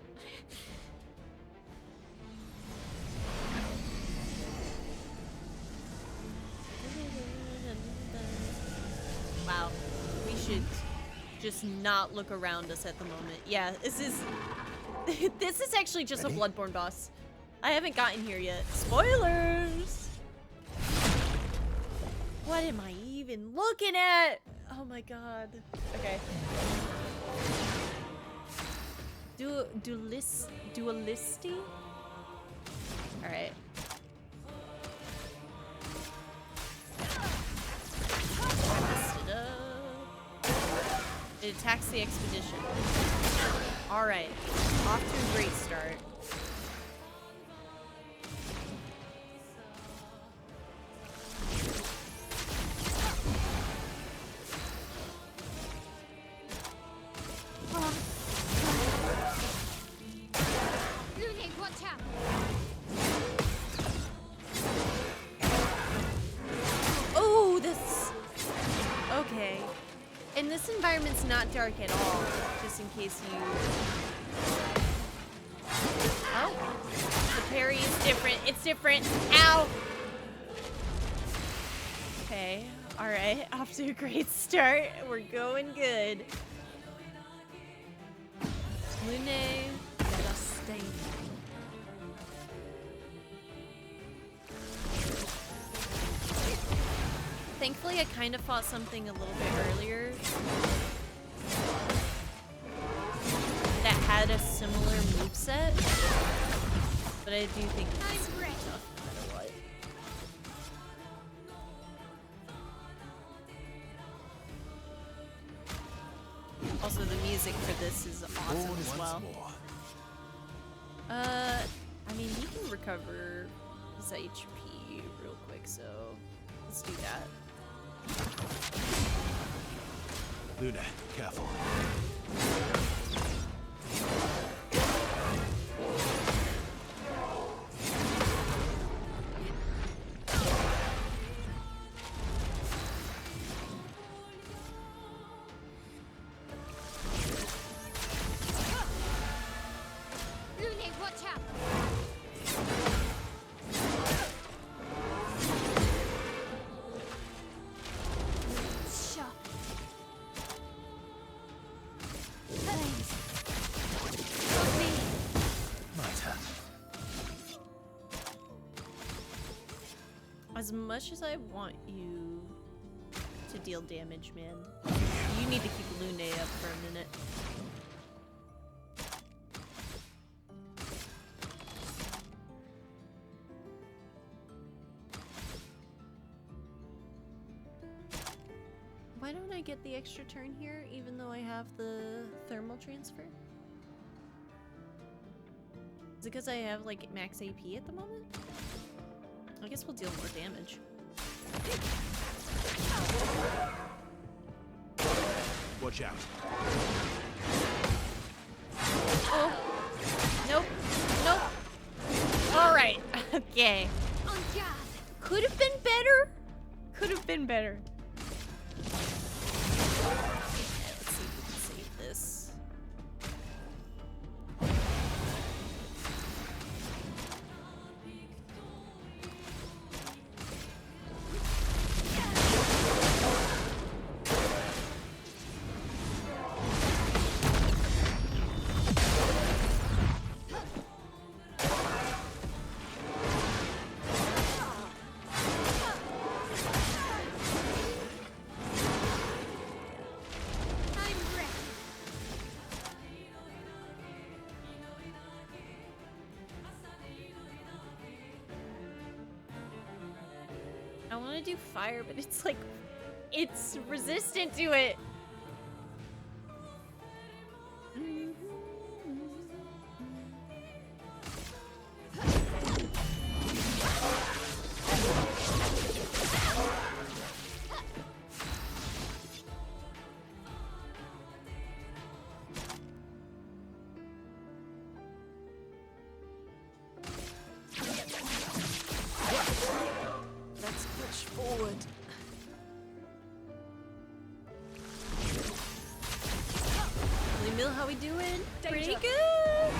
just not look around us at the moment. Yeah, this is this is actually just a Bloodborne boss. I haven't gotten here yet. Spoilers! What am I even looking at? Oh my god. Okay. Dualisty? Alright. Messed it up. It attacks the expedition. Alright. Off to a great start. Lunig, watch out! Oh, this... Okay. And this environment's not dark at all, just in case you... Oh. The parry is different. It's different. Ow! Okay. Alright. Off to a great start. We're going good. Lune, let us stay. Thankfully, I kind of fought something a little bit earlier that had a similar moveset, but I do think it's tough no matter what. Also, the music for this is awesome as well. I mean, he can recover his HP real quick, so let's do that. Luna, careful. Lunig, watch out! Sharp. Thanks. Not me. My turn. As much as I want you to deal damage, man, you need to keep Lune up for a minute. Why don't I get the extra turn here, even though I have the thermal transfer? Is it because I have, like, max AP at the moment? I guess we'll deal more damage. Watch out. Oh! Nope. Nope. Alright. Okay. On guard. Could have been better. Could have been better. Let's see if we can save this. I'm ready. I want to do fire, but it's like, it's resistant to it. Let's push forward. Holy Mill, how we doing? Pretty Danger. good.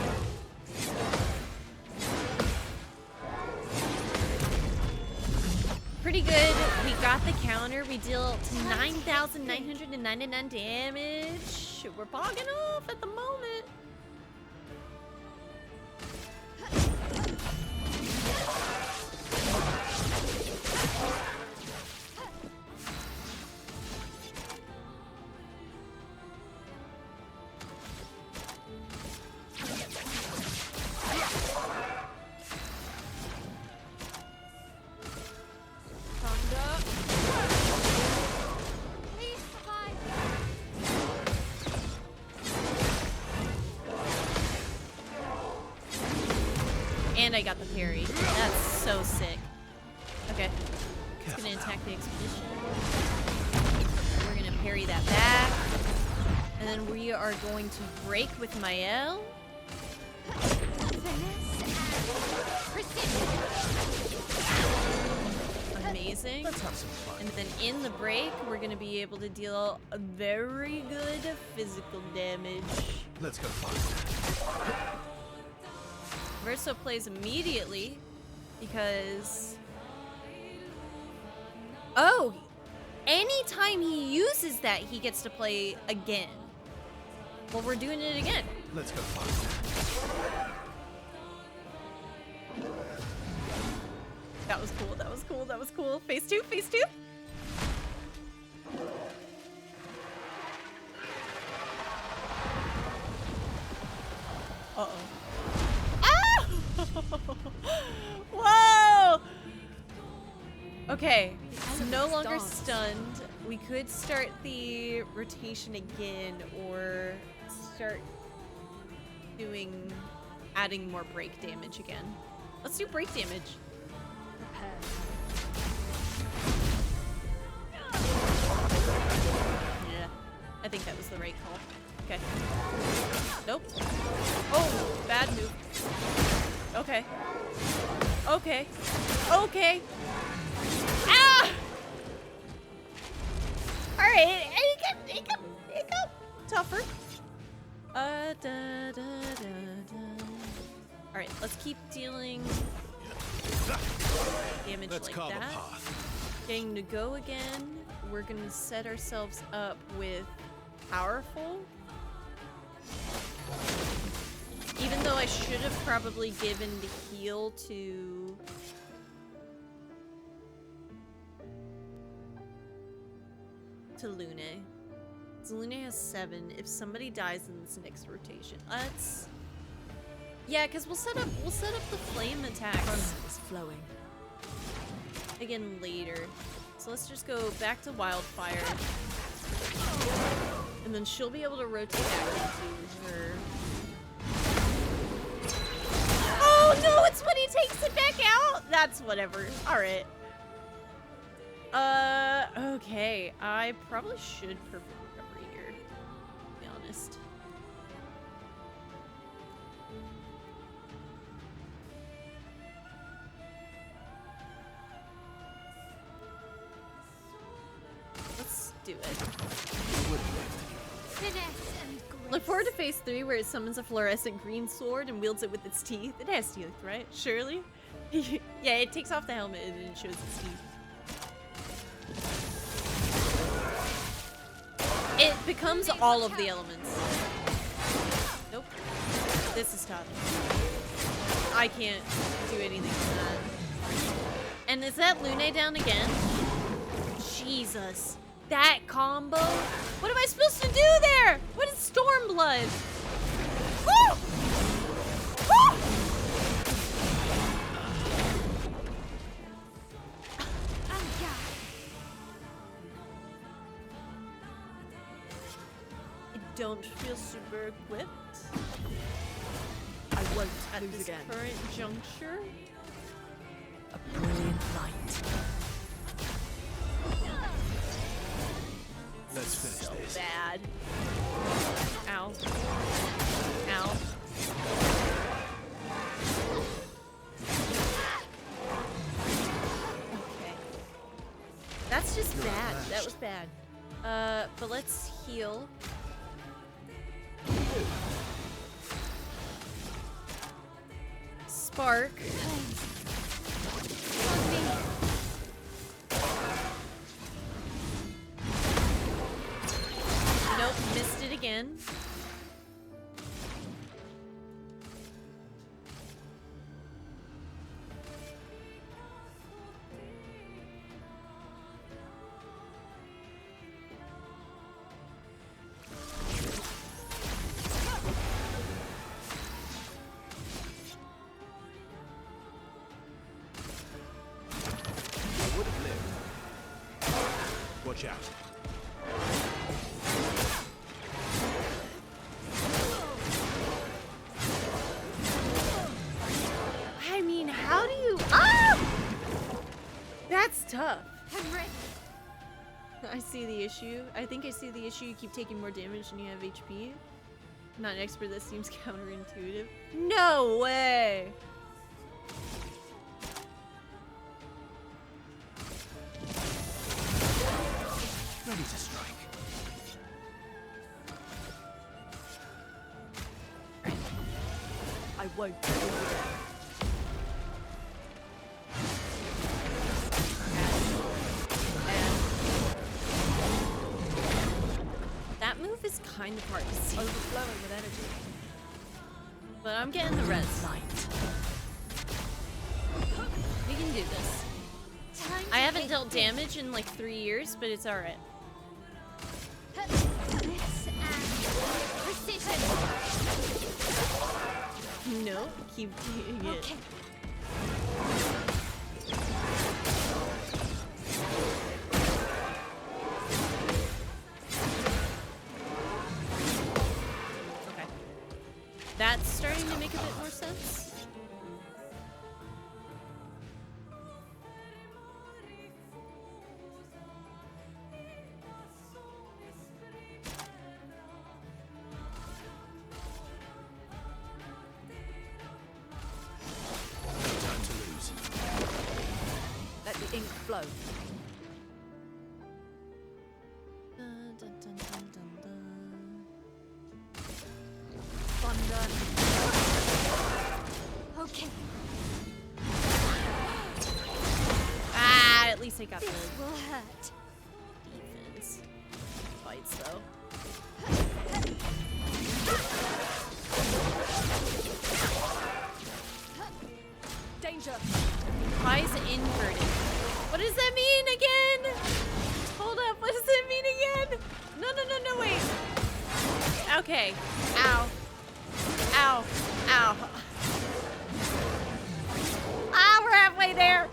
Pretty pretty good. We got the counter. We deal 9,999 damage. We're bogging off at the moment. Please survive. And I got the parry. That's so sick. Okay. It's gonna attack the expedition. We're gonna parry that back. And then we are going to break with Mael. Finesse and precision. Amazing. Let's have some fun. And then in the break, we're gonna be able to deal a very good physical damage. Let's go fast. Verso plays immediately because... Oh! Anytime he uses that, he gets to play again. Well, we're doing it again. Let's go fast. That was cool, that was cool, that was cool. Phase 2, phase 2. Uh-oh. Ah! Whoa! Okay, it's no longer stunned. We could start the rotation again or start doing adding more break damage again. Let's do break damage. Yeah, I think that was the right call. Okay. Nope. Oh, bad move. Okay. Okay. Okay. Ah! Alright, it got tougher. Alright, let's keep dealing damage Let's like carve a that. path. Getting to go again. We're gonna set ourselves up with powerful. Even though I should have probably given the heal to... Lune. So Lune has 7. If somebody dies in this next rotation, let's... Yeah, because we'll set up the flame attacks Is flowing. again later. So let's just go back to Wildfire. And then she'll be able to rotate back into her. Oh no, it's when he takes it back out! That's whatever. Alright. Okay. I probably should perfect recovery here, to be honest. Let's do it. Finesse and grace. Look forward to phase 3 where it summons a fluorescent green sword and wields it with its teeth. It has teeth, right? Surely? Yeah, it takes off the helmet and it shows its teeth. It becomes all of the elements. Nope. This is tough. I can't do anything with that. And is that Lune down again? Jesus. That combo? What am I supposed to do there? What is Stormblood? Woo! Woo! I don't feel super equipped. I won't At lose this again. current juncture. A brilliant light. Let's finish So this. bad. Ow. Ow. Okay. That's just bad. That was bad. But let's heal. Spark. again. I would have lived. Watch out. I mean, how do you... Ah! That's tough. I'm ready. I see the issue. I think I see the issue. You keep taking more damage than you have HP. Not an expert, that seems counterintuitive. No way! Ready to strike. I won't. That move is kind of hard to see. Overflowing with energy. But I'm getting the red light. We can do this. Time I to haven't hit dealt this. damage in like 3 years, but it's alright. This and precision. No, keep doing it. Okay. Okay. That's starting to make a bit more sense. No time to lose. Let the ink flow. Dun, dun, dun, dun, dun, dun. Thunder. Okay. Ah, at least I got the This will hurt. defense. Fights though. Danger. Why is it inverted? What does that mean again? Hold up, what does that mean again? No, no, no, no, wait. Okay. Ow. Ow. Ow. Ah, we're halfway there.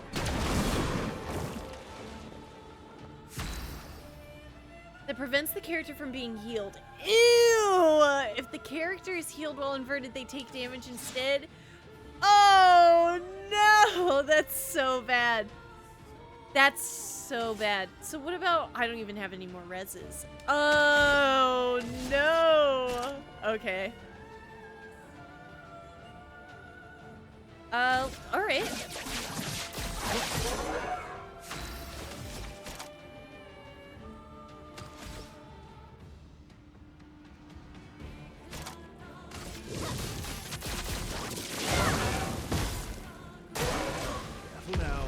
That prevents the character from being healed. Ew! If the character is healed while inverted, they take damage instead. Oh no! That's so bad. That's so bad. So what about... I don't even have any more reses. Oh no! Okay. Alright. Careful now.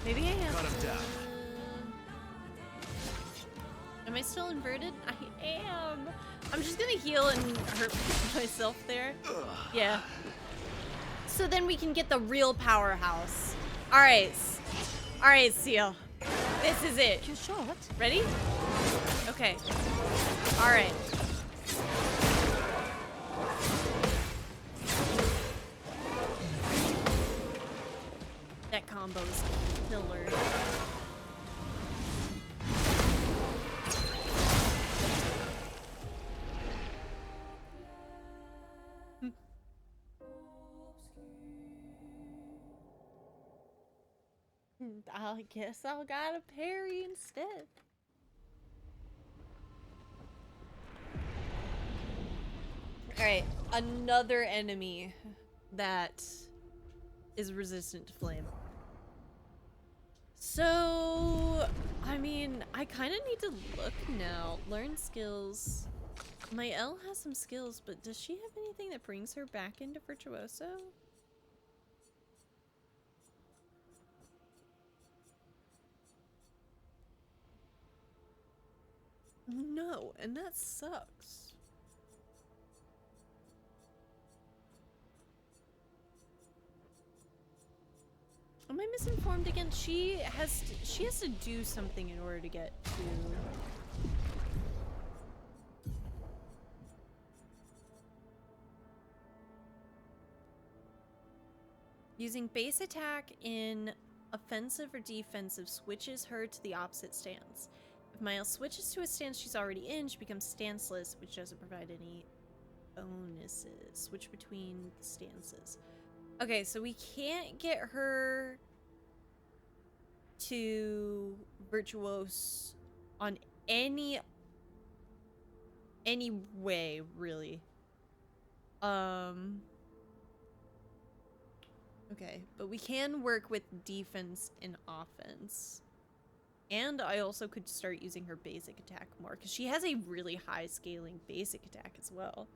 Maybe I have Cut him to... down. Am I still inverted? I am. I'm just gonna heal and hurt myself there. Yeah. So then we can get the real powerhouse. Alright. Alright, Seal. This is it. You're short. Ready? Okay. Alright. That combo's killer. I guess I got a parry instead. Alright, another enemy that is resistant to flame. So, I mean, I kind of need to look now. Learn skills. My L has some skills, but does she have anything that brings her back into Virtuoso? No, and that sucks. Am I misinformed again? She has to do something in order to get to... Using base attack in offensive or defensive switches her to the opposite stance. If Miles switches to a stance she's already in, she becomes stanceless, which doesn't provide any bonuses. Switch between the stances. Okay, so we can't get her to Virtuose on any way, really. Okay, but we can work with defense and offense. And I also could start using her basic attack more, because she has a really high scaling basic attack as well.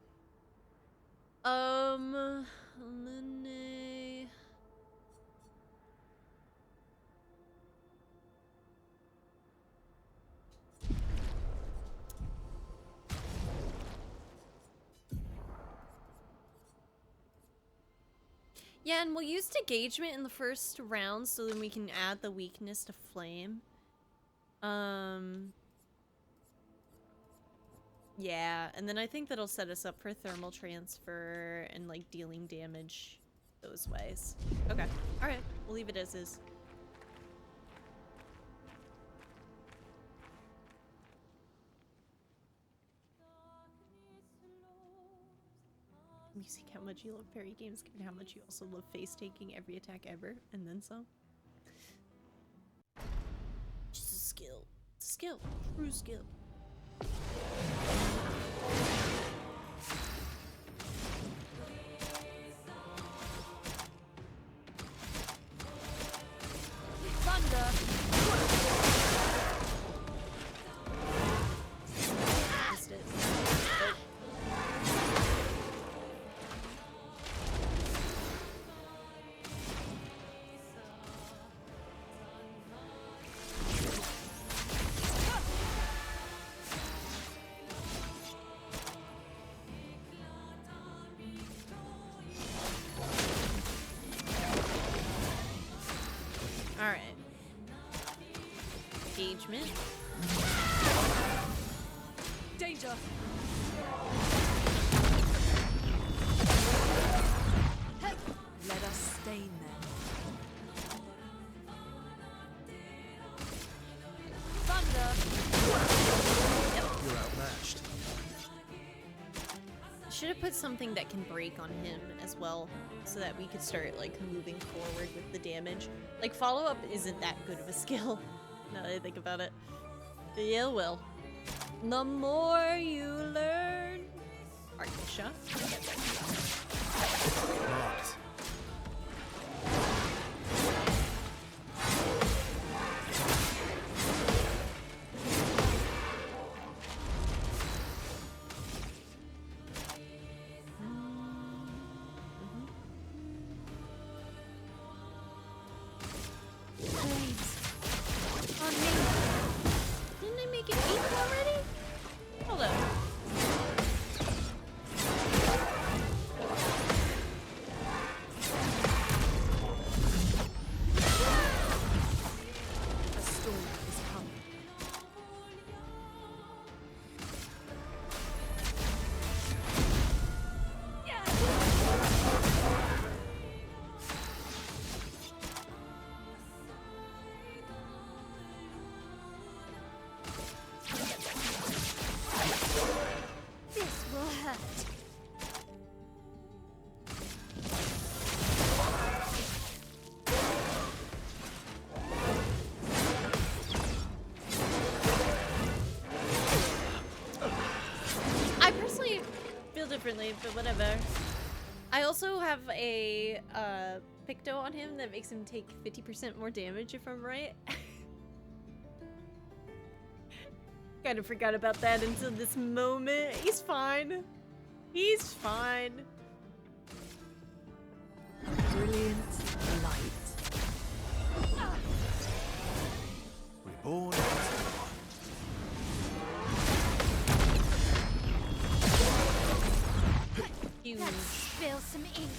Lene... Yeah, and we'll use Degagement in the first round so then we can add the weakness to Flame. Yeah, and then I think that'll set us up for thermal transfer and like dealing damage those ways. Okay, alright, we'll leave it as is. You see how much you love parry games and how much you also love face-taking every attack ever, and then some. Just a skill. It's a skill. True skill. Thunder! Missed it. Alright. Engagement. Danger! Let us stain them. Thunder! You're outmatched. Should have put something that can break on him as well, so that we could start like moving forward with the damage. Like follow-up isn't that good of a skill, now that I think about it. But yeah, well. The more you learn. Artisha. Marked. On me. Didn't I make it 8 already? Hold up. A storm is coming. This will hurt. I personally feel differently, but whatever. I also have a Picto on him that makes him take 50% more damage if I'm right. Kind of forgot about that until this moment. He's fine. He's fine. Brilliant light. Reborn. Let's spill some ink.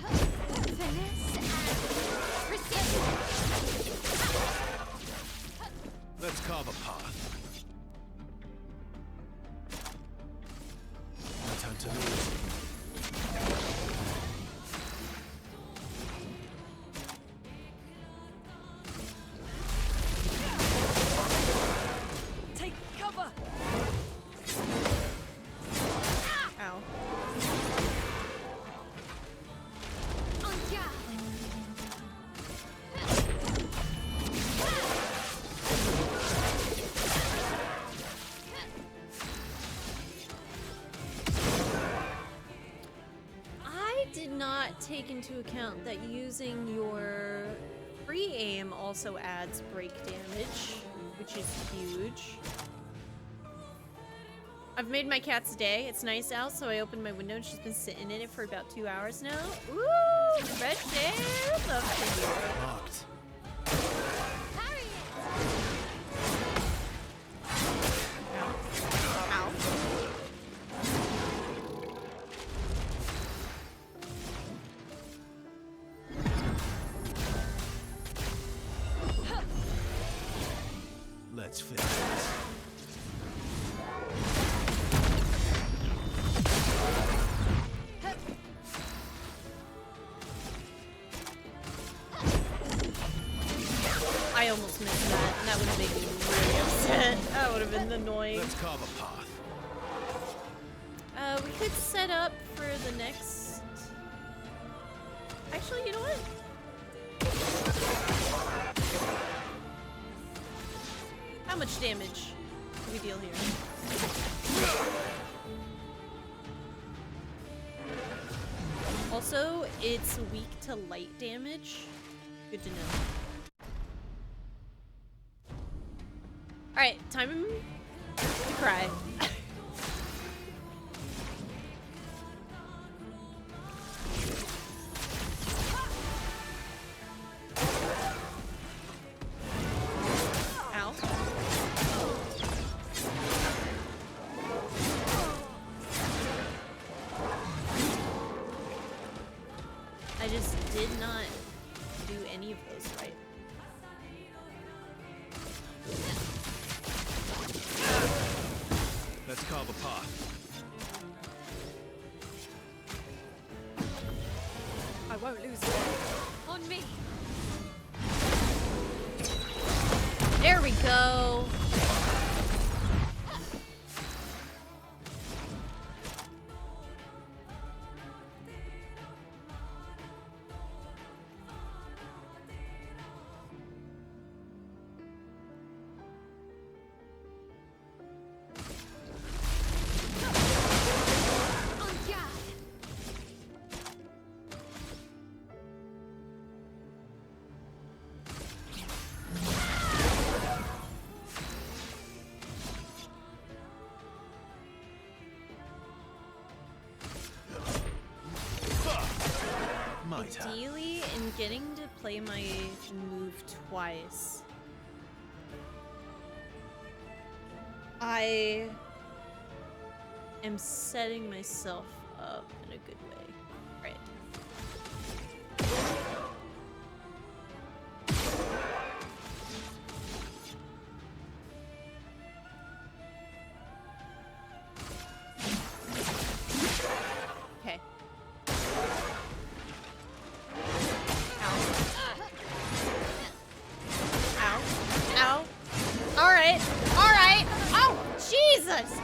Finesse and precision. Let's carve a path. No time to lose. Take cover! Ow. En garde. I did not take into account that using your free aim also adds break damage, which is huge. I've made my cat's day. It's nice out, so I opened my window and she's been sitting in it for about 2 hours now. Ooh, fresh air. Love to hear it. Marked. Parry it. Ow. Let's finish this. I almost missed that, and that would have made me really upset. That would have been annoying. Let's carve a path. We could set up for the next... Actually, you know what? How much damage do we deal here? Also, it's weak to light damage. Good to know. Alright, time to cry. Ow. I just did not do any of those right. Let's carve a path. I won't lose it. On me. There we go. En garde. My turn. Ideally, in getting to play my move twice, I am setting myself up in a good way. Right. Okay. Ow. Ow. Alright. Alright. Oh, Jesus!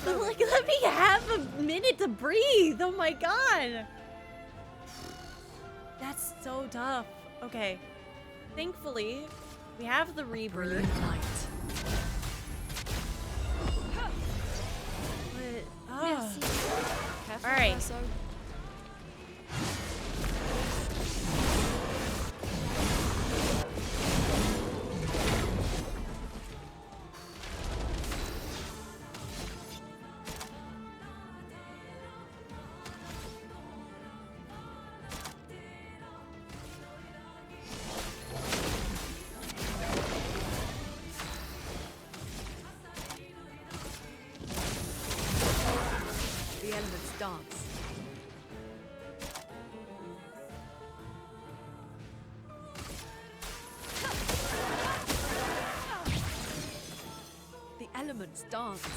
Like, let me have a minute to breathe. Oh my god. That's so tough. Okay. Thankfully, we have the rebirth. Brilliant light. But, Merci. Careful, All right. Verso. dance. The elements dance.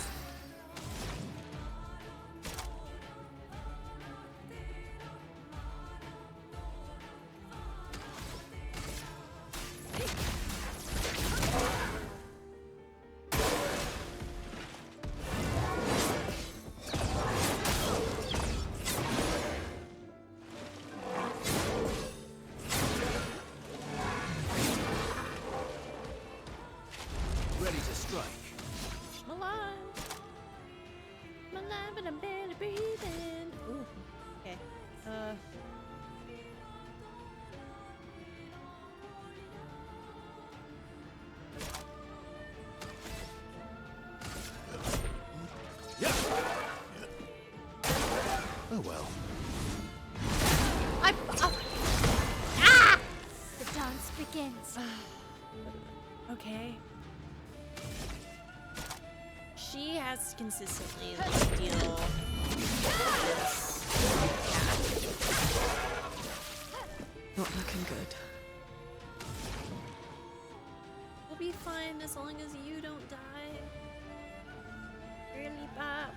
Ready to strike. I'm alive. I'm alive and I'm barely breathing. Ooh. Okay. Yeah. Oh well. Ah! The dance begins. Okay. She has to consistently like, deal with this. Not looking good. We'll be fine as long as you don't die. Really, Bob?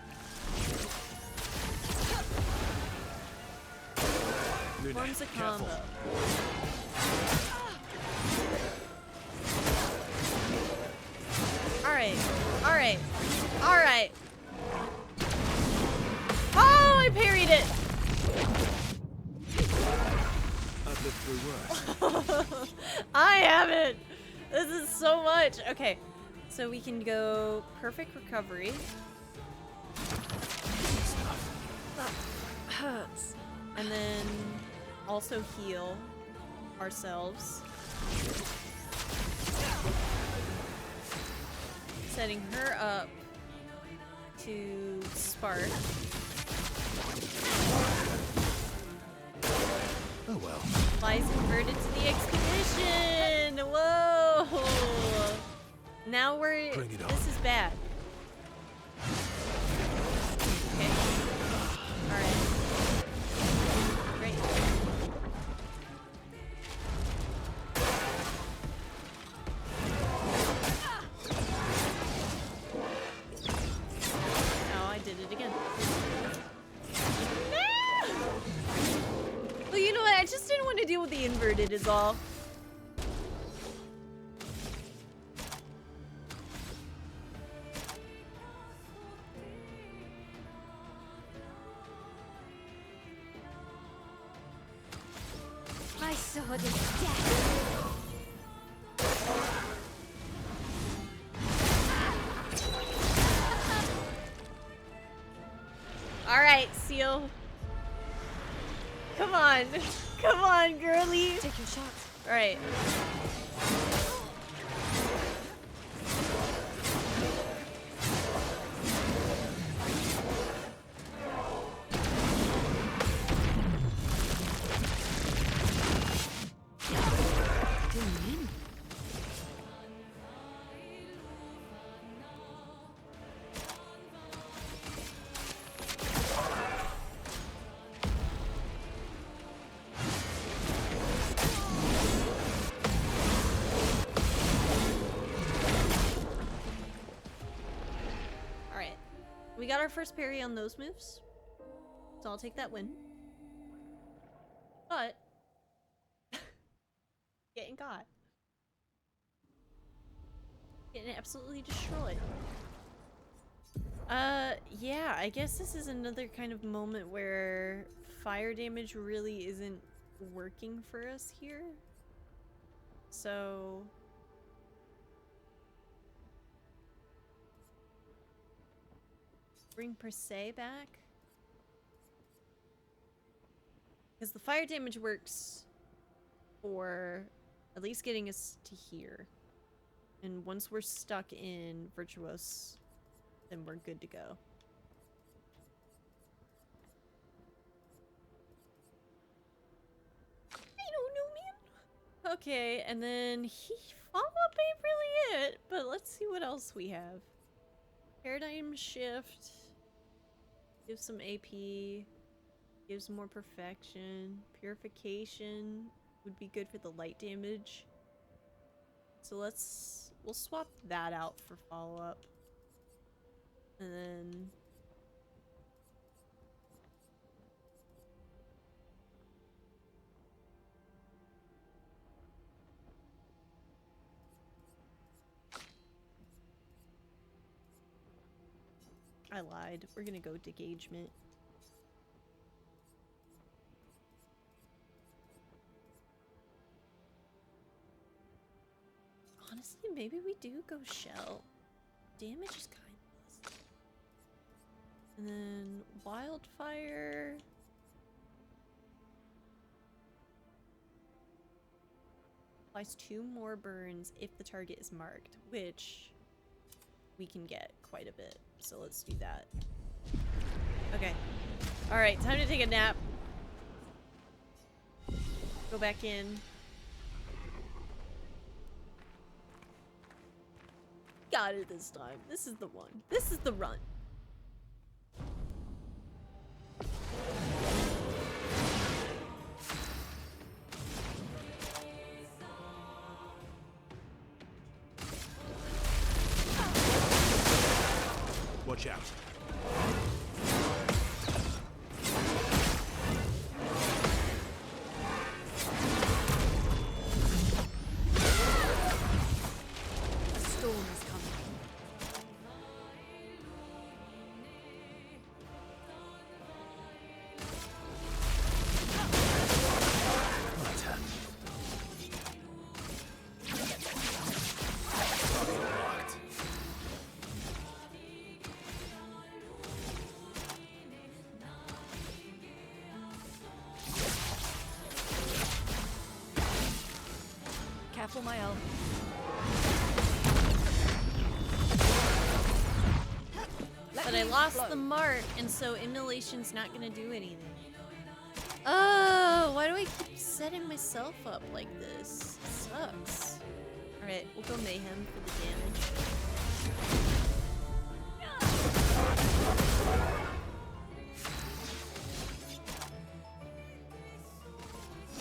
Luna, Forms a careful. combo. Alright. Alright. Alright. Oh, I parried it! I've lived through worse. I haven't! This is so much! Okay. So we can go perfect recovery. That hurts. And then also heal ourselves. Setting her up to spark. Oh well. Flies converted to the expedition! Whoa! Now we're... Bring it on. This is bad. Okay. Alright. Great. Oh, I did it again. No! Well, you know what? I just didn't want to deal with the inverted is all. My sword is death. Alright, Seal. Come on. Come on, girly. Take your shots. Alright. Didn't win. Alright. We got our first parry on those moves. So I'll take that win. But getting got. Getting absolutely destroyed. Yeah, I guess this is another kind of moment where fire damage really isn't working for us here. So bring per se back. Because the fire damage works for at least getting us to here. And once we're stuck in Virtuos, then we're good to go. I don't know, man. Okay, and then follow-up ain't really it, but let's see what else we have. Paradigm shift. Gives some AP. Gives more perfection. Purification would be good for the light damage. So we'll swap that out for follow-up. And then I lied. We're gonna go degagement. Honestly, maybe we do go shell. Damage is kind of less. And then wildfire. Applies 2 more burns if the target is marked, which we can get quite a bit. So let's do that. Okay. Alright, time to take a nap. Go back in. Got it this time. This is the one. This is the run. Watch out. A storm is coming. My turn. Target marked. Careful, my elf. But I lost the mark, and so immolation's not gonna do anything. Oh, why do I keep setting myself up like this? Sucks. Alright, we'll go mayhem for the damage.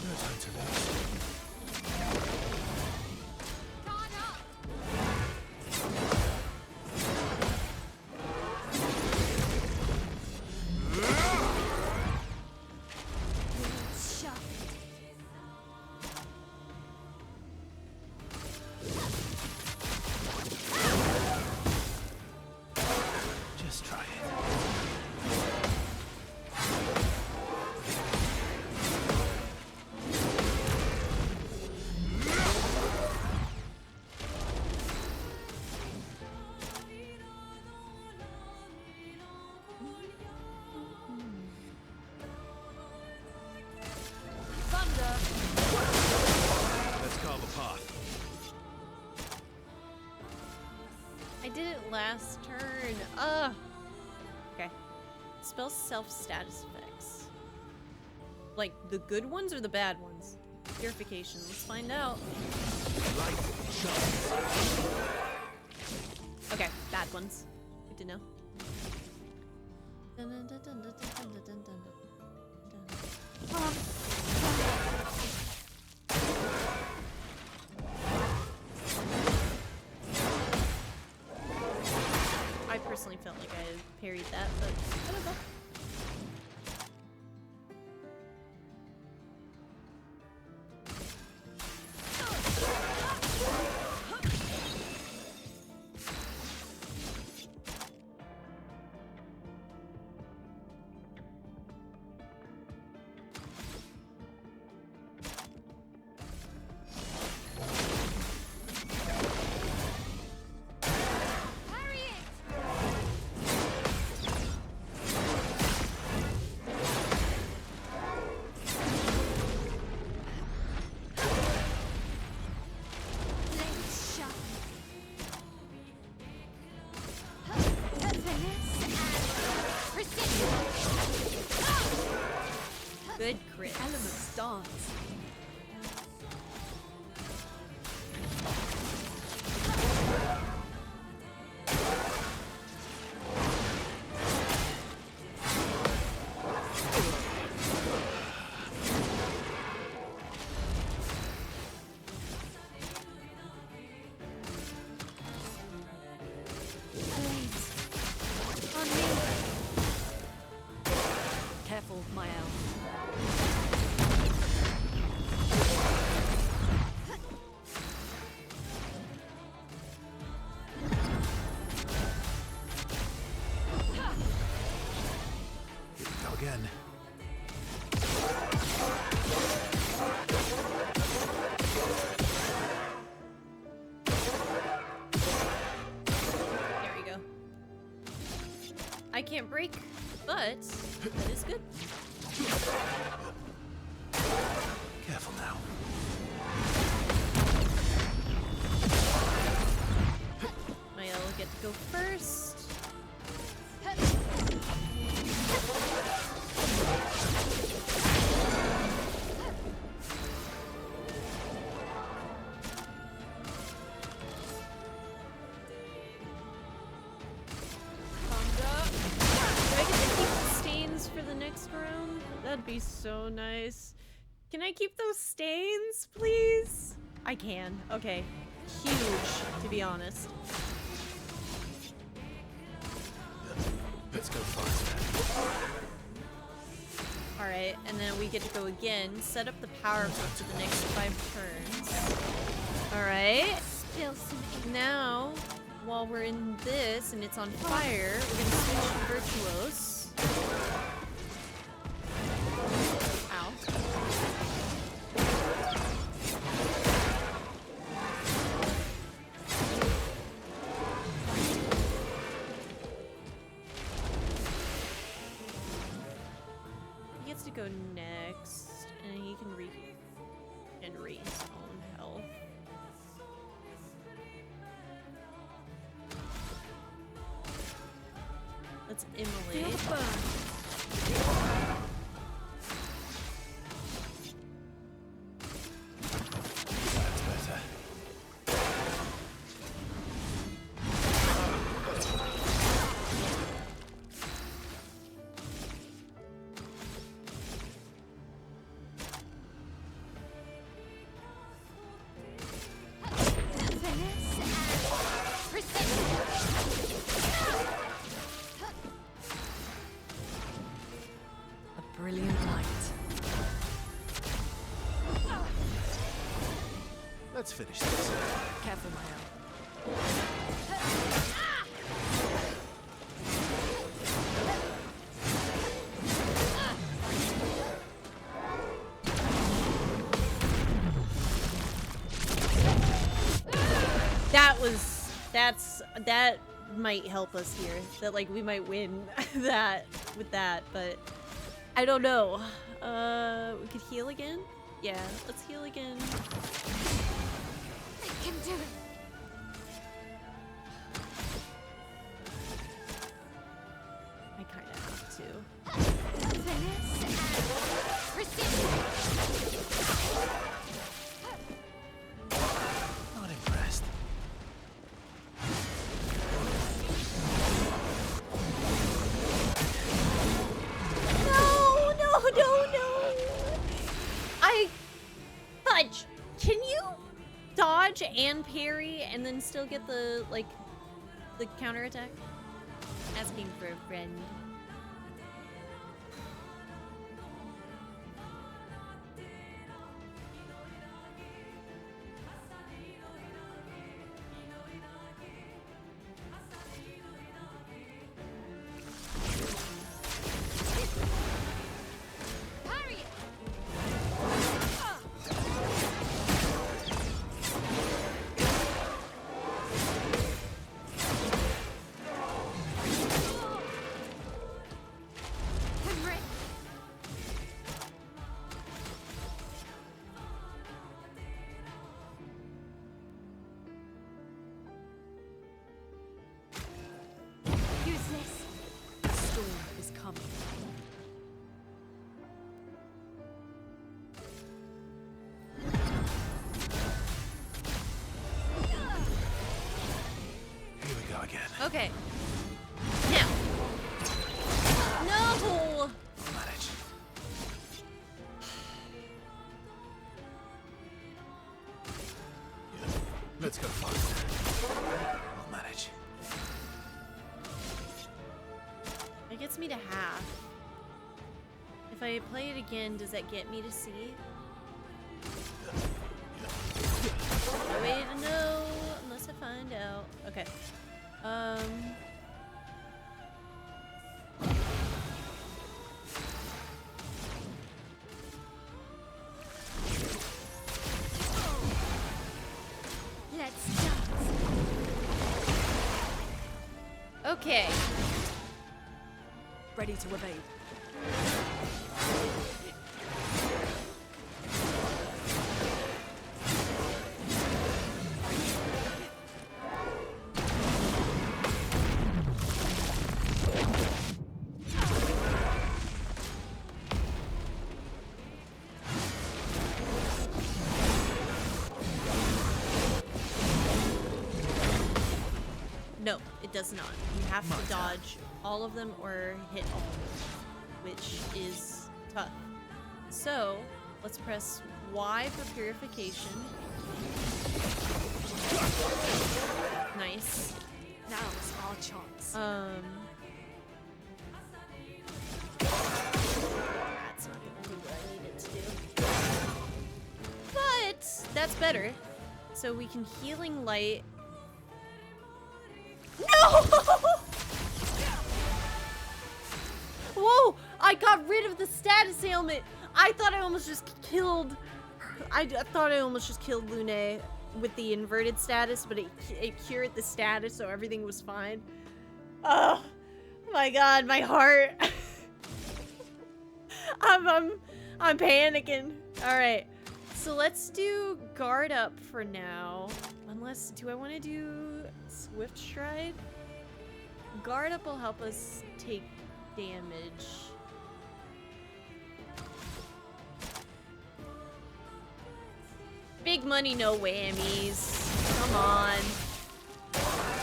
No time to lose. Just try it. Let's carve a path. I did it last turn. Ugh. Okay. Spell self-status effects. Like, the good ones or the bad ones? Purification. Let's find out. Light shines. Okay, bad ones. Good to know. Dun, dun, dun, dun, dun, dun, dun, dun, dun, dun. I personally felt like I parried that, but I don't know. can't break, but that is good. Careful now. I'll get to go first. For the next round? That'd be so nice. Can I keep those stains, please? I can. Okay. Huge, to be honest. Let's go fast. Alright, and then we get to go again. Set up the power for the next 5 turns. Alright. Now, while we're in this and it's on fire, we're gonna switch to Virtuose. Ow. He gets to go next, and he can regenerate his own health. Let's immolate. That's better. Brilliant light. Let's finish this. Careful, Mael. That might help us here. That like we might win that with that, but I don't know. We could heal again? Yeah, let's heal again. I can do it. I kind of have to. Finesse and precision. Not impressed. No! Fudge! Can you dodge and parry and then still get the counterattack? Asking for a friend. Okay. Now. No! I'll manage. Let's go faster. I'll manage. It gets me to half. If I play it again, does that get me to C? No way to know unless I find out. Okay. Let's dance. Okay. Ready to evade. No, it does not. You have to dodge all of them or hit all of them, which is tough. So, let's press Y for purification. Nice. Now's our chance. That's not gonna do what I need it to do. But that's better. So we can healing light. No! Whoa! I got rid of the status ailment. I thought I almost just killed. I thought I almost just killed Lune with the inverted status, but it cured the status, so everything was fine. Oh my god, my heart. I'm panicking. All right, so let's do guard up for now. Unless, do I want to do Swift Stride? Guard up will help us take damage. Big money, no whammies. Come on.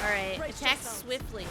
Alright, attack swiftly.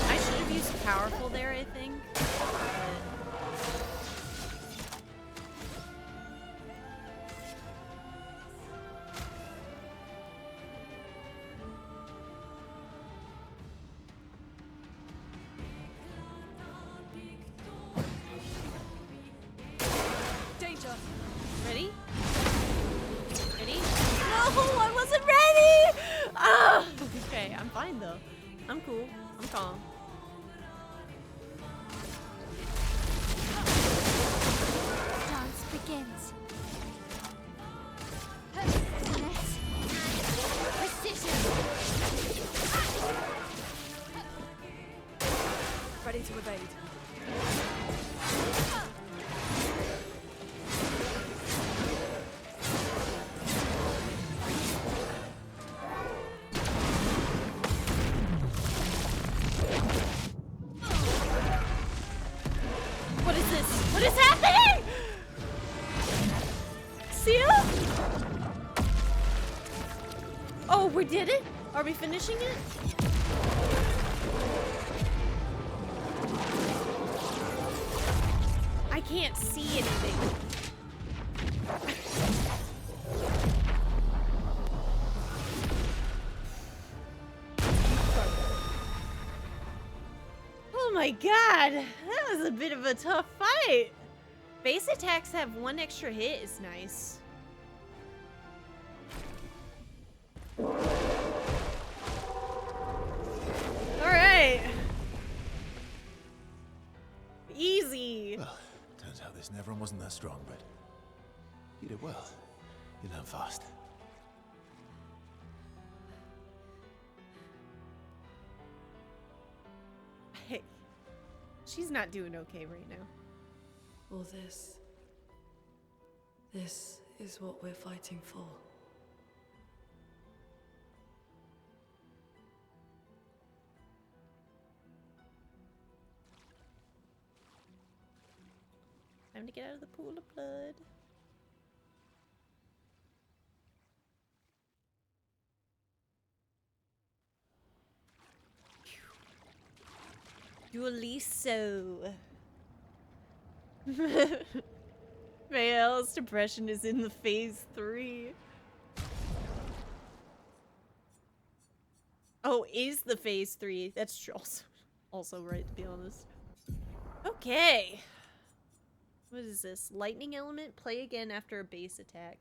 I should have used powerful there, I think. Danger. Ready? Ready? No, I wasn't ready! Ah! Okay, I'm fine though. I'm cool. I'm calm. Dance begins. Precision. Ready to evade. What is this? What is happening? Seal? Oh, we did it? Are we finishing it? I can't see anything. Oh my god, that was a bit of a tough fight. Base attacks have one extra hit is nice. Alright. Easy. Well, turns out this Nevron wasn't that strong, but you did well. You learn fast. Hey, she's not doing okay right now. All this. This is what we're fighting for. Time to get out of the pool of blood. Dueliso. Vale's depression is in the phase 3. Oh, is the phase 3. That's true. Also right, to be honest. Okay. What is this? Lightning element? Play again after a base attack.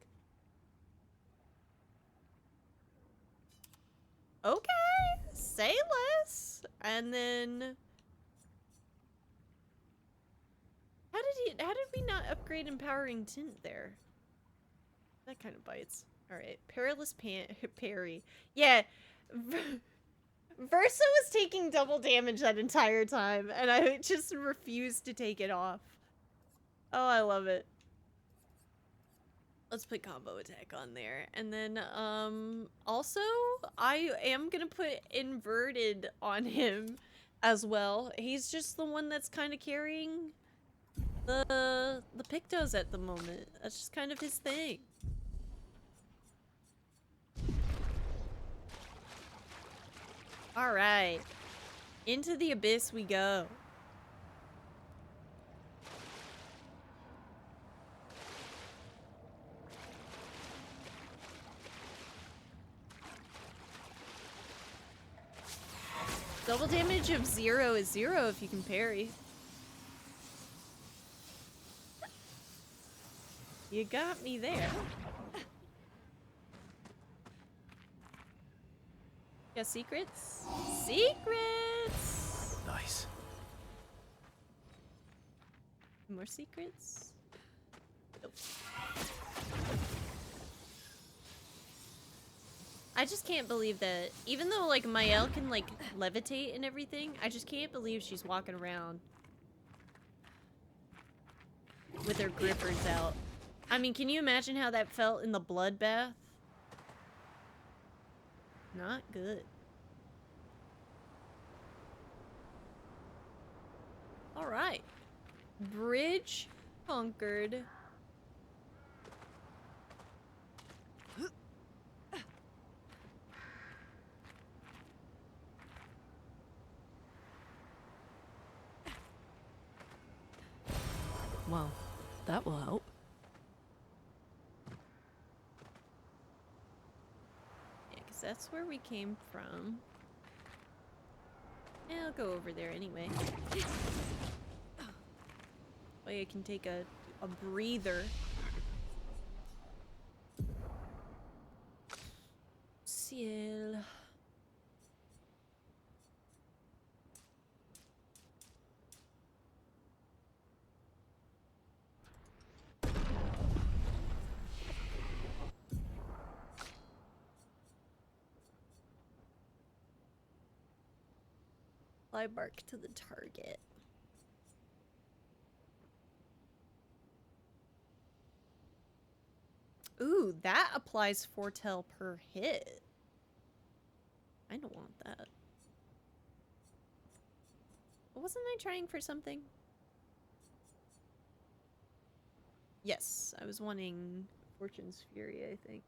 Okay. Say less. And then... How did we not upgrade empowering tint there? That kind of bites. Alright. Perilous parry. Yeah. Versa was taking double damage that entire time, and I just refused to take it off. Oh, I love it. Let's put combo attack on there. And then, also, I am gonna put inverted on him as well. He's just the one that's kind of carrying the Pictos at the moment. That's just kind of his thing. Alright. Into the abyss we go. Double damage of 0 is 0 if you can parry. You got me there. Got secrets? Secrets! Nice. More secrets? Nope. I just can't believe that, even though, like, Mael can, like, levitate and everything, I just can't believe she's walking around with her grippers out. I mean, can you imagine how that felt in the bloodbath? Not good. Alright. Bridge conquered. Well, that will help. Yeah, because that's where we came from. Yeah, I'll go over there anyway. Way I can take a breather. Ciel. Fly bark to the target. Ooh, that applies foretell per hit. I don't want that. Wasn't I trying for something? Yes, I was wanting Fortune's Fury, I think.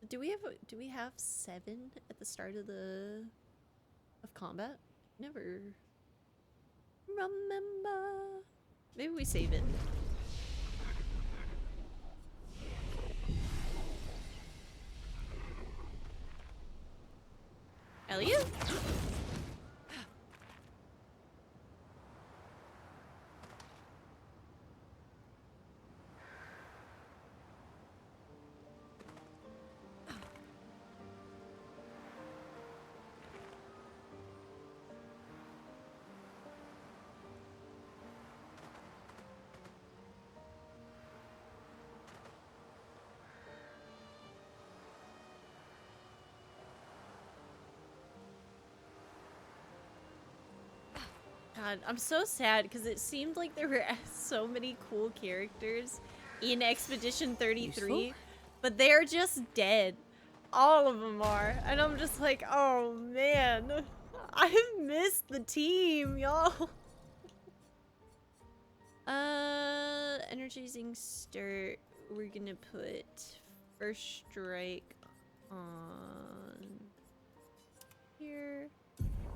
Do we have 7 at the start of combat? Never remember. Maybe we save it. Elliot? God, I'm so sad because it seemed like there were so many cool characters in Expedition 33, Useful. but they're just dead. All of them are. And I'm just like, oh man, I missed the team, y'all. Energizing Sturt, we're gonna put First Strike on here,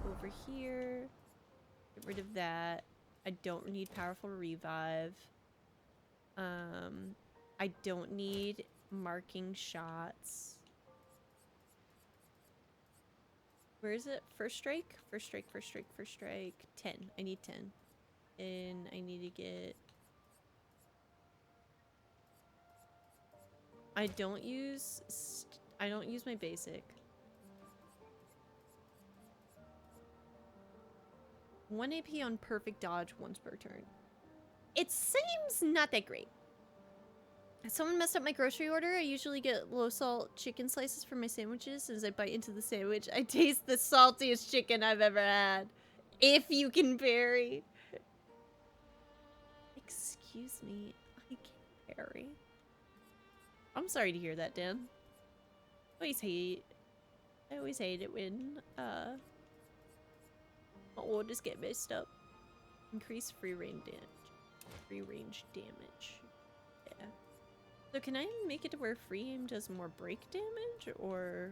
over here. Get rid of that. I don't need powerful revive. I don't need marking shots. Where is it? First strike? First strike, first strike, first strike. 10. I need 10. And I need to get... I don't use my basic. 1 AP on perfect dodge once per turn. It seems not that great. Someone messed up my grocery order. I usually get low salt chicken slices for my sandwiches. As I bite into the sandwich, I taste the saltiest chicken I've ever had. If you can parry. Excuse me, I can parry. I'm sorry to hear that, Dan. I always hate it when my orders get messed up. Increase free range damage. Yeah. So can I make it to where free aim does more break damage, or...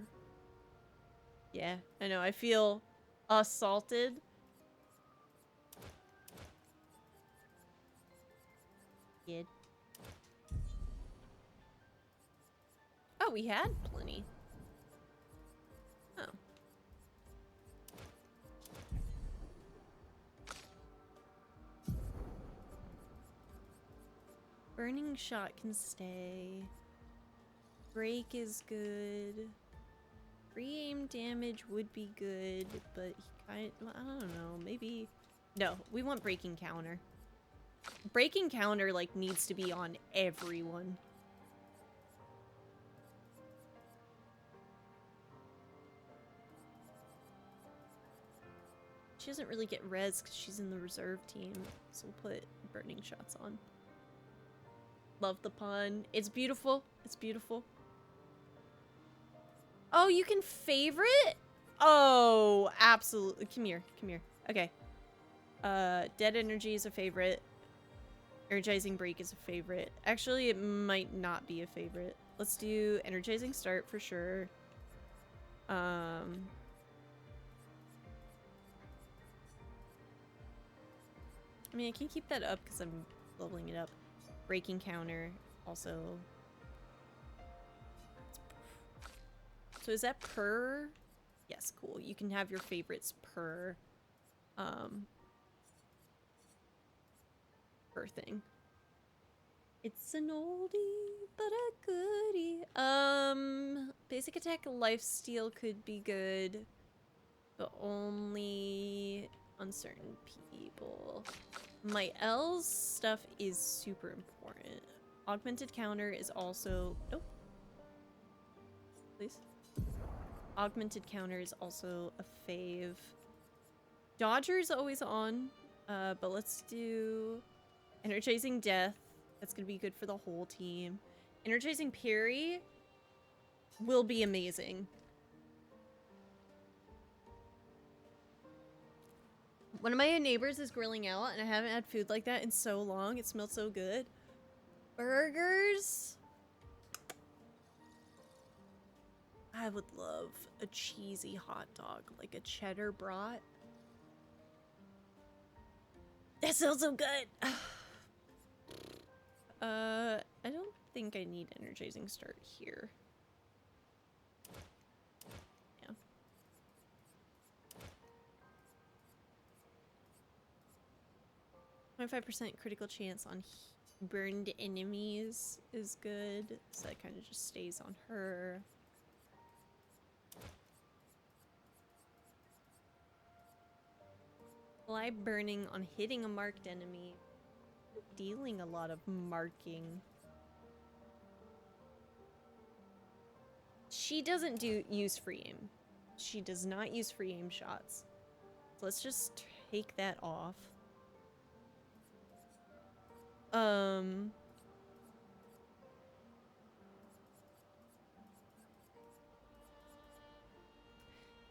Yeah, I know, I feel assaulted. Good. Oh, we had plenty. Oh. Burning shot can stay. Break is good. Free aim damage would be good, but he kind of, I don't know, maybe... No, we want breaking counter. Breaking counter, like, needs to be on everyone. She doesn't really get res because she's in the reserve team, so we'll put burning shots on. Love the pun. It's beautiful. It's beautiful. Oh, you can favorite? Oh, absolutely. Come here. Come here. Okay. Dead energy is a favorite. Energizing break is a favorite. Actually, it might not be a favorite. Let's do energizing start for sure. I mean, I can keep that up because I'm leveling it up. Breaking counter also. So is that per? Yes, cool. You can have your favorites per thing. It's an oldie but a goodie. Basic attack lifesteal could be good, but only on certain people. My L's stuff is super important. Augmented counter is also... Nope. Please. Augmented counter is also a fave. Dodger's always on, but let's do energizing death. That's gonna be good for the whole team. Energizing parry will be amazing. One of my neighbors is grilling out, and I haven't had food like that in so long. It smells so good. Burgers. I would love a cheesy hot dog, like a cheddar brat. That sounds so good. I don't think I need energizing start here. Yeah. 25% critical chance on burned enemies is good, so that kind of just stays on her. Fly burning on hitting a marked enemy, dealing a lot of marking. She doesn't use free aim. She does not use free aim shots. So let's just take that off.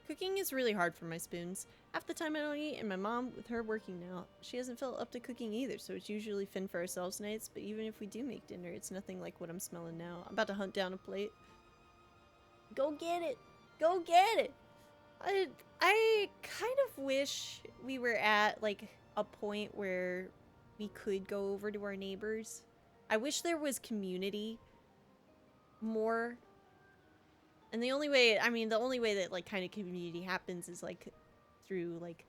Cooking is really hard for my spoons. Half the time I don't eat, and my mom, with her working now, she hasn't felt up to cooking either, so it's usually fend for ourselves nights, but even if we do make dinner, it's nothing like what I'm smelling now. I'm about to hunt down a plate. Go get it! Go get it! I kind of wish we were at, like, a point where we could go over to our neighbors. I wish there was community more. And the only way, I mean, the only way that, like, kind of community happens is, like, through, like,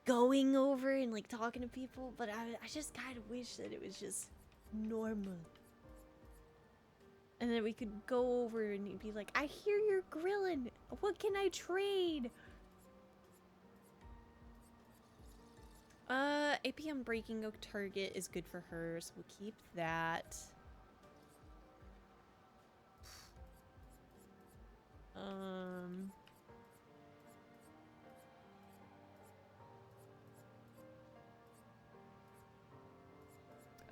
going over and, like, talking to people. But I just kind of wish that it was just normal. And then we could go over and you'd be like, I hear you're grilling. What can I trade? APM breaking a target is good for her, so we'll keep that.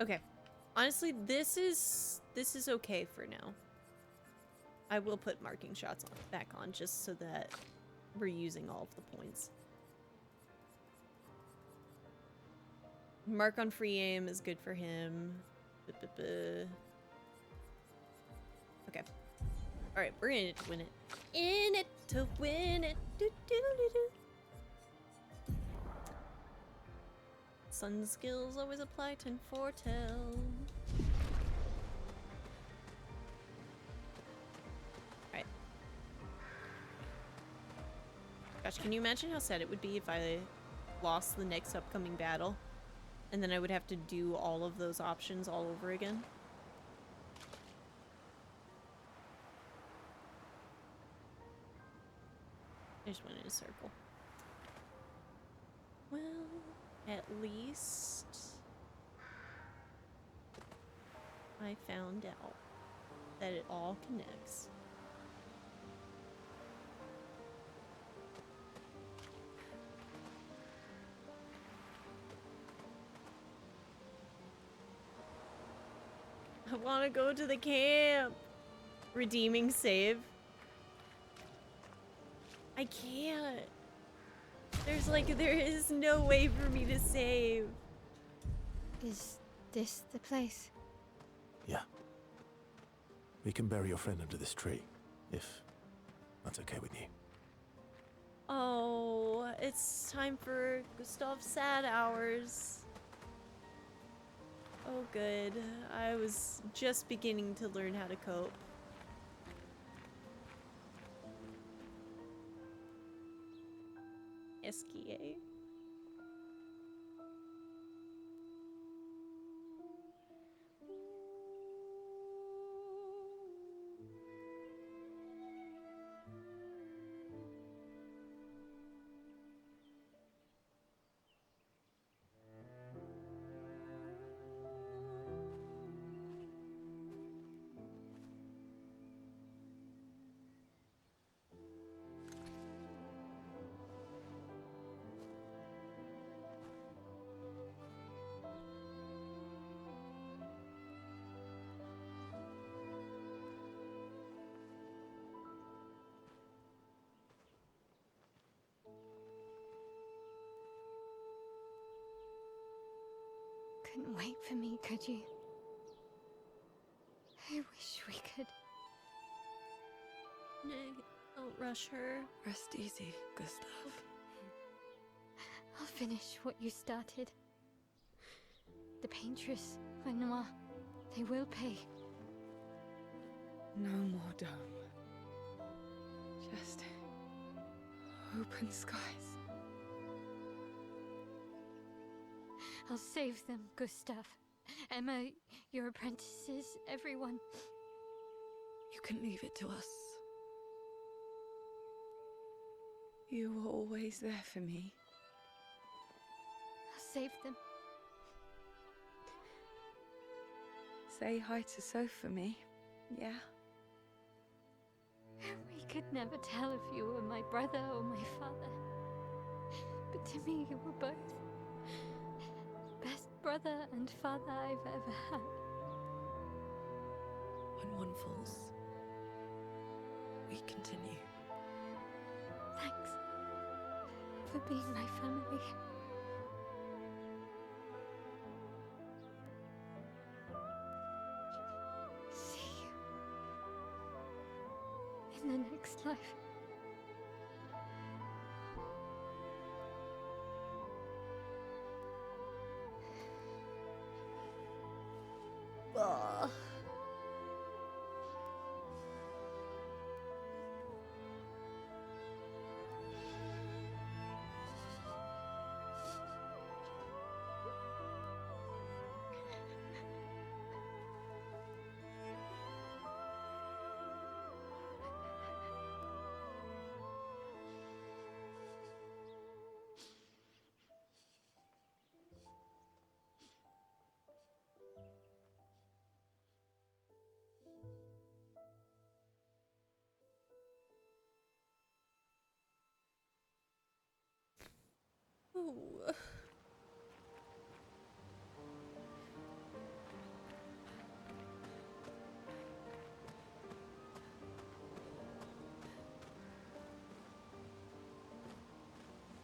Okay. Honestly, this is okay for now. I will put marking shots on back on just so that we're using all of the points. Mark on free aim is good for him. Okay. Alright, we're in it to win it. In it to win it. Do, do, do, do. Sun skills always apply 10 foretell. Alright. Gosh, can you imagine how sad it would be if I lost the next upcoming battle? And then I would have to do all of those options all over again? I just went in a circle. Well, at least I found out that it all connects. I want to go to the camp. Redeeming save. I can't. There is no way for me to save. Is this the place? Yeah. We can bury your friend under this tree, if that's okay with you. Oh, it's time for Gustav's sad hours. Oh, good. I was just beginning to learn how to cope. SKA. Couldn't wait for me, could you? I wish we could. Nay, don't rush her. Rest easy, Gustav. I'll finish what you started. The paintress, Renoir, they will pay. No more dome. Just open skies. I'll save them, Gustav. Emma, your apprentices, everyone. You can leave it to us. You were always there for me. I'll save them. Say hi to Soph for me, yeah? We could never tell if you were my brother or my father. But to me, you were both. Best brother and father I've ever had. When one falls, we continue. Thanks for being my family. See you in the next life. Ooh.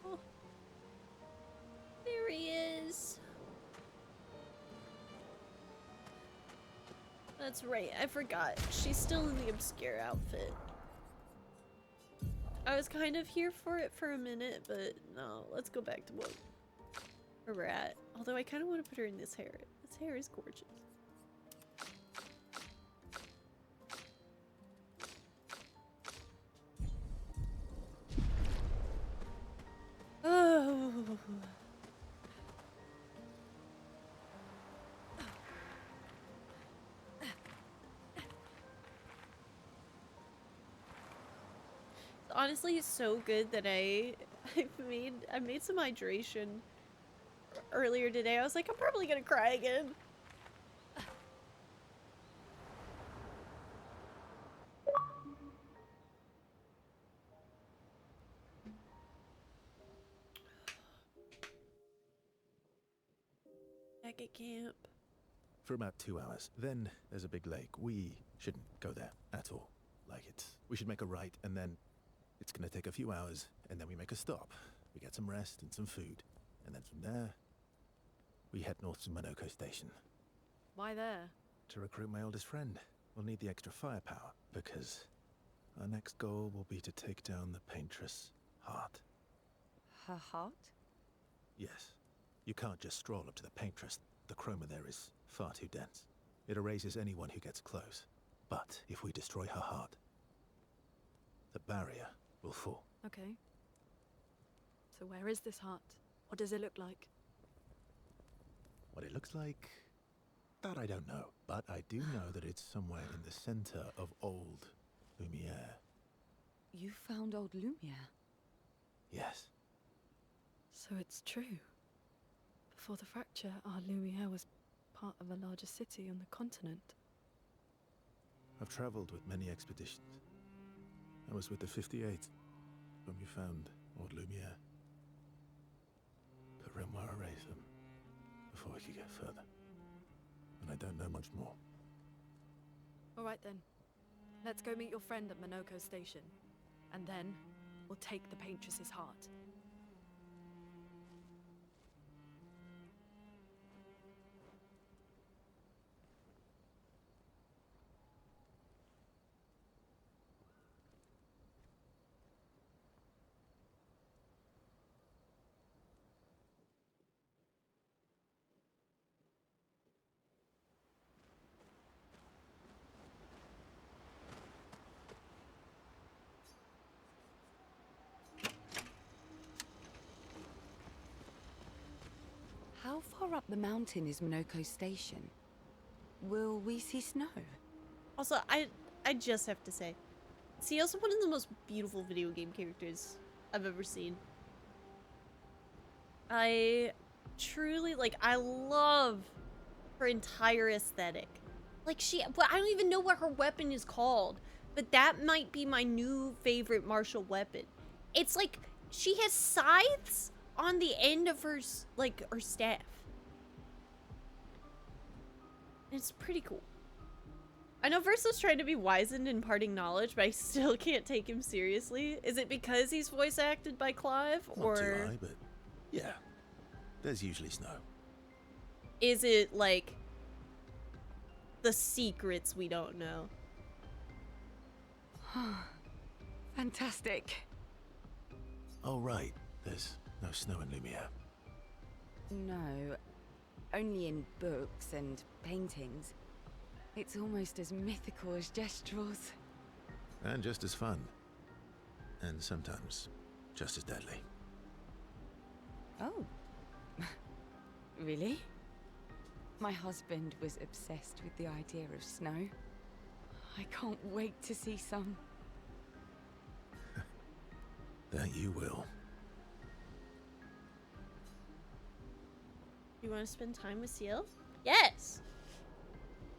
Oh. There he is. That's right, I forgot. She's still in the obscure outfit. I was kind of here for it for a minute, but no, let's go back to where we're at. Although I kind of want to put her in this hair. This hair is gorgeous. Oh. Honestly, it's so good that I made some hydration earlier today. I was like, I'm probably gonna cry again. Back at camp. For about 2 hours. Then there's a big lake. We shouldn't go there at all. We should make a right, and then it's gonna take a few hours, and then we make a stop. We get some rest and some food. And then from there, we head north to Monoko Station. Why there? To recruit my oldest friend. We'll need the extra firepower, because our next goal will be to take down the Paintress' heart. Her heart? Yes. You can't just stroll up to the Paintress. The chroma there is far too dense. It erases anyone who gets close. But if we destroy her heart, the barrier will fall. Okay. So where is this heart? What does it look like? What it looks like, that I don't know. But I do know that it's somewhere in the center of old Lumiere. You found old Lumiere? Yes. So it's true. Before the fracture, our Lumiere was part of a larger city on the continent. I've traveled with many expeditions. I was with the 58th when we found old Lumiere. But Renoir erased them before we could get further. And I don't know much more. All right then. Let's go meet your friend at Monoko Station. And then, we'll take the Paintress's heart. How far up the mountain is Monoko Station? Will we see snow? Also, I just have to say, Ciel's one of the most beautiful video game characters I've ever seen. I truly, like, I love her entire aesthetic. Like, well, I don't even know what her weapon is called, but that might be my new favorite martial weapon. It's like, she has scythes on the end of her, like, her staff. It's pretty cool. I know Verso's trying to be wise and imparting knowledge, but I still can't take him seriously. Is it because he's voice acted by Clive, or... Not too high, but yeah. There's usually snow. Is it, like, the secrets we don't know? Fantastic. Oh, right. There's no snow in Lumiere. No, only in books and paintings. It's almost as mythical as Gestrels. And just as fun. And sometimes just as deadly. Oh. Really? My husband was obsessed with the idea of snow. I can't wait to see some. That you will. You want to spend time with Ciel? Yes!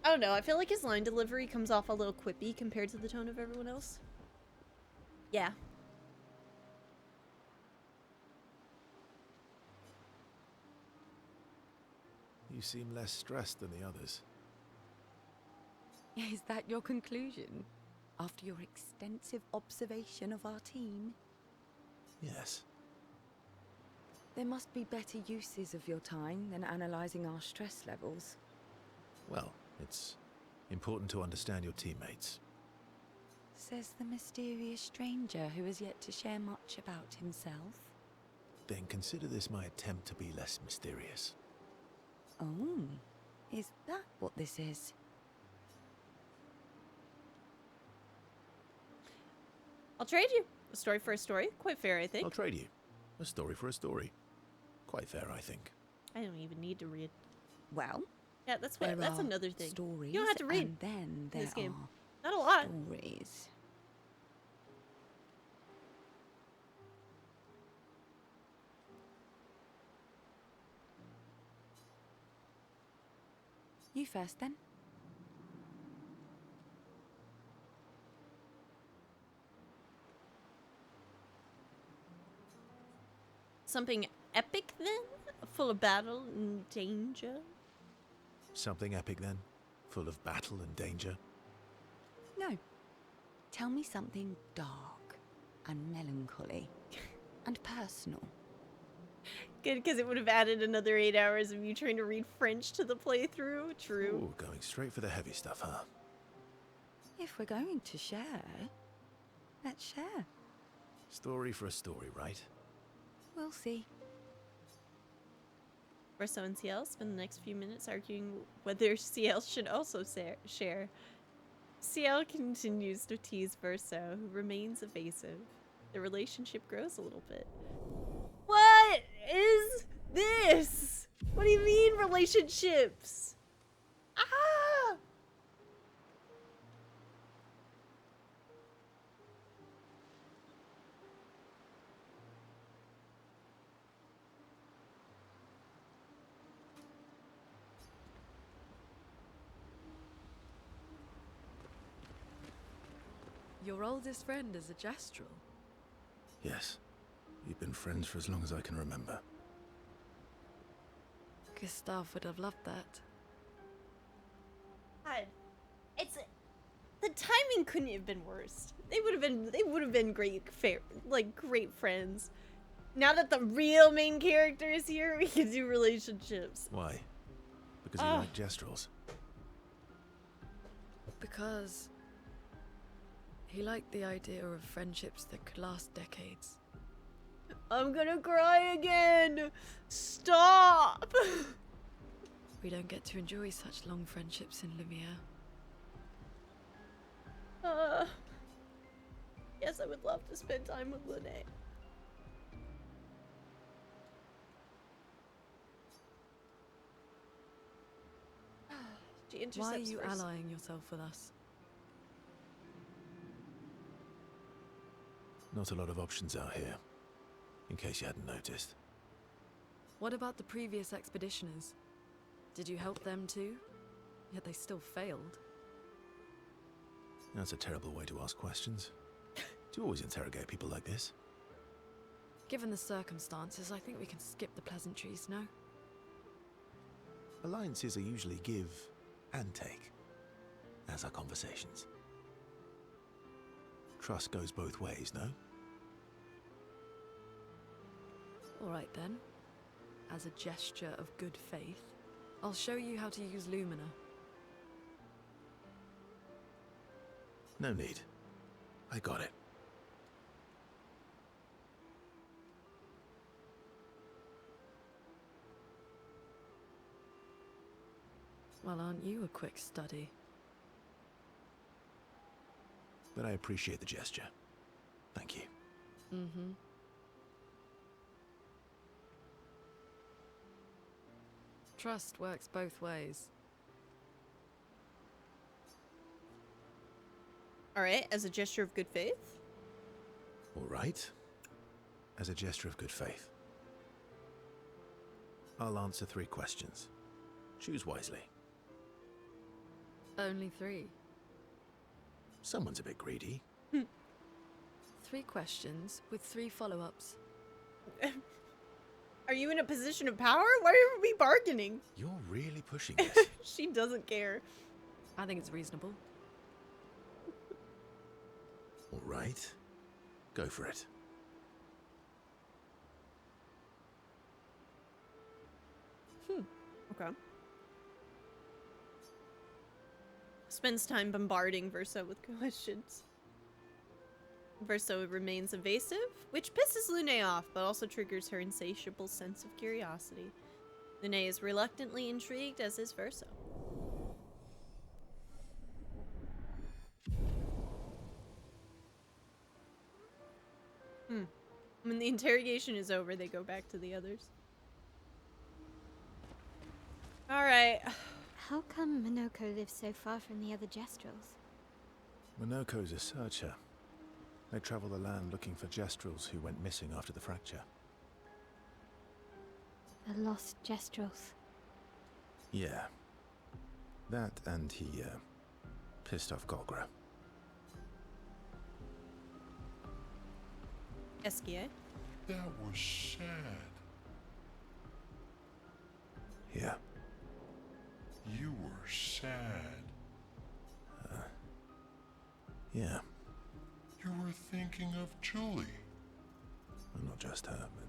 I don't know, I feel like his line delivery comes off a little quippy compared to the tone of everyone else. Yeah. You seem less stressed than the others. Is that your conclusion? After your extensive observation of our team? Yes. There must be better uses of your time than analysing our stress levels. Well, it's important to understand your teammates. Says the mysterious stranger who has yet to share much about himself. Then consider this my attempt to be less mysterious. Oh, is that what this is? I'll trade you. A story for a story. Quite fair, I think. I'll trade you. A story for a story. Quite fair, I think. I don't even need to read. Well, Yeah, that's what. there That's are another thing. stories, You don't have to read and then there this game. are Not a lot. stories. You first, then. Something epic then? Full of battle and danger? Something epic then? Full of battle and danger? No. Tell me something dark and melancholy and personal. Good, because it would have added another 8 hours of you trying to read French to the playthrough. True. Ooh, going straight for the heavy stuff, huh? If we're going to share, let's share. Story for a story, right? We'll see. Verso and CL spend the next few minutes arguing whether CL should also share. CL continues to tease Verso, who remains evasive. The relationship grows a little bit. What is this? What do you mean relationships? Ah! Your oldest friend is a Gestrel. Yes. We've been friends for as long as I can remember. Gustav would have loved that. God, it's the timing couldn't have been worse. They would have been great, great friends. Now that the real main character is here, we can do relationships. Why? Because you like Gestrels? Because he liked the idea of friendships that could last decades. I'm gonna cry again. Stop. We don't get to enjoy such long friendships in Lumiere. Yes, I would love to spend time with Lene. She intercepts Why are you first. allying yourself with us? Not a lot of options out here, in case you hadn't noticed. What about the previous expeditioners? Did you help them too? Yet they still failed. That's a terrible way to ask questions. Do you always interrogate people like this? Given the circumstances, I think we can skip the pleasantries, no? Alliances are usually give and take, as are conversations. Trust goes both ways, no? Alright then. As a gesture of good faith, I'll show you how to use Lumina. No need. I got it. Well, aren't you a quick study? But I appreciate the gesture. Thank you. Mm-hmm. Trust works both ways. Alright, as a gesture of good faith. All right. As a gesture of good faith. I'll answer 3 questions. Choose wisely. Only 3. Someone's a bit greedy. 3 questions with 3 follow-ups. Are you in a position of power? Why are we bargaining? You're really pushing it. She doesn't care. I think it's reasonable. All right. Go for it. Okay. Spends time bombarding Verso with questions. Verso remains evasive, which pisses Lune off, but also triggers her insatiable sense of curiosity. Lune is reluctantly intrigued, as is Verso. When the interrogation is over, they go back to the others. Alright. How come Minoko lives so far from the other Jestrels? Minoko's a searcher. They travel the land looking for Jestrels who went missing after the fracture. The lost Jestrels. Yeah. That and he, pissed off Golgra. Eskie. That was sad. Yeah. You were sad. Yeah. You were thinking of Julie. Well, not just her, but...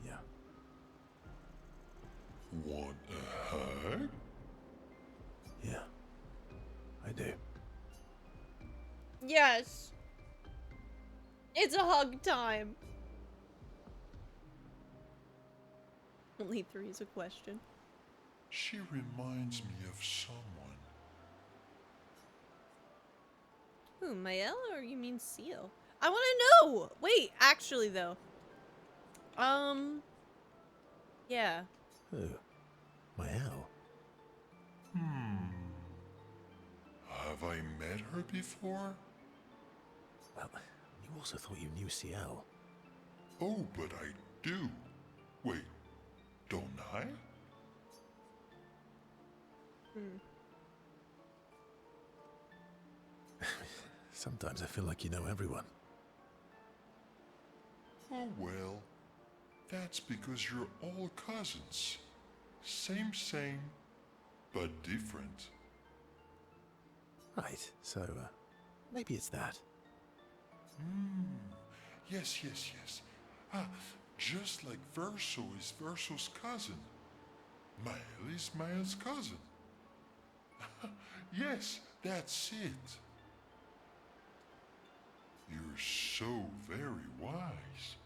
yeah. Want a hug? Yeah. I do. Yes. It's a hug time. Only 3 is a question. She reminds me of someone. Who, Mael, or you mean Seal? I want to know! Wait, actually, though. Yeah. Who? Mael? Have I met her before? Well, you also thought you knew CL. Oh, but I do. Wait, don't I? Sometimes I feel like you know everyone. Oh, well, that's because you're all cousins. Same, but different. Right, so, maybe it's that. Yes. Ah, just like Verso is Verso's cousin. Mael is Mael's cousin. Yes, that's it. You're so very wise.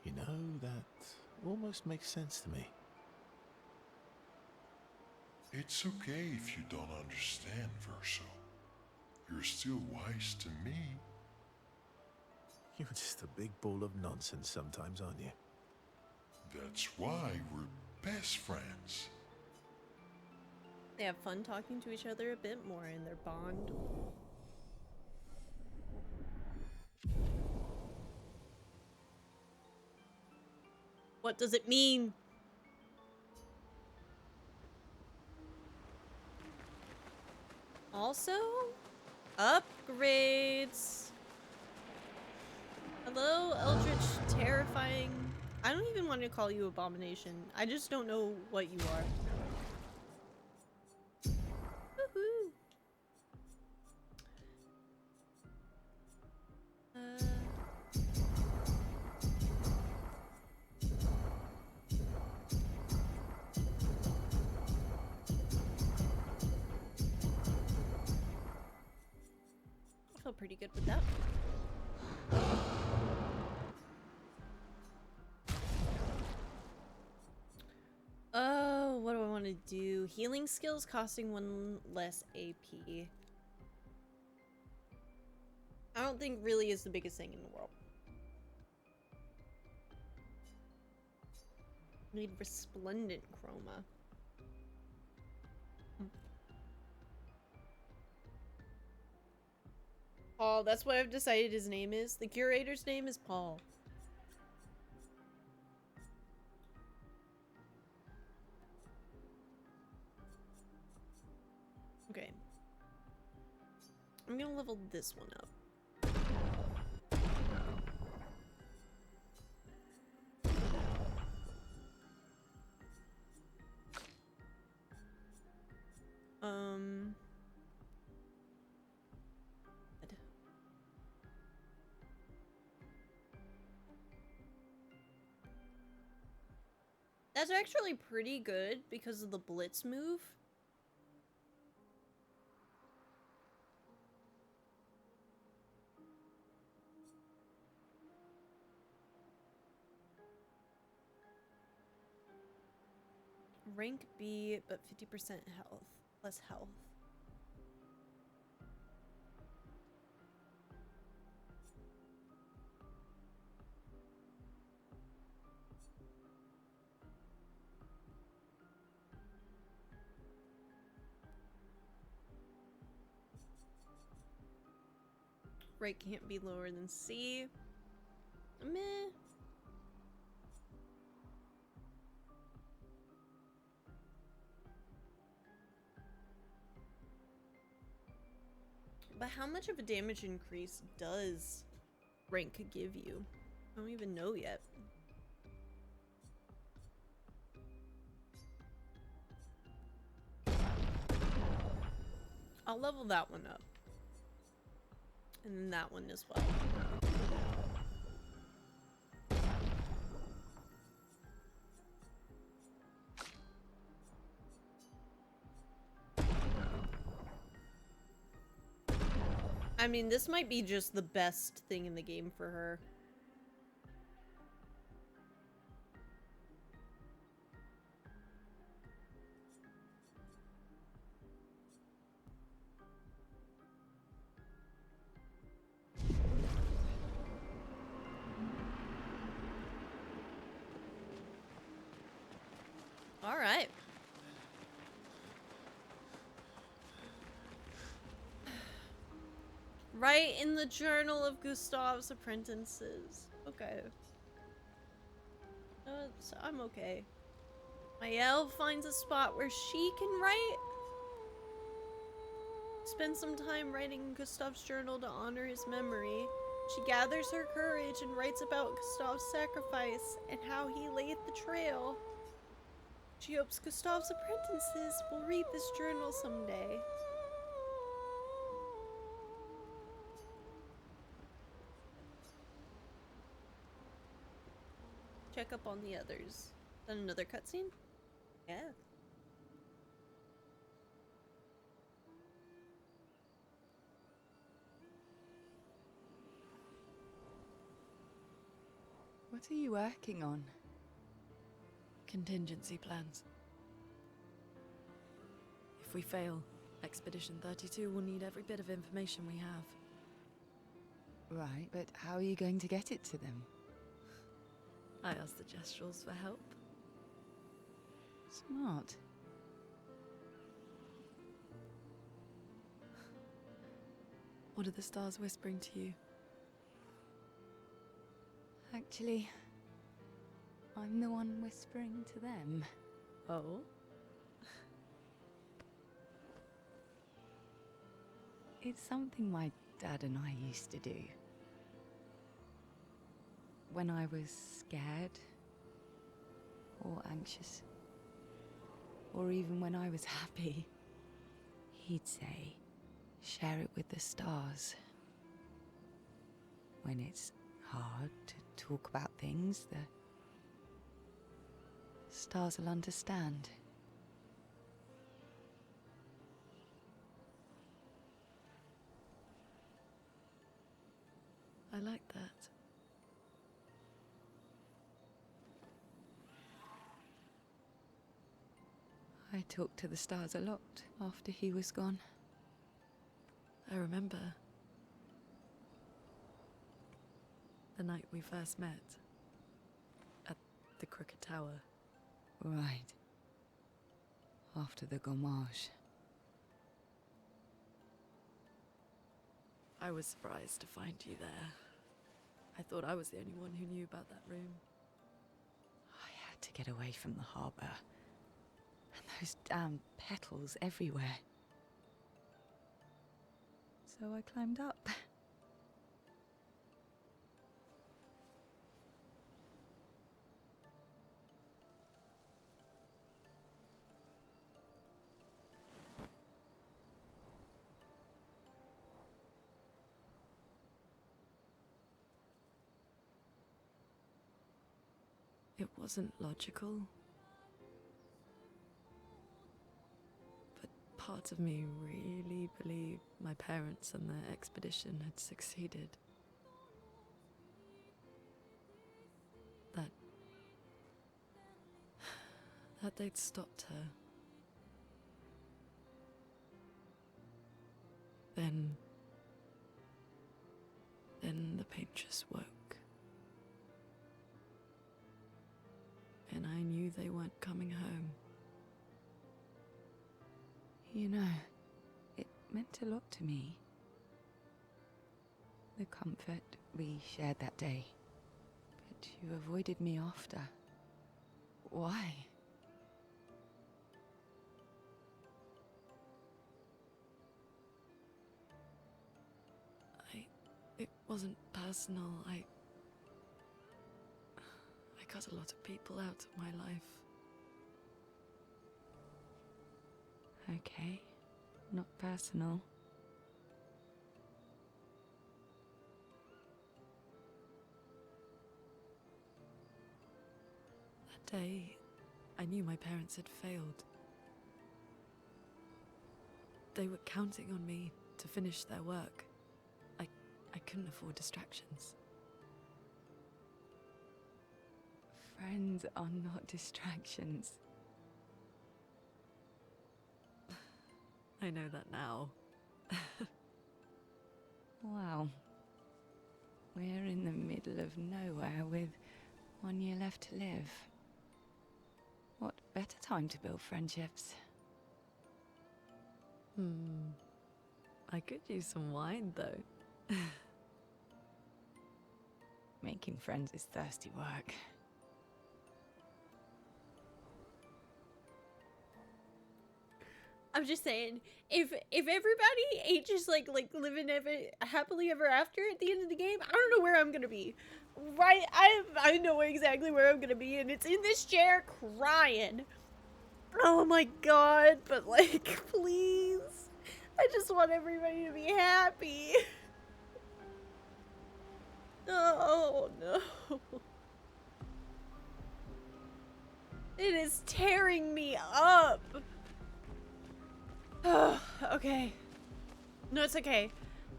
You know, that almost makes sense to me. It's okay if you don't understand, Verso. You're still wise to me. You're just a big ball of nonsense sometimes, aren't you? That's why we're best friends. They have fun talking to each other a bit more in their bond. What does it mean? Also, upgrades. Hello, Eldritch Terrifying. I don't even want to call you Abomination. I just don't know what you are. Woohoo. I feel pretty good with that. Oh, what do I want to do? Healing skills costing 1 less AP. I don't think really is the biggest thing in the world. Need resplendent chroma. Paul, that's what I've decided his name is. The curator's name is Paul. Okay. I'm gonna level this one up. That's actually pretty good because of the blitz move. Rank B, but 50% health. Less health. Rank can't be lower than C. Meh. But how much of a damage increase does rank give you? I don't even know yet. I'll level that one up. And then that one as well. I mean, this might be just the best thing in the game for her. All right. Write in the journal of Gustav's apprentices. Okay. So I'm okay. Mael finds a spot where she can write. Spend some time writing in Gustav's journal to honor his memory. She gathers her courage and writes about Gustav's sacrifice and how he laid the trail. She hopes Gustav's apprentices will read this journal someday. Check up on the others. Is that another cutscene? Yeah. What are you working on? Contingency plans. If we fail, Expedition 32 will need every bit of information we have. Right, but how are you going to get it to them? I asked the Gestrals for help. Smart. What are the stars whispering to you? Actually, I'm the one whispering to them. Oh? It's something my dad and I used to do. When I was scared, or anxious, or even when I was happy, he'd say, share it with the stars. When it's hard to talk about things, the stars will understand. I like that. I talked to the stars a lot after he was gone. I remember the night we first met at the Crooked Tower. Right. After the gommage. I was surprised to find you there. I thought I was the only one who knew about that room. I had to get away from the harbor. And those damn petals everywhere. So I climbed up. It wasn't logical, part of me really believed my parents and their expedition had succeeded. That they'd stopped her. Then the pain just woke. And I knew they weren't coming home. You know, it meant a lot to me. The comfort we shared that day. But you avoided me after. Why? It wasn't personal. I cut a lot of people out of my life. Okay, not personal. That day, I knew my parents had failed. They were counting on me to finish their work. I couldn't afford distractions. Friends are not distractions. I know that now. Wow. We're in the middle of nowhere with 1 year left to live. What better time to build friendships? I could use some wine, though. Making friends is thirsty work. I'm just saying, if everybody ain't just like living happily ever after at the end of the game, I don't know where I'm gonna be. Right? I know exactly where I'm gonna be, and it's in this chair crying. Oh my god! But like, please, I just want everybody to be happy. Oh no. It is tearing me up. Okay. No, it's okay.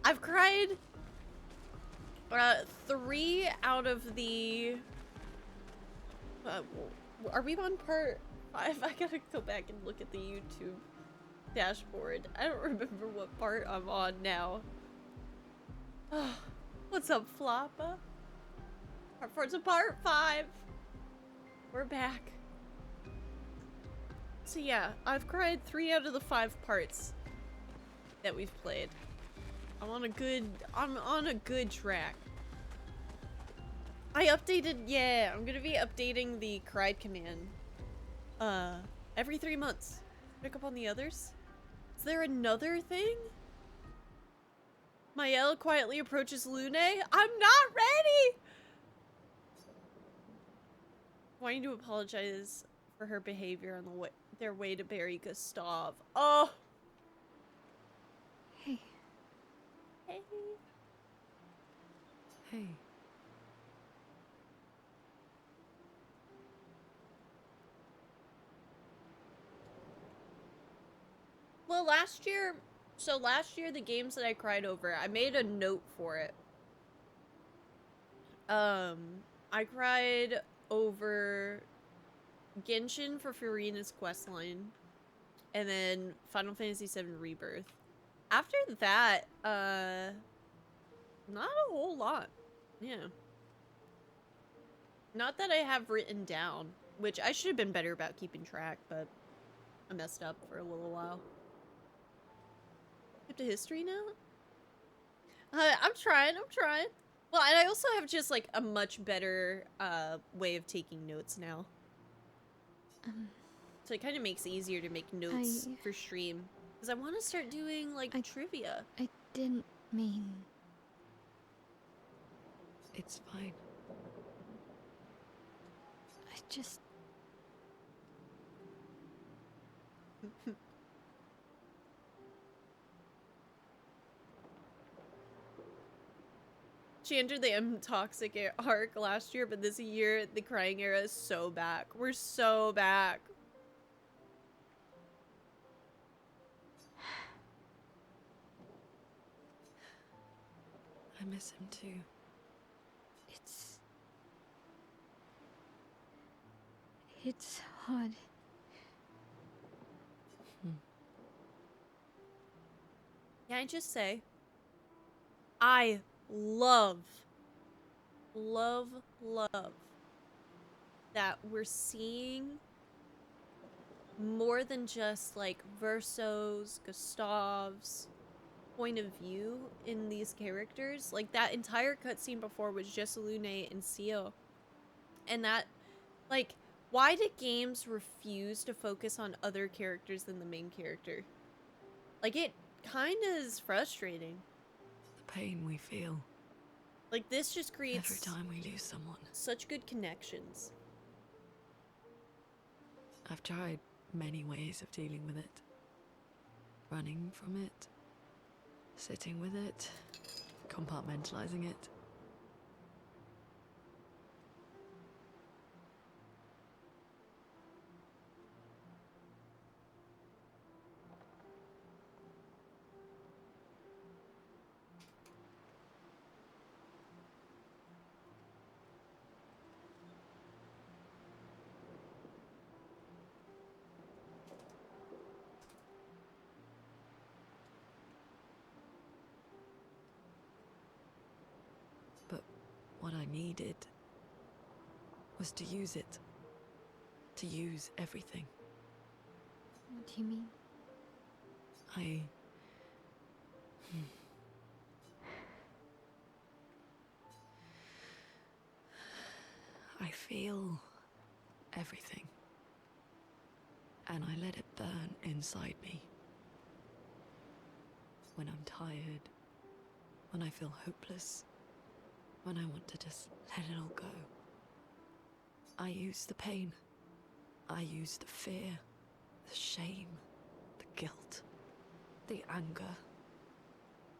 I've cried 3 out of the... are we on part 5? I gotta go back and look at the YouTube dashboard. I don't remember what part I'm on now. What's up, Floppa? Part 4 to part 5. We're back. So yeah, I've cried 3 out of the 5 parts that we've played. I'm on a good track. I updated, yeah, I'm gonna be updating the cried command every 3 months. Pick up on the others. Is there another thing? Mael quietly approaches Lune. I'm not ready! Wanting to apologize for her behavior on their way to bury Gustav. Oh! Hey. Hey. Hey. Well, last year, the games that I cried over, I made a note for it. I cried over Genshin for Furina's questline, and then Final Fantasy VII Rebirth. After that, not a whole lot. Yeah. Not that I have written down, which I should have been better about keeping track, but I messed up for a little while. Up to history now? I'm trying. Well, and I also have just like a much better way of taking notes now. So it kind of makes it easier to make notes for stream. Because I want to start doing like trivia. I didn't mean... It's fine. I just... She entered the M-Toxic arc last year, but this year, the crying era is so back. We're so back. I miss him too. It's hard. Can I just say, I love that we're seeing more than just like Verso's, Gustav's point of view in these characters. Like that entire cutscene before was just Lune and Seal. And that, like, why did games refuse to focus on other characters than the main character? Like, it kind of is frustrating. The pain we feel Like, this just creates every time we lose someone. such good connections. I've tried many ways of dealing with it. Running from it, sitting with it, compartmentalizing it. What I needed was to use it. To use everything. What do you mean? I feel everything. And I let it burn inside me. When I'm tired, when I feel hopeless, when I want to just let it all go. I use the pain. I use the fear, the shame, the guilt, the anger.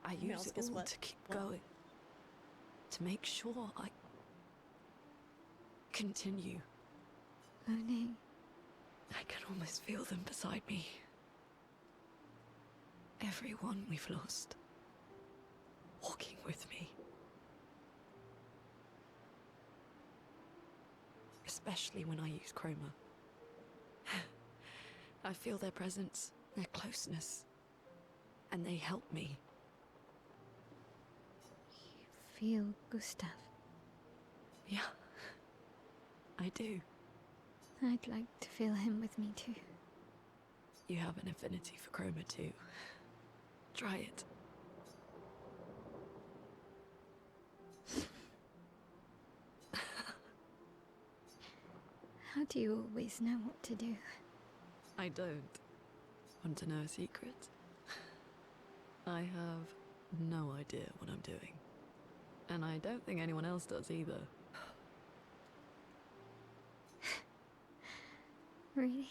I use it all to keep going. To make sure I continue. Lune. I can almost feel them beside me. Everyone we've lost. Walking with me. Especially when I use Chroma. I feel their presence, their closeness, and they help me. You feel Gustav? Yeah, I do. I'd like to feel him with me too. You have an affinity for Chroma too. Try it. How do you always know what to do? I don't. Want to know a secret? I have no idea what I'm doing. And I don't think anyone else does either. Really?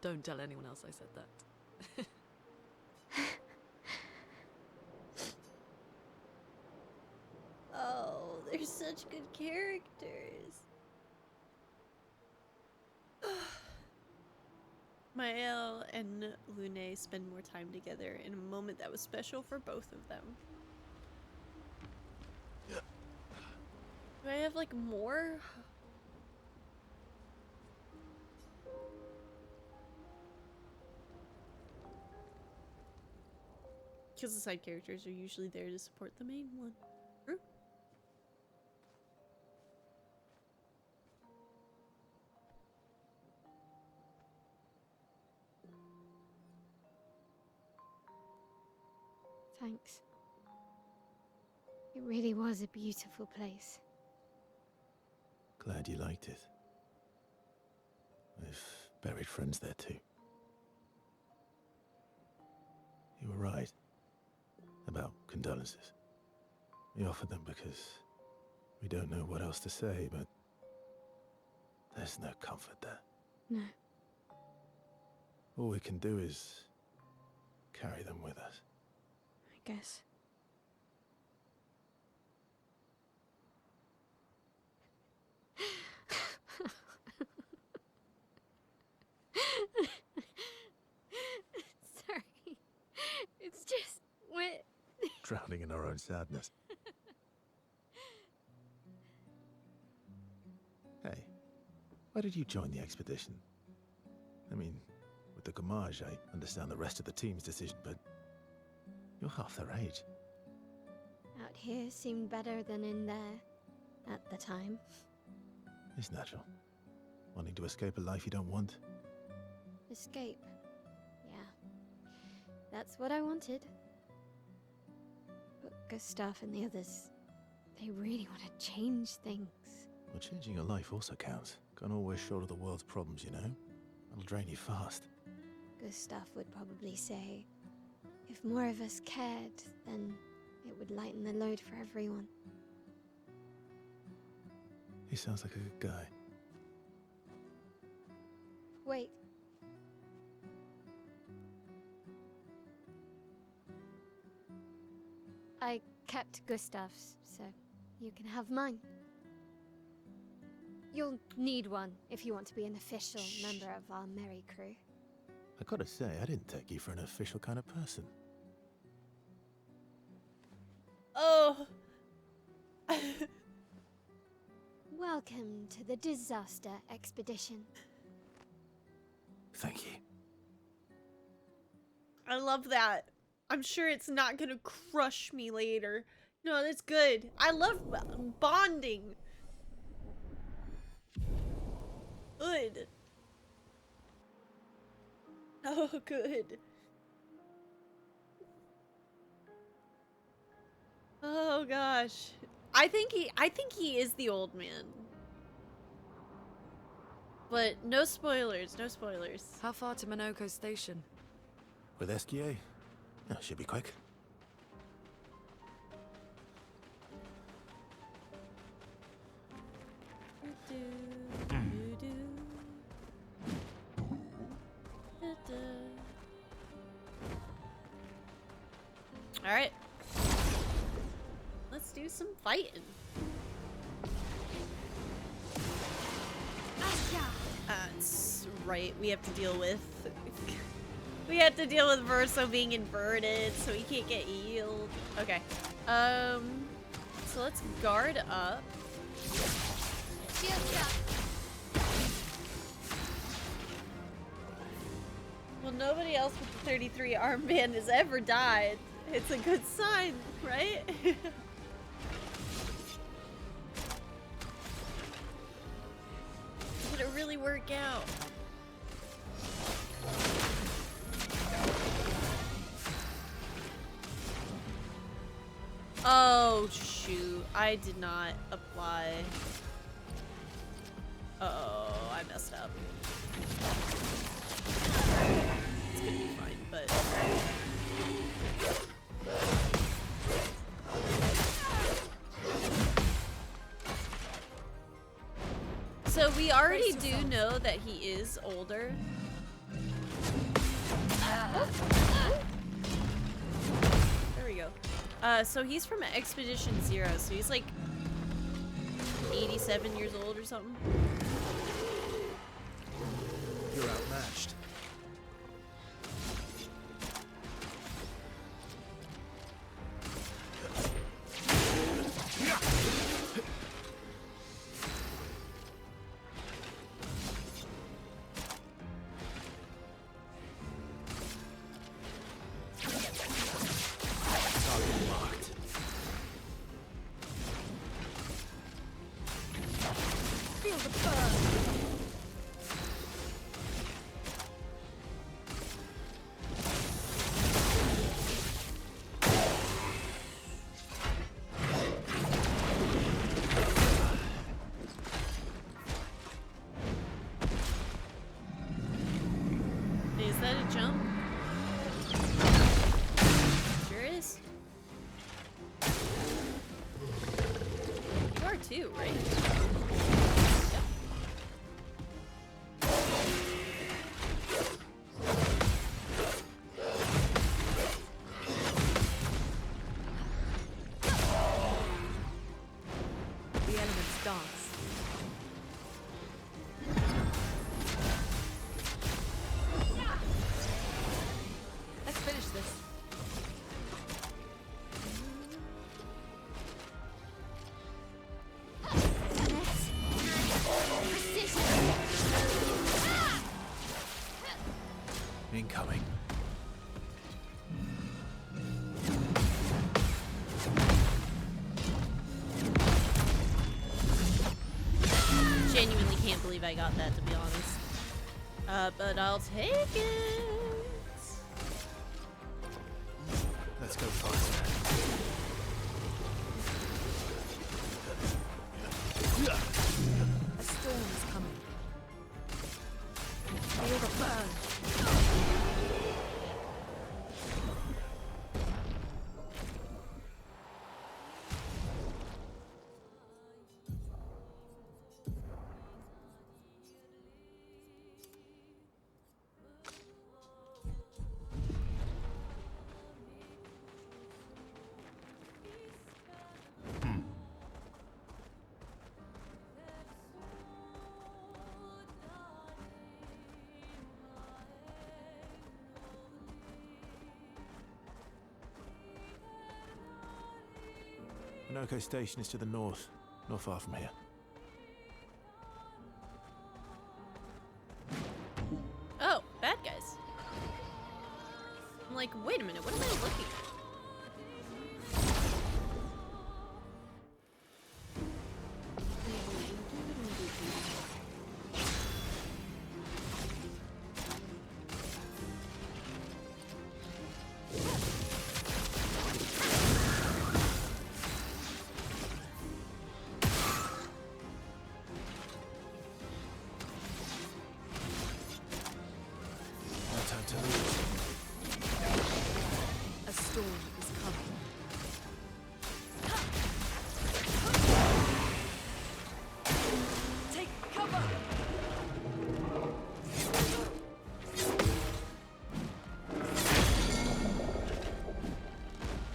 Don't tell anyone else I said that. Oh, they're such good characters. Mael and Lune spend more time together in a moment that was special for both of them. Do I have like more? Because the side characters are usually there to support the main one. True. Thanks. It really was a beautiful place. Glad you liked it. I've buried friends there too. You were right about condolences. We offered them because we don't know what else to say, but there's no comfort there. No. All we can do is carry them with us. I guess. Sorry. It's just what... drowning in our own sadness. Hey, why did you join the expedition? I mean, with the Gamage, I understand the rest of the team's decision, but you're half their age. Out here seemed better than in there at the time. It's natural. Wanting to escape a life you don't want. Escape. Yeah. That's what I wanted. But Gustav and the others, they really want to change things. Well, changing your life also counts. Can't always shoulder the world's problems, you know? That'll drain you fast. Gustav would probably say, if more of us cared, then it would lighten the load for everyone. He sounds like a good guy. Wait. I kept Gustav's, so you can have mine. You'll need one if you want to be an official member of our merry crew. I gotta say, I didn't take you for an official kind of person. Oh. Welcome to the disaster expedition. Thank you. I love that. I'm sure it's not gonna crush me later. No, that's good. I love bonding. Good. Oh, good. Oh gosh. I think he is the old man. But no spoilers, no spoilers. How far to Minoko Station? With SGA? Oh, should be quick. Alright. Let's do some fighting. That's right, we have to deal with Verso being inverted, so he can't get healed. Okay. So let's guard up. Well, nobody else with the 33 armband has ever died. It's a good sign, right? Did it really work out? Oh, shoot. I did not apply. Uh-oh, I messed up. It's gonna be fine, but... So we already do know that he is older. There we go. So he's from Expedition 0, so he's like 87 years old or something. You're outmatched. Is that a jump? Sure is. You are too, right? Yep. The elements dance. Let's finish this. that, to be honest. But I'll take it. Let's go faster. A storm is coming. Feel the burn. Minoko Station is to the north, not far from here. Oh, bad guys. I'm like, wait a minute, what am I looking at? No time to lose. A storm is coming. Take cover!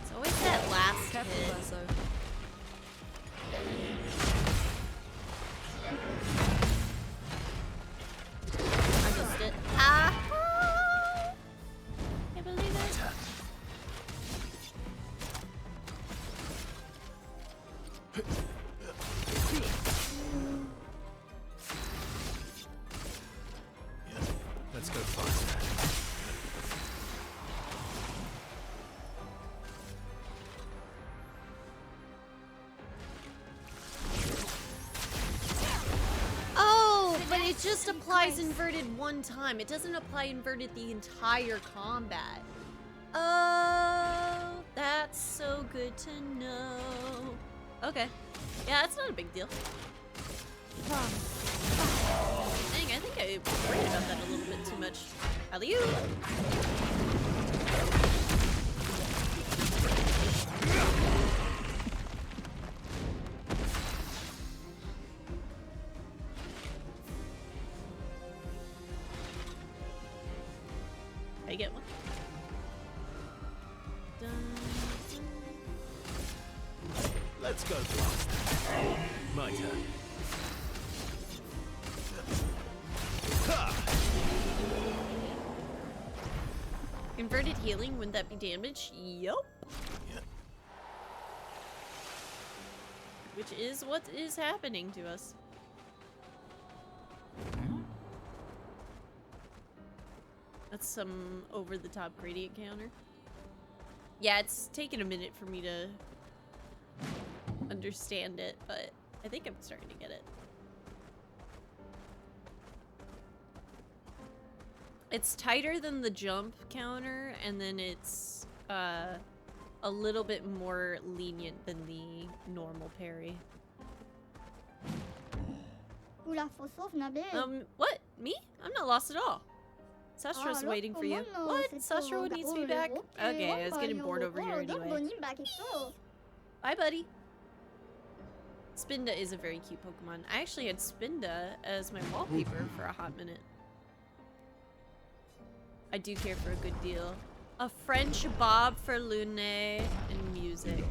It's always that last Careful, hit. Verso. I missed it. Ah! Can't believe it. Let's go faster. Oh, but it just applies inverted one time. It doesn't apply inverted the entire combat. Oh, that's so good to know. Okay. Yeah, that's not a big deal. Dang, I think I worried about that a little bit too much. Alley-oop! I get one. Dun, dun. Let's go faster. My turn. Ha! Inverted healing, wouldn't that be damage? Yup. Yeah. Which is what is happening to us. That's some over-the-top gradient counter. Yeah, it's taken a minute for me to understand it, but I think I'm starting to get it. It's tighter than the jump counter, and then it's a little bit more lenient than the normal parry. What? Me? I'm not lost at all. Sastra's waiting for you. What? Sastra needs to be back? Okay, I was getting bored over here anyway. Bye, buddy. Spinda is a very cute Pokemon. I actually had Spinda as my wallpaper for a hot minute. I do care for a good deal. A French bob for Lune and music.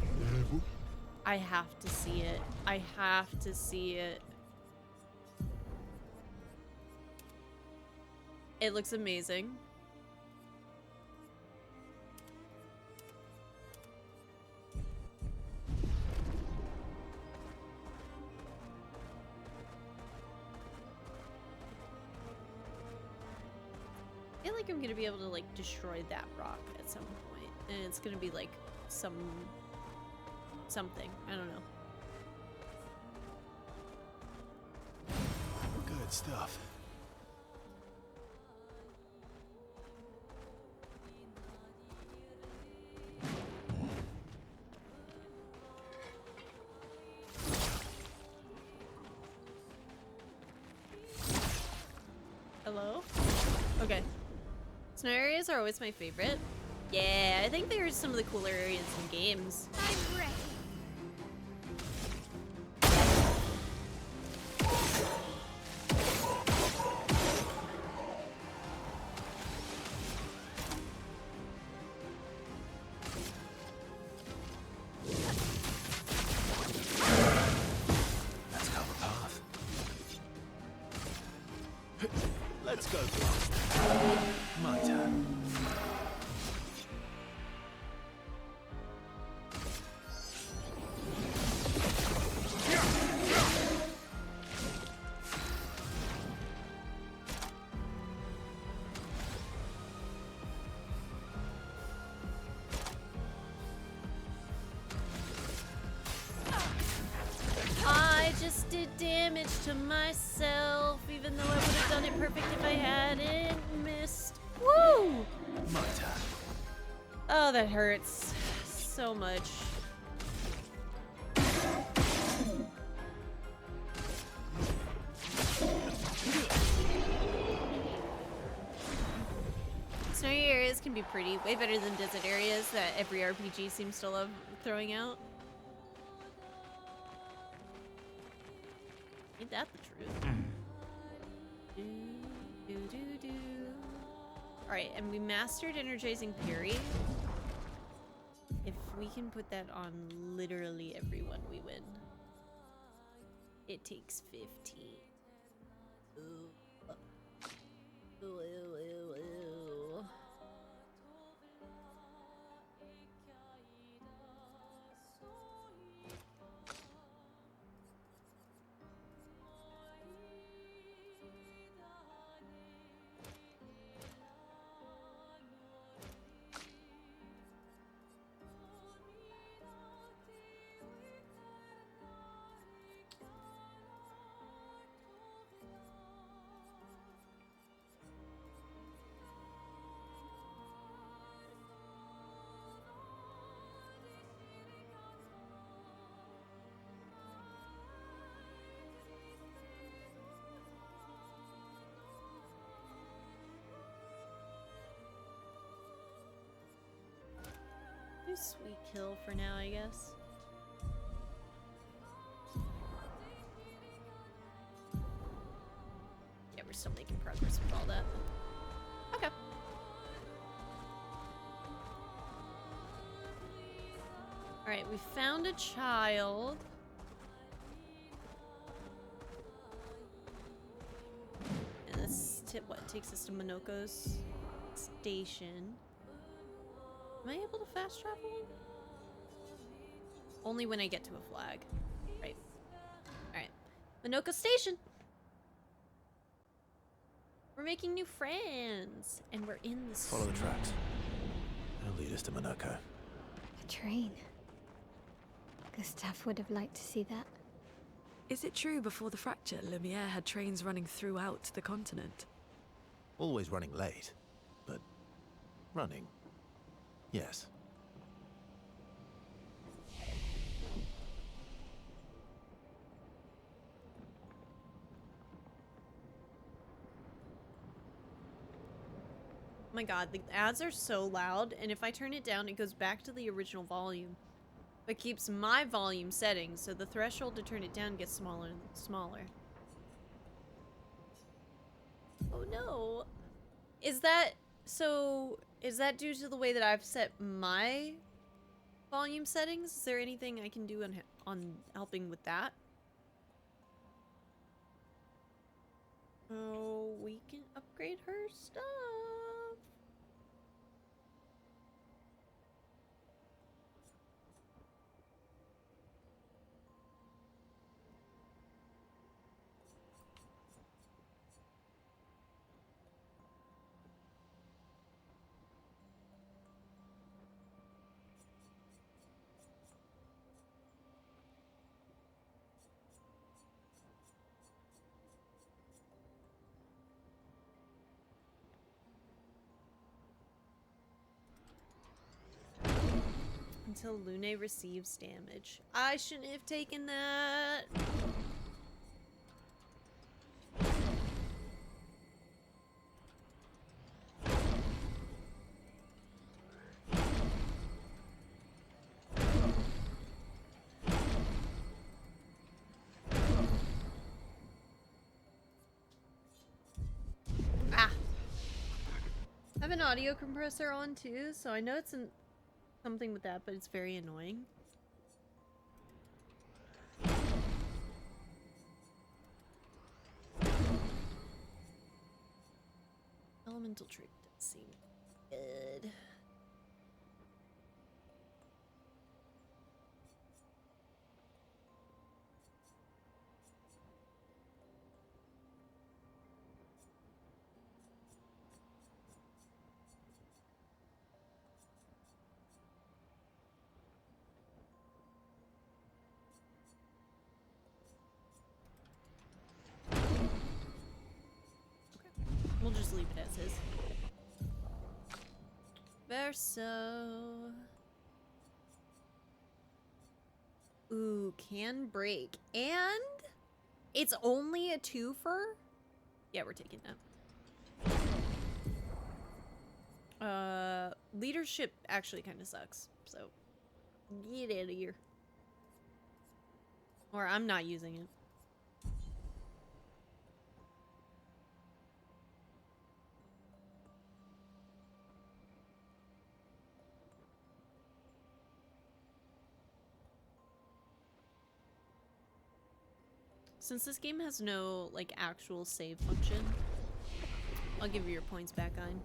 I have to see it. I have to see it. It looks amazing. I feel like I'm gonna be able to like destroy that rock at some point, and it's gonna be like something. I don't know. Good stuff. Hello? Okay. Snow areas are always my favorite. Yeah, I think they're some of the cooler areas in games. I'm ready. Let's cover path. Let's go blast. My turn. I just did damage to myself, even though I would have done it perfect if I hadn't missed. Woo! My turn. Oh, that hurts so much. Snowy areas can be pretty, way better than desert areas that every RPG seems to love throwing out. Ain't that the truth? Alright, and we mastered Energizing Fury. If we can put that on literally everyone, we win. It takes 15. Ooh. Ooh, ooh, ooh, ooh. Do Sweet Kill for now, I guess. Yeah, we're still making progress with all that. Okay. Alright, we found a child. And this what takes us to Monoko's station. Am I able to fast travel? Only when I get to a flag. Right. Alright. Monoko Station! We're making new friends! And we're in the Follow the tracks. They'll lead us to Monoko. A train. Gustav would have liked to see that. Is it true before the fracture, Lumiere had trains running throughout the continent? Always running late, but running. Yes. Oh my god, the ads are so loud, and if I turn it down, it goes back to the original volume. But keeps my volume setting, so the threshold to turn it down gets smaller and smaller. Oh no. Is that due to the way that I've set my volume settings? Is there anything I can do on helping with that? Oh, we can upgrade her stuff. Until Lune receives damage. I shouldn't have taken that. Ah. I have an audio compressor on too, so I know it's something with that, but it's very annoying. Elemental trait doesn't seem good. We'll just leave it as is. Verso. Ooh, can break. And it's only a twofer? Yeah, we're taking that. Leadership actually kind of sucks. So, get out of here. Or I'm not using it. Since this game has no, like, actual save function, I'll give you your points back on.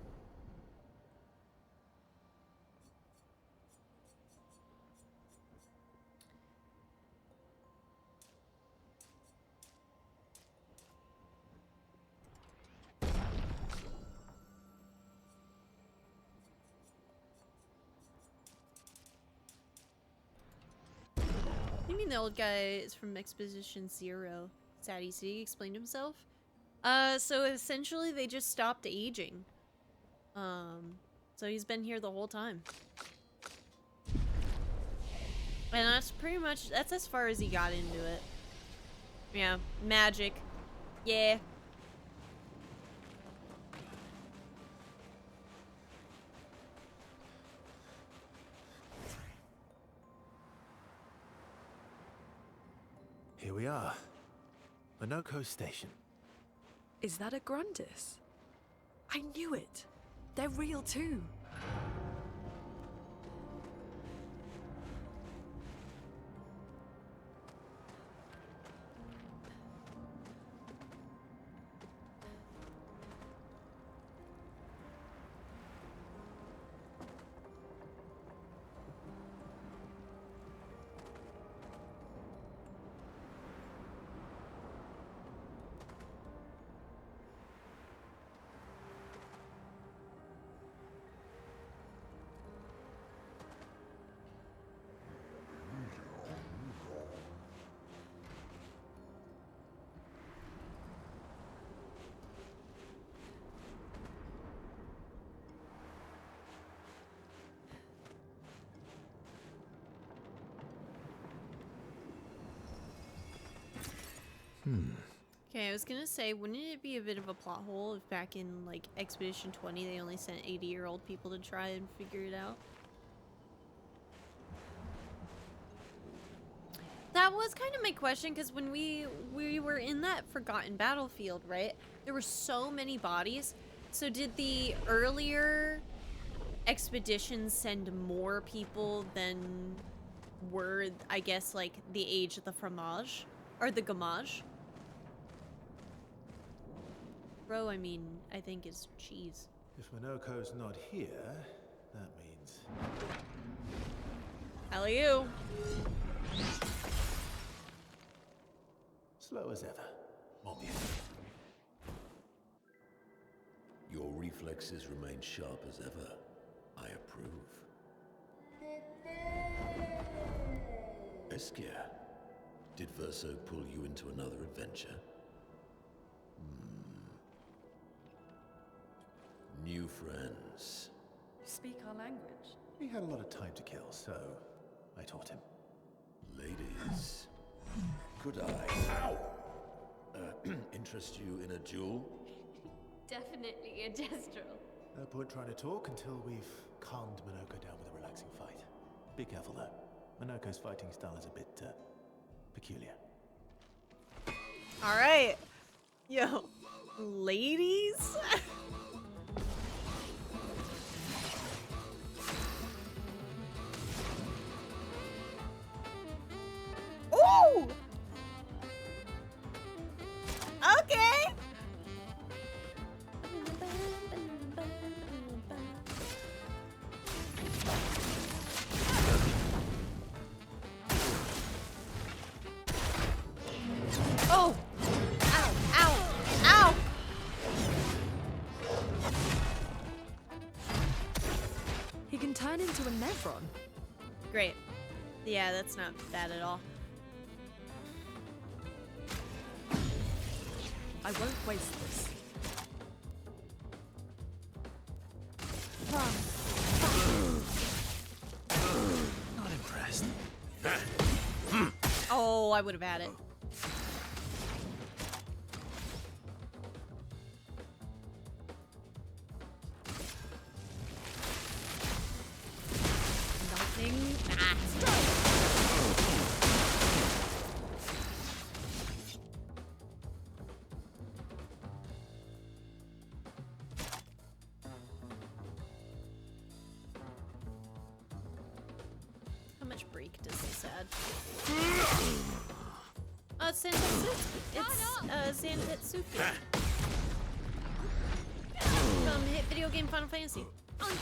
You mean the old guy is from Exposition Zero? Sadie C explained himself. So essentially they just stopped aging. So he's been here the whole time. And that's pretty much, that's as far as he got into it. Yeah, magic. Yeah. Here we are. Minoko Station. Is that a Grundis? I knew it. They're real too. Okay, I was gonna say, wouldn't it be a bit of a plot hole if back in, like, Expedition 20 they only sent 80-year-old people to try and figure it out? That was kind of my question, because when we were in that Forgotten Battlefield, right? There were so many bodies. So did the earlier expeditions send more people than were, I guess, like, the age of the fromage? Or the gamage? Bro, I mean, I think it's cheese. If Minoko's not here, that means... Hell you. Slow as ever. Obvious. Your reflexes remain sharp as ever. I approve. Esquire, did Verso pull you into another adventure? New friends. You speak our language. We had a lot of time to kill, so I taught him. Ladies, could I, interest you in a duel? Definitely a gestural. No point trying to talk until we've calmed Minoko down with a relaxing fight. Be careful though. Minoko's fighting style is a bit, peculiar. Alright. Yo. Ladies? Ooh! Okay! Oh! Ow! Ow! Ow! He can turn into a Nevron. Great. Yeah, that's not bad at all. I won't waste this. Not impressed. Oh, I would have had it. Lightning. How much break does this add? Oh, it's Santetsuki. It's Santetsuki. From hit video game Final Fantasy. On guard!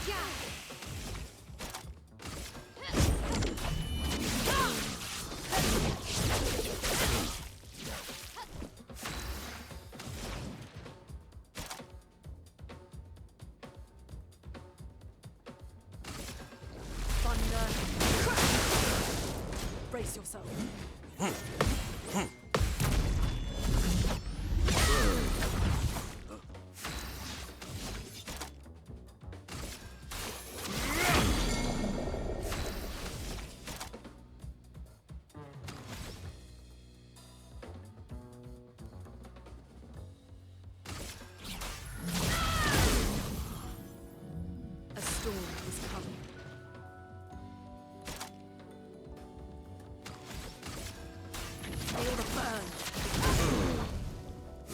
Thunder. Brace yourself. A storm is coming. All the burn.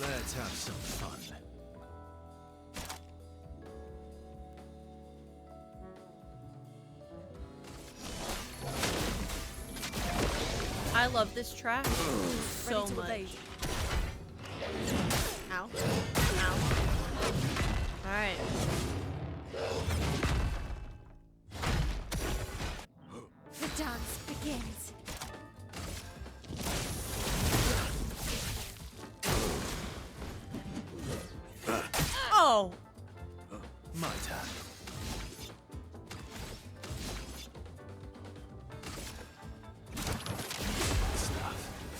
Let's have some fun. I love this track so Ready to much. evade. Ow. Ow. Alright. The dance begins. Oh! My turn.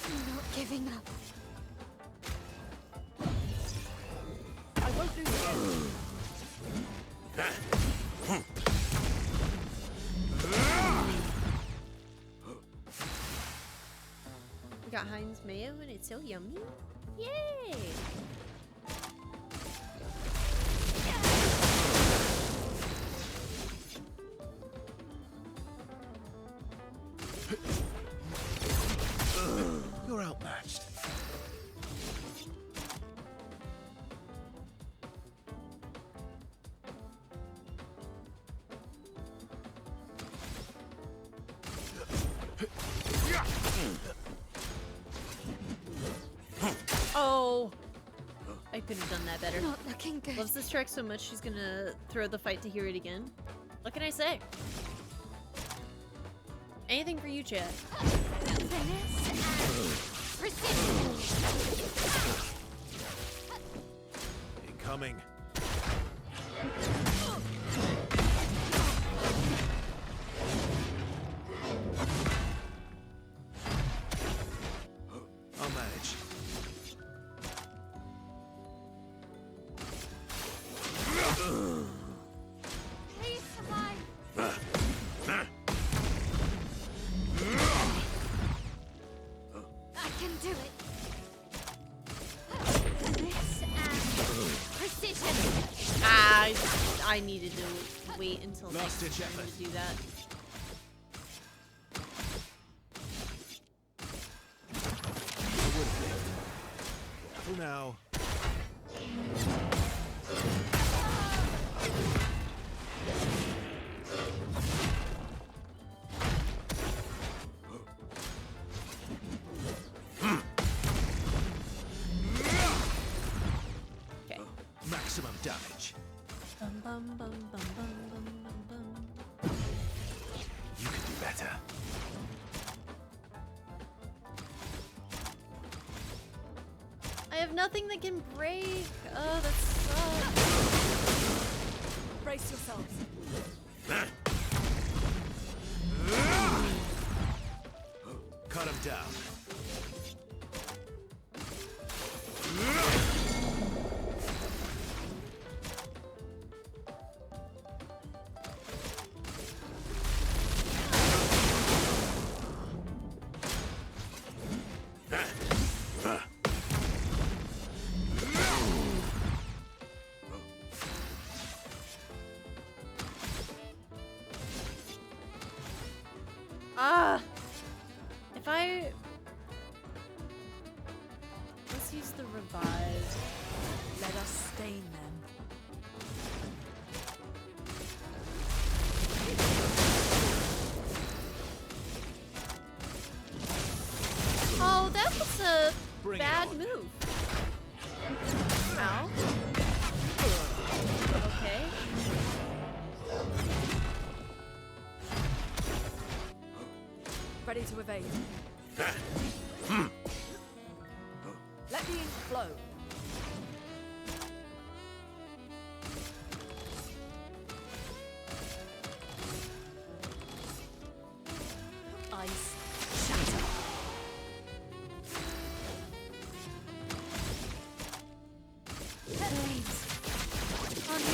I'm not giving up. I won't lose again. We got Heinz mayo and it's so yummy. Yay! You're outmatched. Oh! I could have done that better. Not looking good. Loves this track so much she's gonna throw the fight to hear it again. What can I say? Anything for you, Chad. Finesse and precision. Incoming. I'll manage. Please survive. I needed to wait until Last next ditch time effort. to do that. I would have lived. Careful now. Okay. Maximum damage. Bum, bum, bum, bum, bum, bum, bum, bum. You can do better. I have nothing that can break. Oh, that sucks. Brace yourselves. Cut him down. Ah! If I... Let's use the revive. Let us stain them. Oh, that was a Bring it bad on. move. Ow. Okay. Ready to evade. Let the ink flow. Ice shatter. Flames. On me.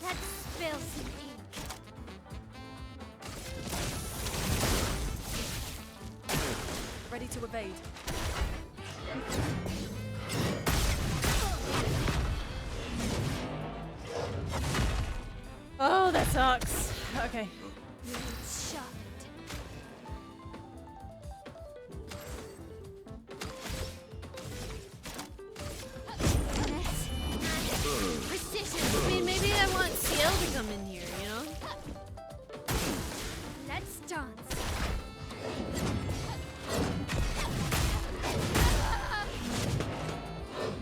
Let's spill some ink. Ready to evade. Oh, that sucks. Okay. Blades sharpened. Precision. I mean, maybe I want CL to come in here, you know? Let's dance.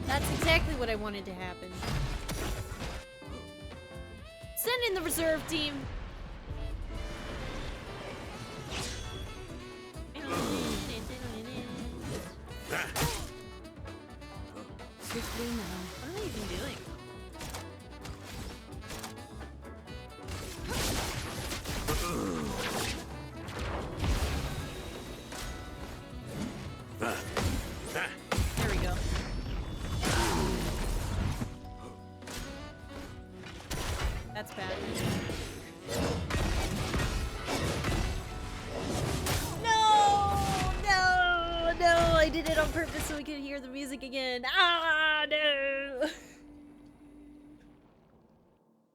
That's exactly what I wanted to happen. Send in the reserve team. Swiftly now. What am I even doing? There we go. That's bad. No! No! No! I did it on purpose so we could hear the music again. Ah, no!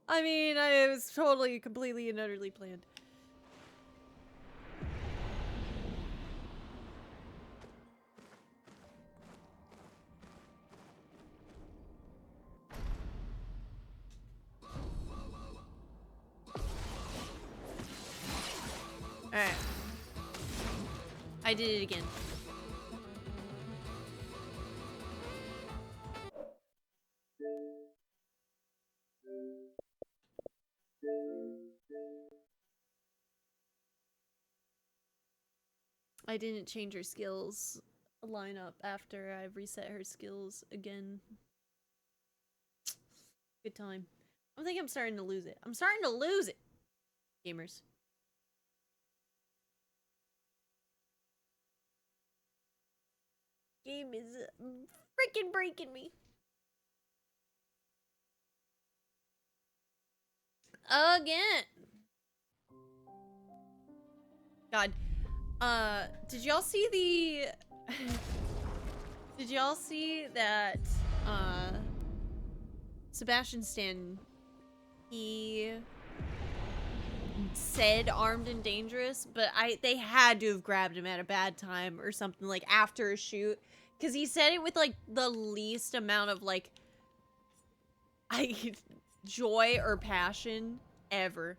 I mean, it was totally, completely, and utterly planned. Alright. I did it again. I didn't change her skills lineup after I've reset her skills again. Good time. I think I'm starting to lose it. I'm starting to lose it, gamers. Game is freaking breaking me. Again. God. Did y'all see the did y'all see that Sebastian Stan, he said armed and dangerous, but they had to have grabbed him at a bad time or something, like after a shoot, because he said it with like the least amount of like joy or passion ever.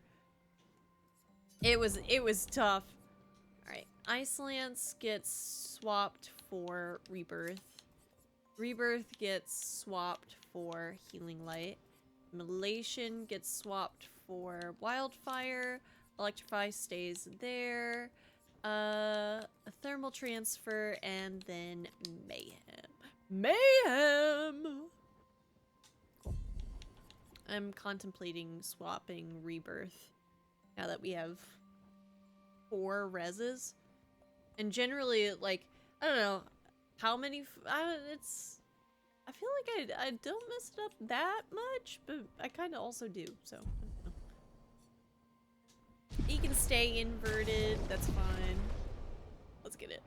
It was tough. All right, Ice Lance gets swapped for Rebirth. Rebirth gets swapped for Healing Light. Immolation gets swapped for Wildfire. Electrify stays there. A thermal transfer, and then Mayhem. Mayhem! Cool. I'm contemplating swapping Rebirth now that we have 4 reses. And generally, like, I don't know how many. I feel like I don't mess it up that much, but I kind of also do, so. I don't know. He can stay inverted, that's fine. Let's get it.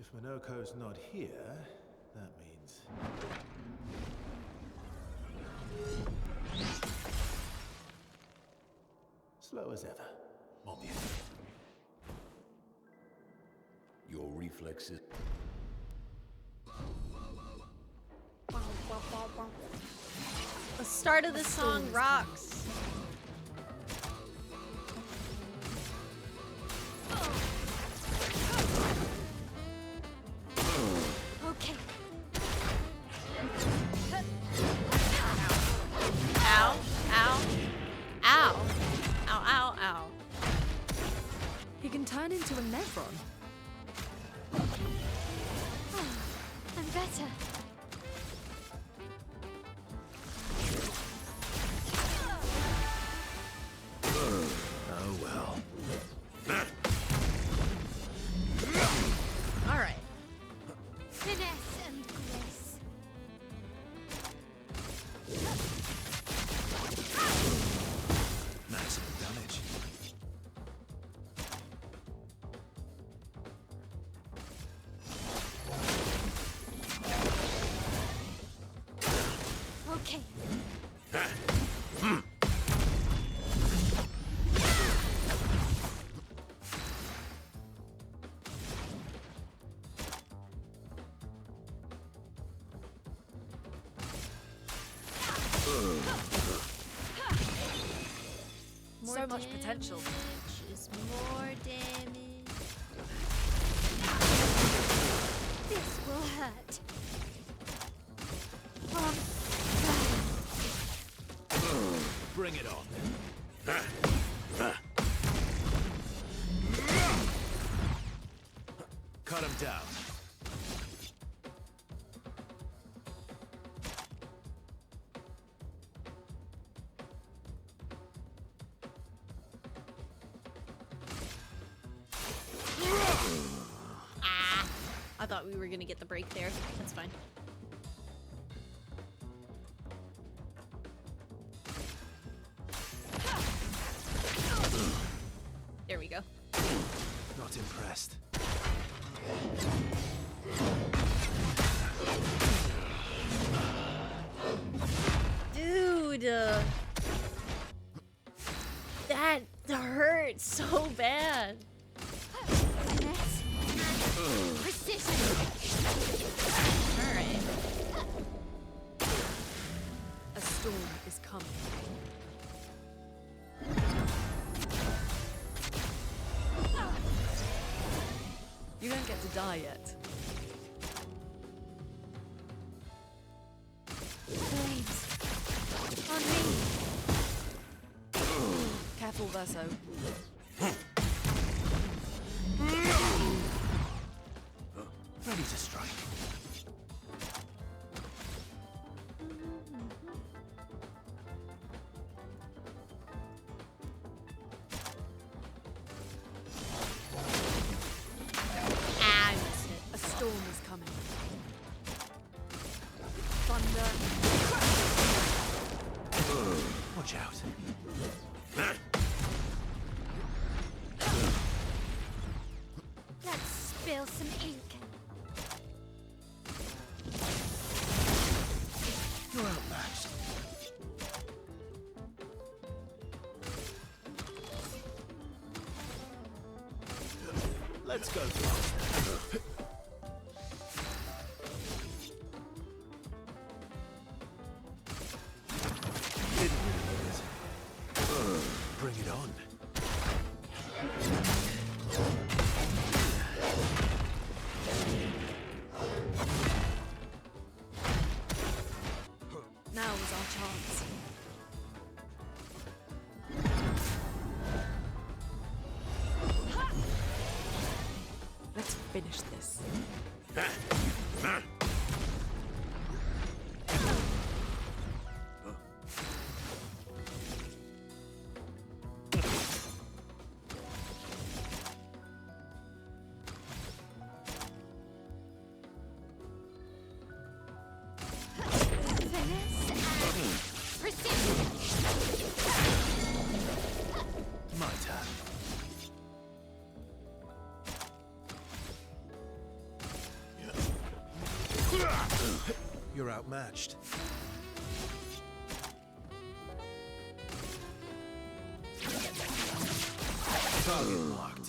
If Minoko's not here, that means... slow as ever. Mon Dieu. Your reflexes... The start of the song rocks. Okay. Ow, ow, ow, ow, ow, ow. He can turn into a Nevron. I'm better. Oh well. All right. Finesse and grace. Maximum damage. Okay. So much potential. Is more damage. This will hurt. Bring it on. Cut him down. I thought we were gonna get the break there. That's fine. There we go. Not impressed. Dude, that hurts so bad. Finesse and precision. All right. A storm is coming. You don't get to die yet. Flames. On me. Careful, Verso. Ready to strike. spill some ink. You're outmatched. Let's go. Bring it on. Now is our chance. Let's finish this. Finesse and precision. My turn. You're outmatched. Target marked.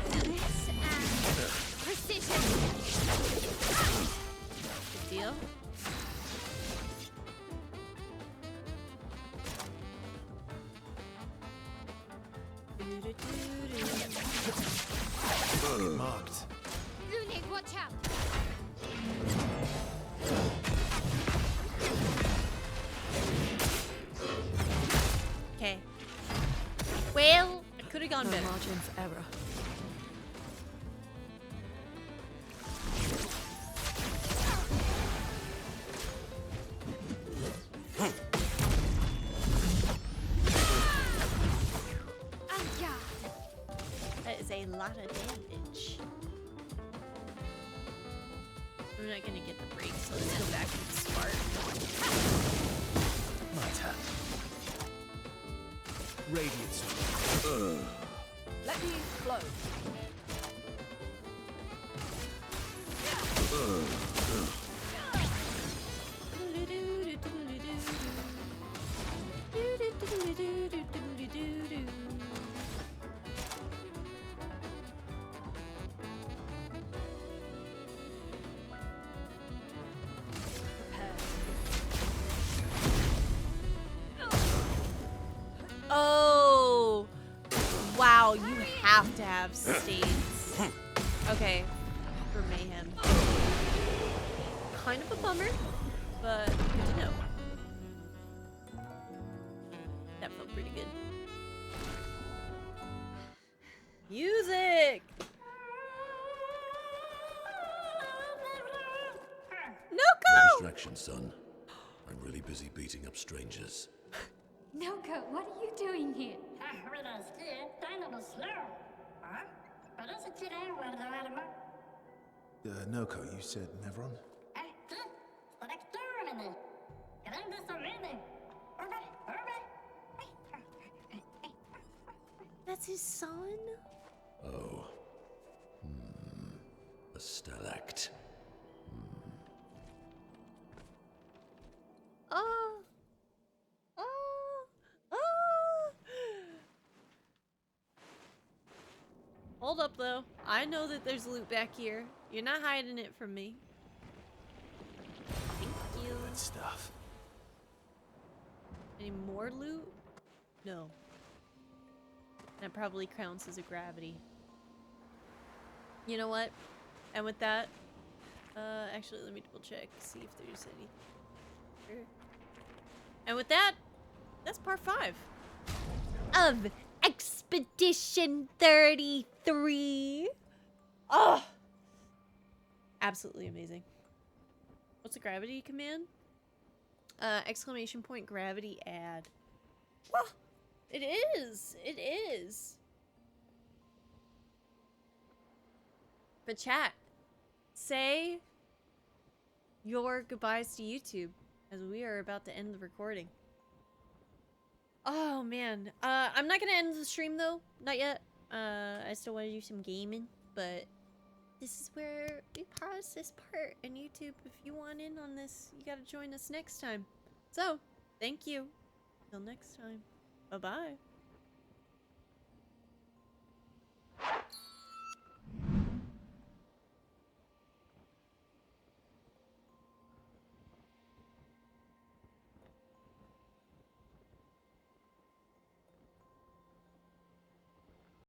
Finesse and precision. Good deal. Target marked. Lunig, watch out. Okay. Well, I could have gone No better. margin for error. Aya. That is a lot of damage. I'm not gonna get the break, so let's go back and smart. My turn. Radiant sword. Let me flow. Oh! Wow, you have to have stains. Okay, for mayhem. Kind of a bummer, but good to know. That felt pretty good. Music! No go! Distraction, son. I'm really busy beating up strangers. Noko, what are you doing here? Noko, you said Nevron? That's his son? Oh. A stalact. Oh. Hold up, though. I know that there's loot back here. You're not hiding it from me. Thank you. Good stuff. Any more loot? No. That probably counts as a gravity. You know what? And with that, actually, let me double check, see if there's any. Sure. And with that, that's part 5 of Expedition 33. Oh, absolutely amazing. What's the gravity command? Exclamation point gravity add. Well, it is. It is. But chat, say your goodbyes to YouTube as we are about to end the recording. Oh man, I'm not gonna end the stream though, not yet. I still want to do some gaming, but this is where we pause this part. And YouTube, if you want in on this, you gotta join us next time. So, thank you. Till next time. Bye-bye.